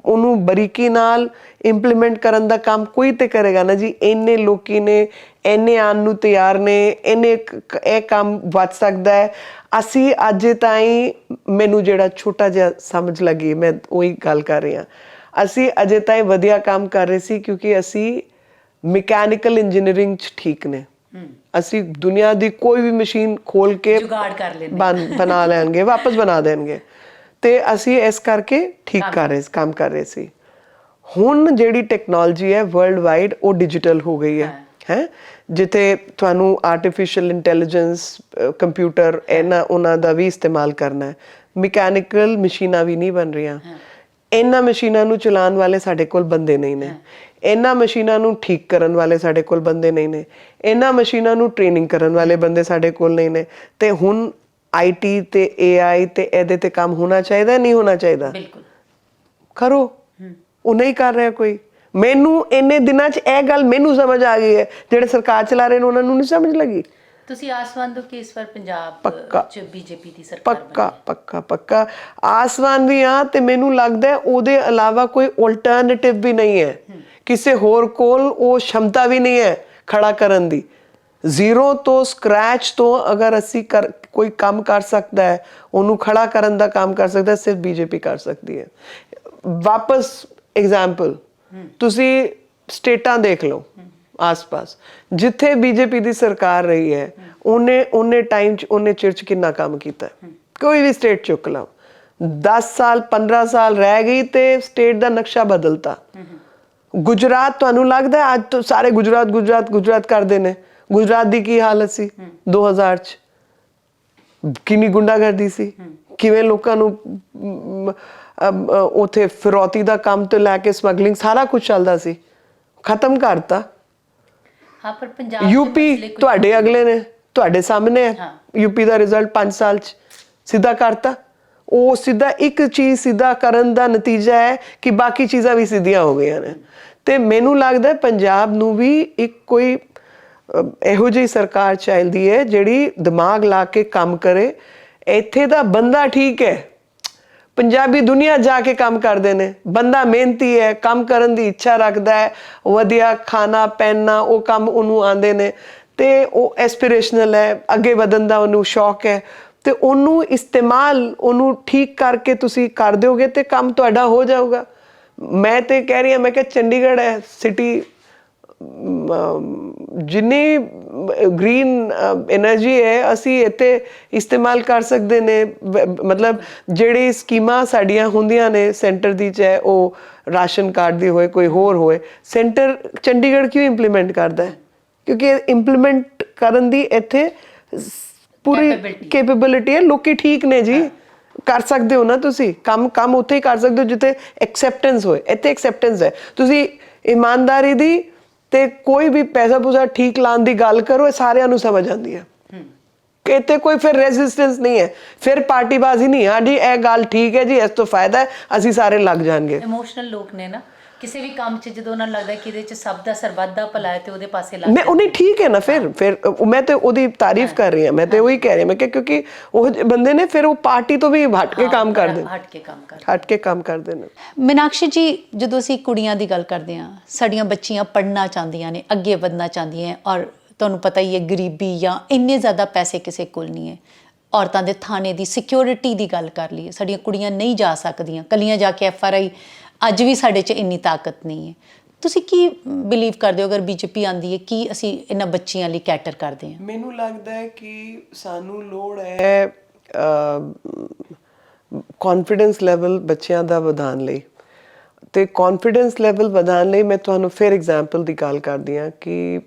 ਉਹਨੂੰ ਬਰੀਕੀ ਨਾਲ ਇੰਪਲੀਮੈਂਟ ਕਰਨ ਦਾ ਕੰਮ ਕੋਈ ਤੇ ਕਰੇਗਾ ਨਾ ਜੀ। ਇੰਨੇ ਲੋਕੀ ਨੇ, ਇੰਨੇ ਆਉਣ ਨੂੰ ਤਿਆਰ ਨੇ, ਇਹ ਕੰਮ ਵੱਧ ਸਕਦਾ ਹੈ। ਅਸੀਂ ਅੱਜ ਤਾਈਂ, ਮੈਨੂੰ ਜਿਹੜਾ ਛੋਟਾ ਜਿਹਾ ਸਮਝ ਲੱਗੀ, ਮੈਂ ਉਹੀ ਗੱਲ ਕਰ ਰਹੀ ਹਾਂ, ਅਸੀਂ ਅਜੇ ਤਾਈਂ ਵਧੀਆ ਕੰਮ ਕਰ ਰਹੇ ਸੀ ਕਿਉਂਕਿ ਅਸੀਂ ਮਕੈਨੀਕਲ ਇੰਜੀਨੀਅਰਿੰਗ 'ਚ ਠੀਕ ਨੇ। ਅਸੀਂ ਦੁਨੀਆ ਦੀ ਕੋਈ ਵੀ ਮਸ਼ੀਨ ਖੋਲ ਕੇ ਜੁਗਾੜ ਕਰ ਲੈਂਦੇ, ਬਣਾ ਲੈਣਗੇ, ਵਾਪਸ ਬਣਾ ਦੇਣਗੇ, ਤੇ ਅਸੀਂ ਇਸ ਕਰਕੇ ਠੀਕ ਕੰਮ ਕਰ ਰਹੇ ਸੀ। ਹੁਣ ਜਿਹੜੀ ਟੈਕਨੋਲੋਜੀ ਹੈ ਵਰਲਡ ਵਾਈਡ, ਉਹ ਡਿਜੀਟਲ ਹੋ ਗਈ ਹੈ ਜਿੱਥੇ ਤੁਹਾਨੂੰ ਆਰਟੀਫਿਸ਼ੀਅਲ ਇੰਟੈਲੀਜੈਂਸ, ਕੰਪਿਊਟਰ, ਉਹਨਾਂ ਦਾ ਵੀ ਇਸਤੇਮਾਲ ਕਰਨਾ ਹੈ। ਮਕੈਨੀਕਲ ਮਸ਼ੀਨਾਂ ਵੀ ਨਹੀਂ ਬਣ ਰਹੀਆਂ। ਇਹਨਾਂ ਮਸ਼ੀਨਾਂ ਨੂੰ ਚਲਾਉਣ ਵਾਲੇ ਸਾਡੇ ਕੋਲ ਬੰਦੇ ਨਹੀਂ ਨੇ, ਇਹਨਾਂ ਮਸ਼ੀਨਾਂ ਨੂੰ ਠੀਕ ਕਰਨ ਵਾਲੇ ਸਾਡੇ ਕੋਲ ਬੰਦੇ ਨਹੀਂ ਨੇ, ਇਹਨਾਂ ਮਸ਼ੀਨਾਂ ਨੂੰ ਟ੍ਰੇਨਿੰਗ ਕਰਨ ਵਾਲੇ ਬੰਦੇ ਸਾਡੇ ਕੋਲ ਨਹੀਂ ਨੇ। ਤੇ ਹੁਣ IT ਤੇ AI ਤੇ ਇਹਦੇ ਤੇ ਕੰਮ ਹੋਣਾ ਚਾਹੀਦਾ, ਨਹੀਂ ਹੋਣਾ ਚਾਹੀਦਾ? ਬਿਲਕੁਲ ਕਰੋ। ਉਹ ਨਹੀਂ ਕਰ ਰਿਹਾ ਕੋਈ। ਮੈਨੂੰ ਇੰਨੇ ਦਿਨਾਂ 'ਚ ਇਹ ਗੱਲ ਮੈਨੂੰ ਸਮਝ ਆ ਗਈ ਹੈ, ਜਿਹੜੇ ਸਰਕਾਰ ਚਲਾ ਰਹੇ ਨੇ ਉਹਨਾਂ ਨੂੰ ਨਹੀਂ ਸਮਝ ਲੱਗੀ। ਤੁਸੀਂ ਆਸਵੰਦ ਹੋ ਕਿ ਇਸ ਵਾਰ ਪੰਜਾਬ 'ਚ ਬੀਜੇਪੀ ਦੀ ਸਰਕਾਰ ਪੱਕਾ ਆਸਵਾਨ ਵੀ ਆ। ਤੇ ਮੈਨੂੰ ਲੱਗਦਾ ਹੈ ਉਹਦੇ ਇਲਾਵਾ ਕੋਈ ਆਲਟਰਨੇਟਿਵ ਵੀ ਨਹੀਂ ਹੈ, ਕਿਸੇ ਹੋਰ ਕੋਲ ਉਹ ਸ਼ਮਤਾ ਵੀ ਨਹੀਂ ਹੈ ਖੜਾ ਕਰਨ ਦੀ। ਜ਼ੀਰੋ ਤੋਂ, ਸਕ੍ਰੈਚ ਤੋਂ ਅਗਰ ਅਸੀਂ ਕੋਈ ਕੰਮ ਕਰ ਸਕਦਾ ਹੈ, ਉਹਨੂੰ ਖੜਾ ਕਰਨ ਦਾ ਕੰਮ ਕਰ ਸਕਦਾ, ਸਿਰਫ ਬੀਜੇਪੀ ਕਰ ਸਕਦੀ ਹੈ। ਵਾਪਸ ਐਗਜ਼ਾਮਪਲ, ਤੁਸੀਂ ਸਟੇਟਾਂ ਦੇਖ ਲਓ ਆਸ-ਪਾਸ, ਜਿੱਥੇ ਬੀਜੇਪੀ ਦੀ ਸਰਕਾਰ ਰਹੀ ਹੈ, ਉਹਨੇ ਟਾਈਮ 'ਚ, ਉਹਨੇ ਚਿਰ 'ਚ ਕਿੰਨਾ ਕੰਮ ਕੀਤਾ। ਕੋਈ ਵੀ ਸਟੇਟ ਚੁੱਕ ਲਓ, 10 ਸਾਲ 15 ਸਾਲ ਰਹਿ ਗਈ ਤੇ ਸਟੇਟ ਦਾ ਨਕਸ਼ਾ ਬਦਲਤਾ। ਗੁਜਰਾਤ, ਤੁਹਾਨੂੰ ਲੱਗਦਾ ਅੱਜ ਤੋਂ ਸਾਰੇ ਗੁਜਰਾਤ ਕਰਦੇ ਨੇ? ਗੁਜਰਾਤ ਦੀ ਕੀ ਹਾਲਤ ਸੀ 2000 'ਚ? ਕਿੰਨੀ ਗੁੰਡਾਗਰਦੀ ਸੀ, ਕਿਵੇਂ ਲੋਕਾਂ ਨੂੰ ਉੱਥੇ ਫਿਰੌਤੀ ਦਾ ਕੰਮ ਤੋਂ ਲੈ ਕੇ ਸਮਗਲਿੰਗ ਸਾਰਾ ਕੁਝ ਚੱਲਦਾ ਸੀ, ਖਤਮ ਕਰਤਾ। ਹਾਂ, ਪਰ ਪੰਜਾਬ ਯੂਪੀ ਤੁਹਾਡੇ ਅਗਲੇ ਨੇ, ਤੁਹਾਡੇ ਸਾਹਮਣੇ ਹੈ। ਯੂਪੀ ਦਾ ਰਿਜ਼ਲਟ 5 ਸਾਲ 'ਚ ਸਿੱਧਾ ਕਰਤਾ। ਉਹ ਸਿੱਧਾ ਇੱਕ ਚੀਜ਼ ਸਿੱਧਾ ਕਰਨ ਦਾ ਨਤੀਜਾ ਹੈ ਕਿ ਬਾਕੀ ਚੀਜ਼ਾਂ ਵੀ ਸਿੱਧੀਆਂ ਹੋ ਗਈਆਂ ਨੇ। ਤੇ ਮੈਨੂੰ ਲੱਗਦਾ ਪੰਜਾਬ ਨੂੰ ਵੀ ਇੱਕ ਕੋਈ ਇਹੋ ਜਿਹੀ ਸਰਕਾਰ ਚਾਹੀਦੀ ਹੈ ਜਿਹੜੀ ਦਿਮਾਗ ਲਾ ਕੇ ਕੰਮ ਕਰੇ। ਇੱਥੇ ਦਾ ਬੰਦਾ ਠੀਕ ਹੈ, ਪੰਜਾਬੀ ਦੁਨੀਆ ਜਾ ਕੇ ਕੰਮ ਕਰਦੇ ਨੇ। ਬੰਦਾ ਮਿਹਨਤੀ ਹੈ, ਕੰਮ ਕਰਨ ਦੀ ਇੱਛਾ ਰੱਖਦਾ ਹੈ, ਵਧੀਆ ਖਾਣਾ ਪਹਿਨਣਾ ਉਹ ਕੰਮ ਉਹਨੂੰ ਆਉਂਦੇ ਨੇ, ਤੇ ਉਹ ਐਸਪੀਰੇਸ਼ਨਲ ਹੈ, ਅੱਗੇ ਵਧਣ ਦਾ ਉਹਨੂੰ ਸ਼ੌਕ ਹੈ, ਤੇ ਉਹਨੂੰ ਇਸਤੇਮਾਲ ਉਹਨੂੰ ਠੀਕ ਕਰਕੇ ਤੁਸੀਂ ਕਰ ਦਿਓਗੇ ਤੇ ਕੰਮ ਤੁਹਾਡਾ ਹੋ ਜਾਊਗਾ। ਮੈਂ ਤੇ ਕਹਿ ਰਹੀ ਹਾਂ, ਮੈਂ ਕਿਹਾ ਚੰਡੀਗੜ੍ਹ ਹੈ ਸਿਟੀ, ਜਿੰਨੀ ਗ੍ਰੀਨ એનર્ਜੀ ਹੈ ਅਸੀਂ ਇੱਥੇ ਇਸਤੇਮਾਲ ਕਰ ਸਕਦੇ ਨੇ। ਮਤਲਬ ਜਿਹੜੀ ਸਕੀਮਾਂ ਸਾਡੀਆਂ ਹੁੰਦੀਆਂ ਨੇ ਸੈਂਟਰ ਦੀ, ਚਾਹੇ ਉਹ ਰਾਸ਼ਨ ਕਾਰਡ ਦੀ ਹੋਏ ਕੋਈ ਹੋਰ ਹੋਏ, ਸੈਂਟਰ ਚੰਡੀਗੜ੍ਹ ਕਿਉਂ ਇੰਪਲੀਮੈਂਟ ਕਰਦਾ ਹੈ? ਕਿਉਂਕਿ ਇੰਪਲੀਮੈਂਟ ਕਰਨ ਦੀ ਇੱਥੇ ਪੂਰੀ ਕੈਪੇਬਿਲਿਟੀ ਹੈ। ਲੋਕੀ ਠੀਕ ਨੇ ਜੀ, ਕਰ ਸਕਦੇ ਹੋ ਨਾ ਤੁਸੀਂ ਕੰਮ ਉੱਥੇ ਹੀ ਕਰ ਸਕਦੇ ਹੋ ਜਿੱਥੇ ਐਕਸੈਪਟੈਂਸ ਹੋਏ। ਇੱਥੇ ਐਕਸੈਪਟੈਂਸ ਹੈ, ਤੁਸੀਂ ਇਮਾਨਦਾਰੀ ਦੀ ਤੇ ਕੋਈ ਵੀ ਪੈਸਾ ਪੂਸਾ ਠੀਕ ਲਾਉਣ ਦੀ ਗੱਲ ਕਰੋ, ਇਹ ਸਾਰਿਆਂ ਨੂੰ ਸਮਝ ਆਉਂਦੀ ਹੈ। ਇੱਥੇ ਕੋਈ ਫਿਰ ਰੈਜ਼ਿਸਟੈਂਸ ਨਹੀਂ ਹੈ, ਫਿਰ ਪਾਰਟੀਬਾਜ਼ੀ ਨਹੀਂ। ਹਾਂ ਜੀ ਇਹ ਗੱਲ ਠੀਕ ਹੈ ਜੀ, ਇਸ ਤੋਂ ਫਾਇਦਾ ਹੈ, ਅਸੀਂ ਸਾਰੇ ਲੱਗ ਜਾਣਗੇ। ਇਮੋਸ਼ਨਲ ਲੋਕ ਨੇ ਨਾ, ਕਿਸੇ ਵੀ ਕੰਮ 'ਚ ਜਦੋਂ ਉਹਨਾਂ ਨੂੰ ਲੱਗਦਾ ਕਿ ਇਹਦੇ 'ਚ ਸਭ ਦਾ ਸਰਬੱਤ ਦਾ ਭਲਾ ਹੈ ਤੇ ਉਹਦੇ ਪਾਸੇ ਲੱਗ ਮੈਂ ਉਹਨੇ ਠੀਕ ਹੈ ਨਾ, ਫਿਰ ਮੈਂ ਤੇ ਉਹਦੀ ਤਾਰੀਫ ਕਰ ਰਹੀ ਹਾਂ। ਮੈਂ ਤੇ ਉਹੀ ਕਹਿ ਰਹੀ ਹਾਂ, ਮੈਂ ਕਿਹਾ ਕਿਉਂਕਿ ਉਹ ਬੰਦੇ ਨੇ ਫਿਰ ਉਹ ਪਾਰਟੀ ਤੋਂ ਵੀ ਹਟ ਕੇ ਕੰਮ ਕਰਦੇ ਨੇ, ਹਟ ਕੇ ਕੰਮ ਕਰਦੇ ਨੇ। ਮੀਨਾਕਸ਼ੀ ਜੀ, ਜਦੋਂ ਅਸੀਂ ਕੁੜੀਆਂ ਦੀ ਗੱਲ ਕਰਦੇ ਹਾਂ, ਸਾਡੀਆਂ ਬੱਚੀਆਂ ਪੜ੍ਹਨਾ ਚਾਹੁੰਦੀਆਂ ਨੇ, ਅੱਗੇ ਵਧਣਾ ਚਾਹੁੰਦੀਆਂ, ਔਰ ਤੁਹਾਨੂੰ ਪਤਾ ਹੀ ਹੈ ਗਰੀਬੀ ਜਾਂ ਇੰਨੇ ਜ਼ਿਆਦਾ ਪੈਸੇ ਕਿਸੇ ਕੋਲ ਨਹੀਂ ਹੈ। ਔਰਤਾਂ ਦੇ ਥਾਣੇ ਦੀ ਸਿਕਿਉਰਿਟੀ ਦੀ ਗੱਲ ਕਰ ਲਈਏ, ਸਾਡੀਆਂ ਕੁੜੀਆਂ ਨਹੀਂ ਜਾ ਸਕਦੀਆਂ ਕੱਲੀਆਂ ਜਾ ਕੇ FRI, ਅੱਜ ਵੀ ਸਾਡੇ 'ਚ ਇੰਨੀ ਤਾਕਤ ਨਹੀਂ ਹੈ। ਤੁਸੀਂ ਕੀ ਬਿਲੀਵ ਕਰਦੇ ਹੋ, ਅਗਰ BJP ਆਉਂਦੀ ਹੈ, ਕੀ ਅਸੀਂ ਇਹਨਾਂ ਬੱਚੀਆਂ ਲਈ ਕੈਟਰ ਕਰਦੇ ਹਾਂ? ਮੈਨੂੰ ਲੱਗਦਾ ਹੈ ਕਿ ਸਾਨੂੰ ਲੋੜ ਹੈ ਕੌਨਫੀਡੈਂਸ ਲੈਵਲ ਬੱਚਿਆਂ ਦਾ ਵਧਾਉਣ ਲਈ। ਤੇ ਕੌਨਫੀਡੈਂਸ ਲੈਵਲ ਵਧਾਉਣ ਲਈ ਮੈਂ ਤੁਹਾਨੂੰ ਫਿਰ ਐਗਜ਼ਾਮਪਲ ਦੀ ਗੱਲ ਕਰਦੀ ਹਾਂ ਕਿ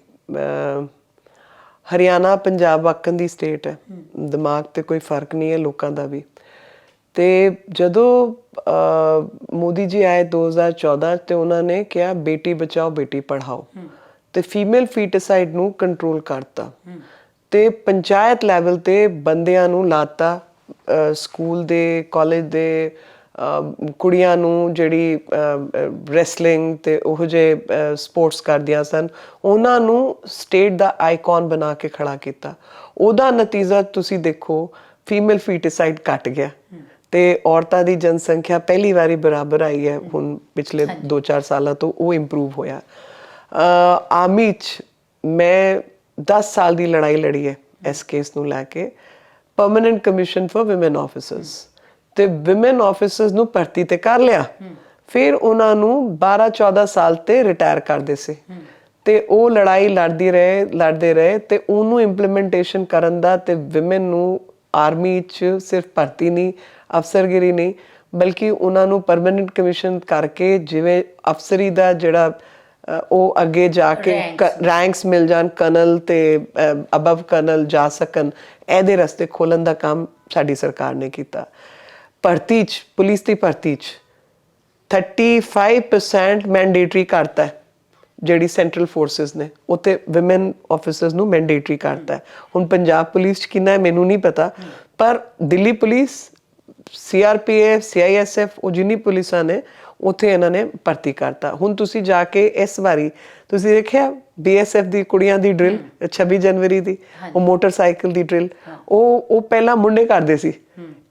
ਹਰਿਆਣਾ ਪੰਜਾਬ ਵਾਕਣ ਦੀ ਸਟੇਟ ਹੈ, ਦਿਮਾਗ ਤੇ ਕੋਈ ਫਰਕ ਨਹੀਂ ਹੈ ਲੋਕਾਂ ਦਾ ਵੀ। ਤੇ ਜਦੋਂ ਮੋਦੀ ਜੀ ਆਏ 2014 ਤੇ ਉਹਨਾਂ ਨੇ ਕਿਹਾ ਬੇਟੀ ਬਚਾਓ ਬੇਟੀ ਪੜ੍ਹਾਓ, ਤੇ ਫੀਮੇਲ ਫੀਟੀਸਾਈਡ ਨੂੰ ਕੰਟਰੋਲ ਕਰਤਾ, ਤੇ ਪੰਚਾਇਤ ਲੈਵਲ ਤੇ ਬੰਦਿਆਂ ਨੂੰ ਲਾਤਾ, ਸਕੂਲ ਦੇ ਕਾਲਜ ਦੇ ਕੁੜੀਆਂ ਨੂੰ ਜਿਹੜੀ ਰੈਸਲਿੰਗ ਤੇ ਉਹ ਜਿਹੇ ਸਪੋਰਟਸ ਕਰਦੀਆਂ ਸਨ, ਉਹਨਾਂ ਨੂੰ ਸਟੇਟ ਦਾ ਆਈਕਨ ਬਣਾ ਕੇ ਖੜਾ ਕੀਤਾ। ਉਹਦਾ ਨਤੀਜਾ ਤੁਸੀਂ ਦੇਖੋ, ਫੀਮੇਲ ਫੀਟੀਸਾਈਡ ਘਟ ਗਿਆ ਤੇ ਔਰਤਾਂ ਦੀ ਜਨਸੰਖਿਆ ਪਹਿਲੀ ਵਾਰੀ ਬਰਾਬਰ ਆਈ ਹੈ ਹੁਣ ਪਿਛਲੇ 2-4 ਸਾਲਾਂ ਤੋਂ, ਉਹ ਇੰਪਰੂਵ ਹੋਇਆ। ਆਰਮੀ 'ਚ ਮੈਂ 10 ਸਾਲ ਦੀ ਲੜਾਈ ਲੜੀ ਹੈ ਇਸ ਕੇਸ ਨੂੰ ਲੈ ਕੇ, permanent commission for women officers, ਤੇ ਵਿਮਨ ਆਫਿਸਰਸ ਨੂੰ ਭਰਤੀ ਤੇ ਕਰ ਲਿਆ, ਫਿਰ ਉਹਨਾਂ ਨੂੰ 12-14 ਸਾਲ ਤੇ ਰਿਟਾਇਰ ਕਰਦੇ ਸੀ, ਤੇ ਉਹ ਲੜਾਈ ਲੜਦੇ ਰਹੇ ਤੇ ਉਹਨੂੰ ਇੰਪਲੀਮੈਂਟੇਸ਼ਨ ਕਰਨ ਦਾ, ਤੇ ਵਿਮਨ ਨੂੰ ਆਰਮੀ 'ਚ ਸਿਰਫ ਭਰਤੀ ਨਹੀਂ, ਅਫਸਰਗਿਰੀ ਨਹੀਂ, ਬਲਕਿ ਉਹਨਾਂ ਨੂੰ ਪਰਮਾਨੈਂਟ ਕਮਿਸ਼ਨ ਕਰਕੇ ਜਿਵੇਂ ਅਫਸਰੀ ਦਾ ਜਿਹੜਾ ਉਹ ਅੱਗੇ ਜਾ ਕੇ ਰੈਂਕਸ ਮਿਲ ਜਾਣ, ਕਰਨਲ ਤੇ ਅਬਵ ਕਰਨਲ ਜਾ ਸਕਣ, ਇਹਦੇ ਰਸਤੇ ਖੋਲ੍ਹਣ ਦਾ ਕੰਮ ਸਾਡੀ ਸਰਕਾਰ ਨੇ ਕੀਤਾ। ਭਰਤੀ 'ਚ, ਪੁਲਿਸ ਦੀ ਭਰਤੀ 'ਚ 35% ਮੈਂਡੇਟਰੀ ਕਰਤਾ ਹੈ, ਜਿਹੜੀ ਸੈਂਟਰਲ ਫੋਰਸਿਸ ਨੇ ਉੱਥੇ ਵਿਮਨ ਆਫਿਸਰਸ ਨੂੰ ਮੈਂਡੇਟਰੀ ਕਰਤਾ ਹੈ। ਹੁਣ ਪੰਜਾਬ ਪੁਲਿਸ 'ਚ ਕਿੰਨਾ ਹੈ ਮੈਨੂੰ ਨਹੀਂ ਪਤਾ, ਪਰ ਦਿੱਲੀ ਪੁਲਿਸ, CRPF, CISF, ਉਹ ਜਿੰਨੀ ਪੁਲਿਸਾਂ ਨੇ ਉੱਥੇ ਇਹਨਾਂ ਨੇ ਭਰਤੀ ਕਰਤਾ। ਹੁਣ ਤੁਸੀਂ ਜਾ ਕੇ ਇਸ ਵਾਰੀ ਤੁਸੀਂ ਦੇਖਿਆ BSF ਦੀ ਕੁੜੀਆਂ ਦੀ ਡਰਿਲ 26 ਜਨਵਰੀ ਦੀ, ਉਹ ਮੋਟਰਸਾਈਕਲ ਦੀ ਡਰਿਲ, ਉਹ ਪਹਿਲਾਂ ਮੁੰਡੇ ਕਰਦੇ ਸੀ,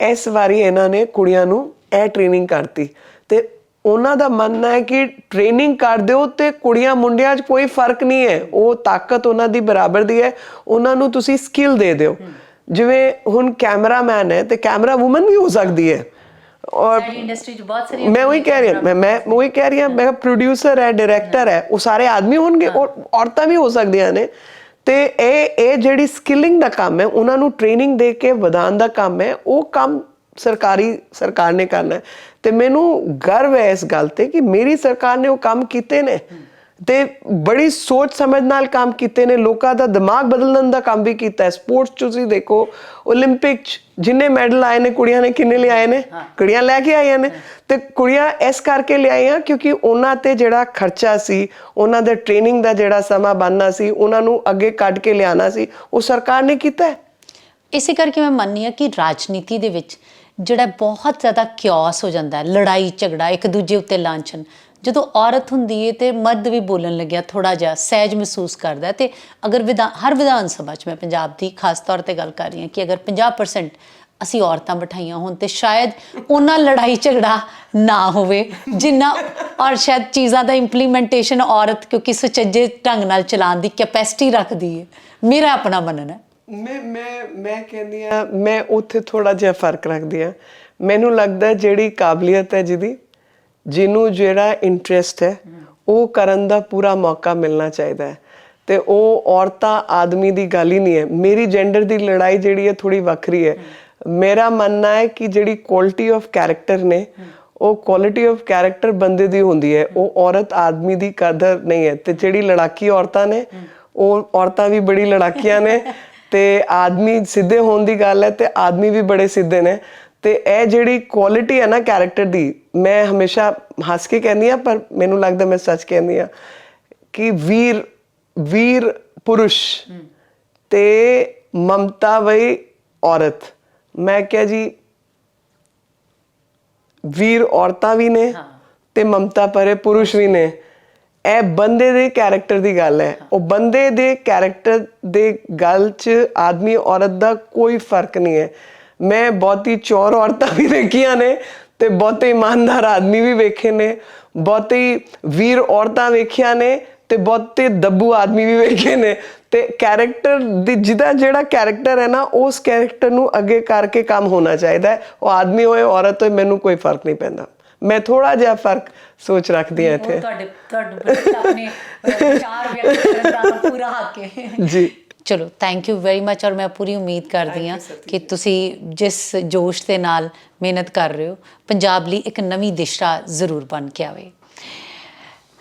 ਇਸ ਵਾਰੀ ਇਹਨਾਂ ਨੇ ਕੁੜੀਆਂ ਨੂੰ ਇਹ ਟ੍ਰੇਨਿੰਗ ਕਰਤੀ। ਤੇ ਉਹਨਾਂ ਦਾ ਮੰਨਣਾ ਹੈ ਕਿ ਟ੍ਰੇਨਿੰਗ ਕਰ ਦਿਓ ਤੇ ਕੁੜੀਆਂ ਮੁੰਡਿਆਂ 'ਚ ਕੋਈ ਫਰਕ ਨਹੀਂ ਹੈ, ਉਹ ਤਾਕਤ ਉਹਨਾਂ ਦੀ ਬਰਾਬਰ ਦੀ ਹੈ, ਉਹਨਾਂ ਨੂੰ ਤੁਸੀਂ ਸਕਿੱਲ ਦੇ ਦਿਓ। ਜਿਵੇਂ ਹੁਣ ਕੈਮਰਾਮੈਨ ਹੈ ਤੇ ਕੈਮਰਾ ਵੂਮਨ ਵੀ ਹੋ ਸਕਦੀ ਹੈ, ਔਰ ਇੰਡਸਟਰੀ 'ਚ ਬਹੁਤ ਸਾਰੀ, ਮੈਂ ਉਹੀ ਕਹਿ ਰਹੀ ਹਾਂ, ਮੈਂ ਉਹੀ ਕਹਿ ਰਹੀ ਹਾਂ, ਮੈਂ ਪ੍ਰੋਡਿਊਸਰ ਹੈ, ਡਾਇਰੈਕਟਰ ਹੈ, ਉਹ ਸਾਰੇ ਆਦਮੀ ਹੋਣਗੇ, ਔਰ ਔਰਤਾਂ ਵੀ ਹੋ ਸਕਦੀਆਂ ਨੇ। ਤੇ ਇਹ ਜਿਹੜੀ ਸਕਿਲਿੰਗ ਦਾ ਕੰਮ ਹੈ, ਉਹਨਾਂ ਨੂੰ ਟ੍ਰੇਨਿੰਗ ਦੇ ਕੇ ਵਧਾਉਣ ਦਾ ਕੰਮ ਹੈ, ਉਹ ਕੰਮ ਸਰਕਾਰ ਨੇ ਕਰਨਾ ਹੈ। ਤੇ ਮੈਨੂੰ ਗਰਵ ਹੈ ਇਸ ਗੱਲ ਤੇ ਕਿ ਮੇਰੀ ਸਰਕਾਰ ਨੇ ਉਹ ਕੰਮ ਕੀਤੇ ਨੇ, ਤੇ ਬੜੀ ਸੋਚ ਸਮਝ ਨਾਲ ਕੰਮ ਕੀਤੇ ਨੇ, ਲੋਕਾਂ ਦਾ ਦਿਮਾਗ ਬਦਲਣ ਦਾ ਕੰਮ ਵੀ ਕੀਤਾ ਹੈ। ਸਪੋਰਟਸ 'ਚ ਤੁਸੀਂ ਦੇਖੋ, ਓਲੰਪਿਕ 'ਚ ਜਿੰਨੇ ਮੈਡਲ ਆਏ ਨੇ ਕੁੜੀਆਂ ਨੇ, ਕਿੰਨੇ ਲਿਆਏ ਨੇ? ਕੁੜੀਆਂ ਲੈ ਕੇ ਆਈਆਂ ਨੇ। ਤੇ ਕੁੜੀਆਂ ਇਸ ਕਰਕੇ ਲਿਆਈਆਂ ਕਿਉਂਕਿ ਉਹਨਾਂ ਤੇ ਜਿਹੜਾ ਖਰਚਾ ਸੀ, ਉਹਨਾਂ ਦੇ ਟ੍ਰੇਨਿੰਗ ਦਾ ਜਿਹੜਾ ਸਮਾਂ ਬਣਨਾ ਸੀ, ਉਹਨਾਂ ਨੂੰ ਅੱਗੇ ਕੱਢ ਕੇ ਲਿਆਉਣਾ ਸੀ, ਉਹ ਸਰਕਾਰ ਨੇ ਕੀਤਾ ਹੈ। ਇਸੇ ਕਰਕੇ ਮੈਂ ਮੰਨਦੀ ਹਾਂ ਕਿ ਰਾਜਨੀਤੀ ਦੇ ਵਿੱਚ ਜਿਹੜਾ ਬਹੁਤ ਜ਼ਿਆਦਾ ਕਿਓਸ ਹੋ ਜਾਂਦਾ ਹੈ, ਲੜਾਈ ਝਗੜਾ, ਇੱਕ ਦੂਜੇ ਉੱਤੇ ਲਾਂਛਨ, ਜਦੋਂ ਔਰਤ ਹੁੰਦੀ ਹੈ ਤੇ ਮਰਦ ਵੀ ਬੋਲਣ ਲੱਗਿਆ ਥੋੜਾ ਜਿਹਾ ਸਹਿਜ ਮਹਿਸੂਸ ਕਰਦਾ। ਤੇ ਅਗਰ ਹਰ ਵਿਧਾਨ ਸਭਾ 'ਚ, ਮੈਂ ਪੰਜਾਬ ਦੀ ਖਾਸ ਤੌਰ ਤੇ ਗੱਲ ਕਰ ਰਹੀ ਹਾਂ, ਕਿ ਅਗਰ 50% ਅਸੀਂ ਔਰਤਾਂ ਬਿਠਾਈਆਂ ਹੋਣ ਤੇ ਸ਼ਾਇਦ ਉਹਨਾਂ ਲੜਾਈ ਝਗੜਾ ਨਾ ਹੋਵੇ ਜਿੰਨਾ, ਔਰ ਸ਼ਾਇਦ ਚੀਜ਼ਾਂ ਦਾ ਇੰਪਲੀਮੈਂਟੇਸ਼ਨ ਔਰਤ ਕਿਉਂਕਿ ਸੁਚੱਜੇ ਢੰਗ ਨਾਲ ਚਲਾਉਣ ਦੀ ਕੈਪੈਸਿਟੀ ਰੱਖਦੀ ਹੈ, ਮੇਰਾ ਆਪਣਾ ਮੰਨਣਾ ਹੈ। ਮੈਂ ਕਹਿੰਦੀ ਆ, ਮੈਂ ਉੱਥੇ ਥੋੜਾ ਜਿਹਾ ਫਰਕ ਰੱਖਦੀ ਆ। ਮੈਨੂੰ ਲੱਗਦਾ ਜਿਹੜੀ ਕਾਬਲੀਅਤ ਹੈ ਜਿਹਨੂੰ ਜਿਹੜਾ ਇੰਟਰਸਟ ਹੈ ਉਹ ਕਰਨ ਦਾ ਪੂਰਾ ਮੌਕਾ ਮਿਲਣਾ ਚਾਹੀਦਾ ਹੈ, ਤੇ ਉਹ ਔਰਤਾਂ ਆਦਮੀ ਦੀ ਗੱਲ ਹੀ ਨਹੀਂ ਹੈ। ਮੇਰੀ ਜੈਂਡਰ ਦੀ ਲੜਾਈ ਜਿਹੜੀ ਹੈ ਥੋੜੀ ਵੱਖਰੀ ਹੈ। ਮੇਰਾ ਮੰਨਣਾ ਹੈ ਕਿ ਜਿਹੜੀ ਕੁਆਲਿਟੀ ਆਫ ਕੈਰੈਕਟਰ ਨੇ, ਉਹ ਕੁਆਲਿਟੀ ਆਫ ਕੈਰੈਕਟਰ ਬੰਦੇ ਦੀ ਹੁੰਦੀ ਹੈ, ਉਹ ਔਰਤ ਆਦਮੀ ਦੀ ਕਦਰ ਨਹੀਂ ਹੈ। ਤੇ ਜਿਹੜੀ ਲੜਾਕੀ ਔਰਤਾਂ ਨੇ, ਉਹ ਔਰਤਾਂ ਵੀ ਬੜੀ ਲੜਾਕੀਆਂ ਨੇ, ਤੇ ਆਦਮੀ ਸਿੱਧੇ ਹੋਣ ਦੀ ਗੱਲ ਹੈ ਤੇ ਆਦਮੀ ਵੀ ਬੜੇ ਸਿੱਧੇ ਨੇ। ਤੇ ਇਹ ਜਿਹੜੀ ਕੁਆਲਿਟੀ ਹੈ ਨਾ ਕੈਰੈਕਟਰ ਦੀ, ਮੈਂ ਹਮੇਸ਼ਾ ਹੱਸ ਕੇ ਕਹਿੰਦੀ ਆ, ਪਰ ਮੈਨੂੰ ਲੱਗਦਾ ਮੈਂ ਸੱਚ ਕਹਿੰਦੀ ਆ ਕਿ ਵੀਰ ਪੁਰਸ਼ ਤੇ ਮਮਤਾ ਵਈ ਔਰਤ। ਮੈਂ ਕਿਹਾ ਜੀ ਵੀਰ ਔਰਤਾਂ ਵੀ ਨੇ ਤੇ ਮਮਤਾ ਭਰੇ ਪੁਰਸ਼ ਵੀ ਨੇ। ਇਹ ਬੰਦੇ ਦੇ ਕੈਰੈਕਟਰ ਦੀ ਗੱਲ ਹੈ। ਉਹ ਬੰਦੇ ਦੇ ਕੈਰੈਕਟਰ ਦੇ ਗੱਲ 'ਚ ਆਦਮੀ ਔਰਤ ਦਾ ਕੋਈ ਫਰਕ ਨਹੀਂ ਹੈ। ਮੈਂ ਬਹੁਤੀ ਚੋਰ ਔਰਤਾਂ ਵੀ ਦੇਖੀਆਂ ਨੇ ਤੇ ਬਹੁਤੇ ਇਮਾਨਦਾਰ ਆਦਮੀ ਵੀ ਵੇਖੇ ਨੇ, ਬਹੁਤੀ ਵੀਰ ਔਰਤਾਂ ਵੇਖੀਆਂ ਨੇ ਤੇ ਬਹੁਤੇ ਦੱਬੂ ਆਦਮੀ ਵੀ ਵੇਖੇ ਨੇ। ਤੇ ਕੈਰੈਕਟਰ ਦੀ ਜਿਹਦਾ ਜਿਹੜਾ ਕੈਰੈਕਟਰ ਹੈ ਨਾ, ਉਸ ਕੈਰੈਕਟਰ ਨੂੰ ਅੱਗੇ ਕਰਕੇ ਕੰਮ ਹੋਣਾ ਚਾਹੀਦਾ ਹੈ। ਉਹ ਆਦਮੀ ਹੋਏ ਔਰਤ ਹੋਏ, ਮੈਨੂੰ ਕੋਈ ਫਰਕ ਨਹੀਂ ਪੈਂਦਾ। ਮੈਂ ਥੋੜਾ ਜਿਹਾ ਫਰਕ ਸੋਚ ਰੱਖਦੀ ਹਾਂ ਇੱਥੇ। ਤੁਹਾਡੇ ਆਪਣੇ ਵਿਚਾਰ ਵਿਅਕਤ ਕਰਨ ਦਾ ਪੂਰਾ ਹੱਕ ਹੈ ਜੀ। ਚਲੋ ਥੈਂਕ ਯੂ ਵੈਰੀ ਮਚ। ਔਰ ਮੈਂ ਪੂਰੀ ਉਮੀਦ ਕਰਦੀ ਹਾਂ ਕਿ ਤੁਸੀਂ ਜਿਸ ਜੋਸ਼ ਦੇ ਨਾਲ ਮਿਹਨਤ ਕਰ ਰਹੇ ਹੋ, ਪੰਜਾਬ ਲਈ ਇੱਕ ਨਵੀਂ ਦਿਸ਼ਾ ਜ਼ਰੂਰ ਬਣ ਕੇ ਆਵੇ।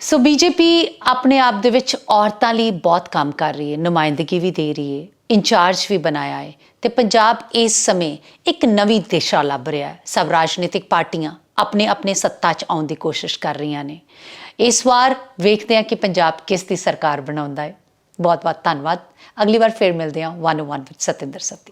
ਸੋ ਬੀਜੇਪੀ ਆਪਣੇ ਆਪ ਦੇ ਵਿੱਚ ਔਰਤਾਂ ਲਈ ਬਹੁਤ ਕੰਮ ਕਰ ਰਹੀ ਹੈ, ਨੁਮਾਇੰਦਗੀ ਵੀ ਦੇ ਰਹੀ ਹੈ, ਇੰਚਾਰਜ ਵੀ ਬਣਾਇਆ ਹੈ, ਤੇ ਪੰਜਾਬ ਇਸ ਸਮੇਂ ਇੱਕ ਨਵੀਂ ਦਿਸ਼ਾ ਲੱਭ ਰਿਹਾ ਹੈ। ਸਭ ਰਾਜਨੀਤਿਕ ਪਾਰਟੀਆਂ ਆਪਣੇ ਸੱਤਾ 'ਚ ਆਉਣ ਦੀ ਕੋਸ਼ਿਸ਼ ਕਰ ਰਹੀਆਂ ਨੇ। ਇਸ ਵਾਰ ਵੇਖਦੇ ਹਾਂ ਕਿ ਪੰਜਾਬ ਕਿਸ ਦੀ ਸਰਕਾਰ ਬਣਾਉਂਦਾ ਹੈ। ਬਹੁਤ ਬਹੁਤ ਧੰਨਵਾਦ। ਅਗਲੀ ਵਾਰ ਫਿਰ ਮਿਲਦੇ ਹਾਂ 101 ਵਿੱਚ ਸਤਿੰਦਰ ਸਤੀ।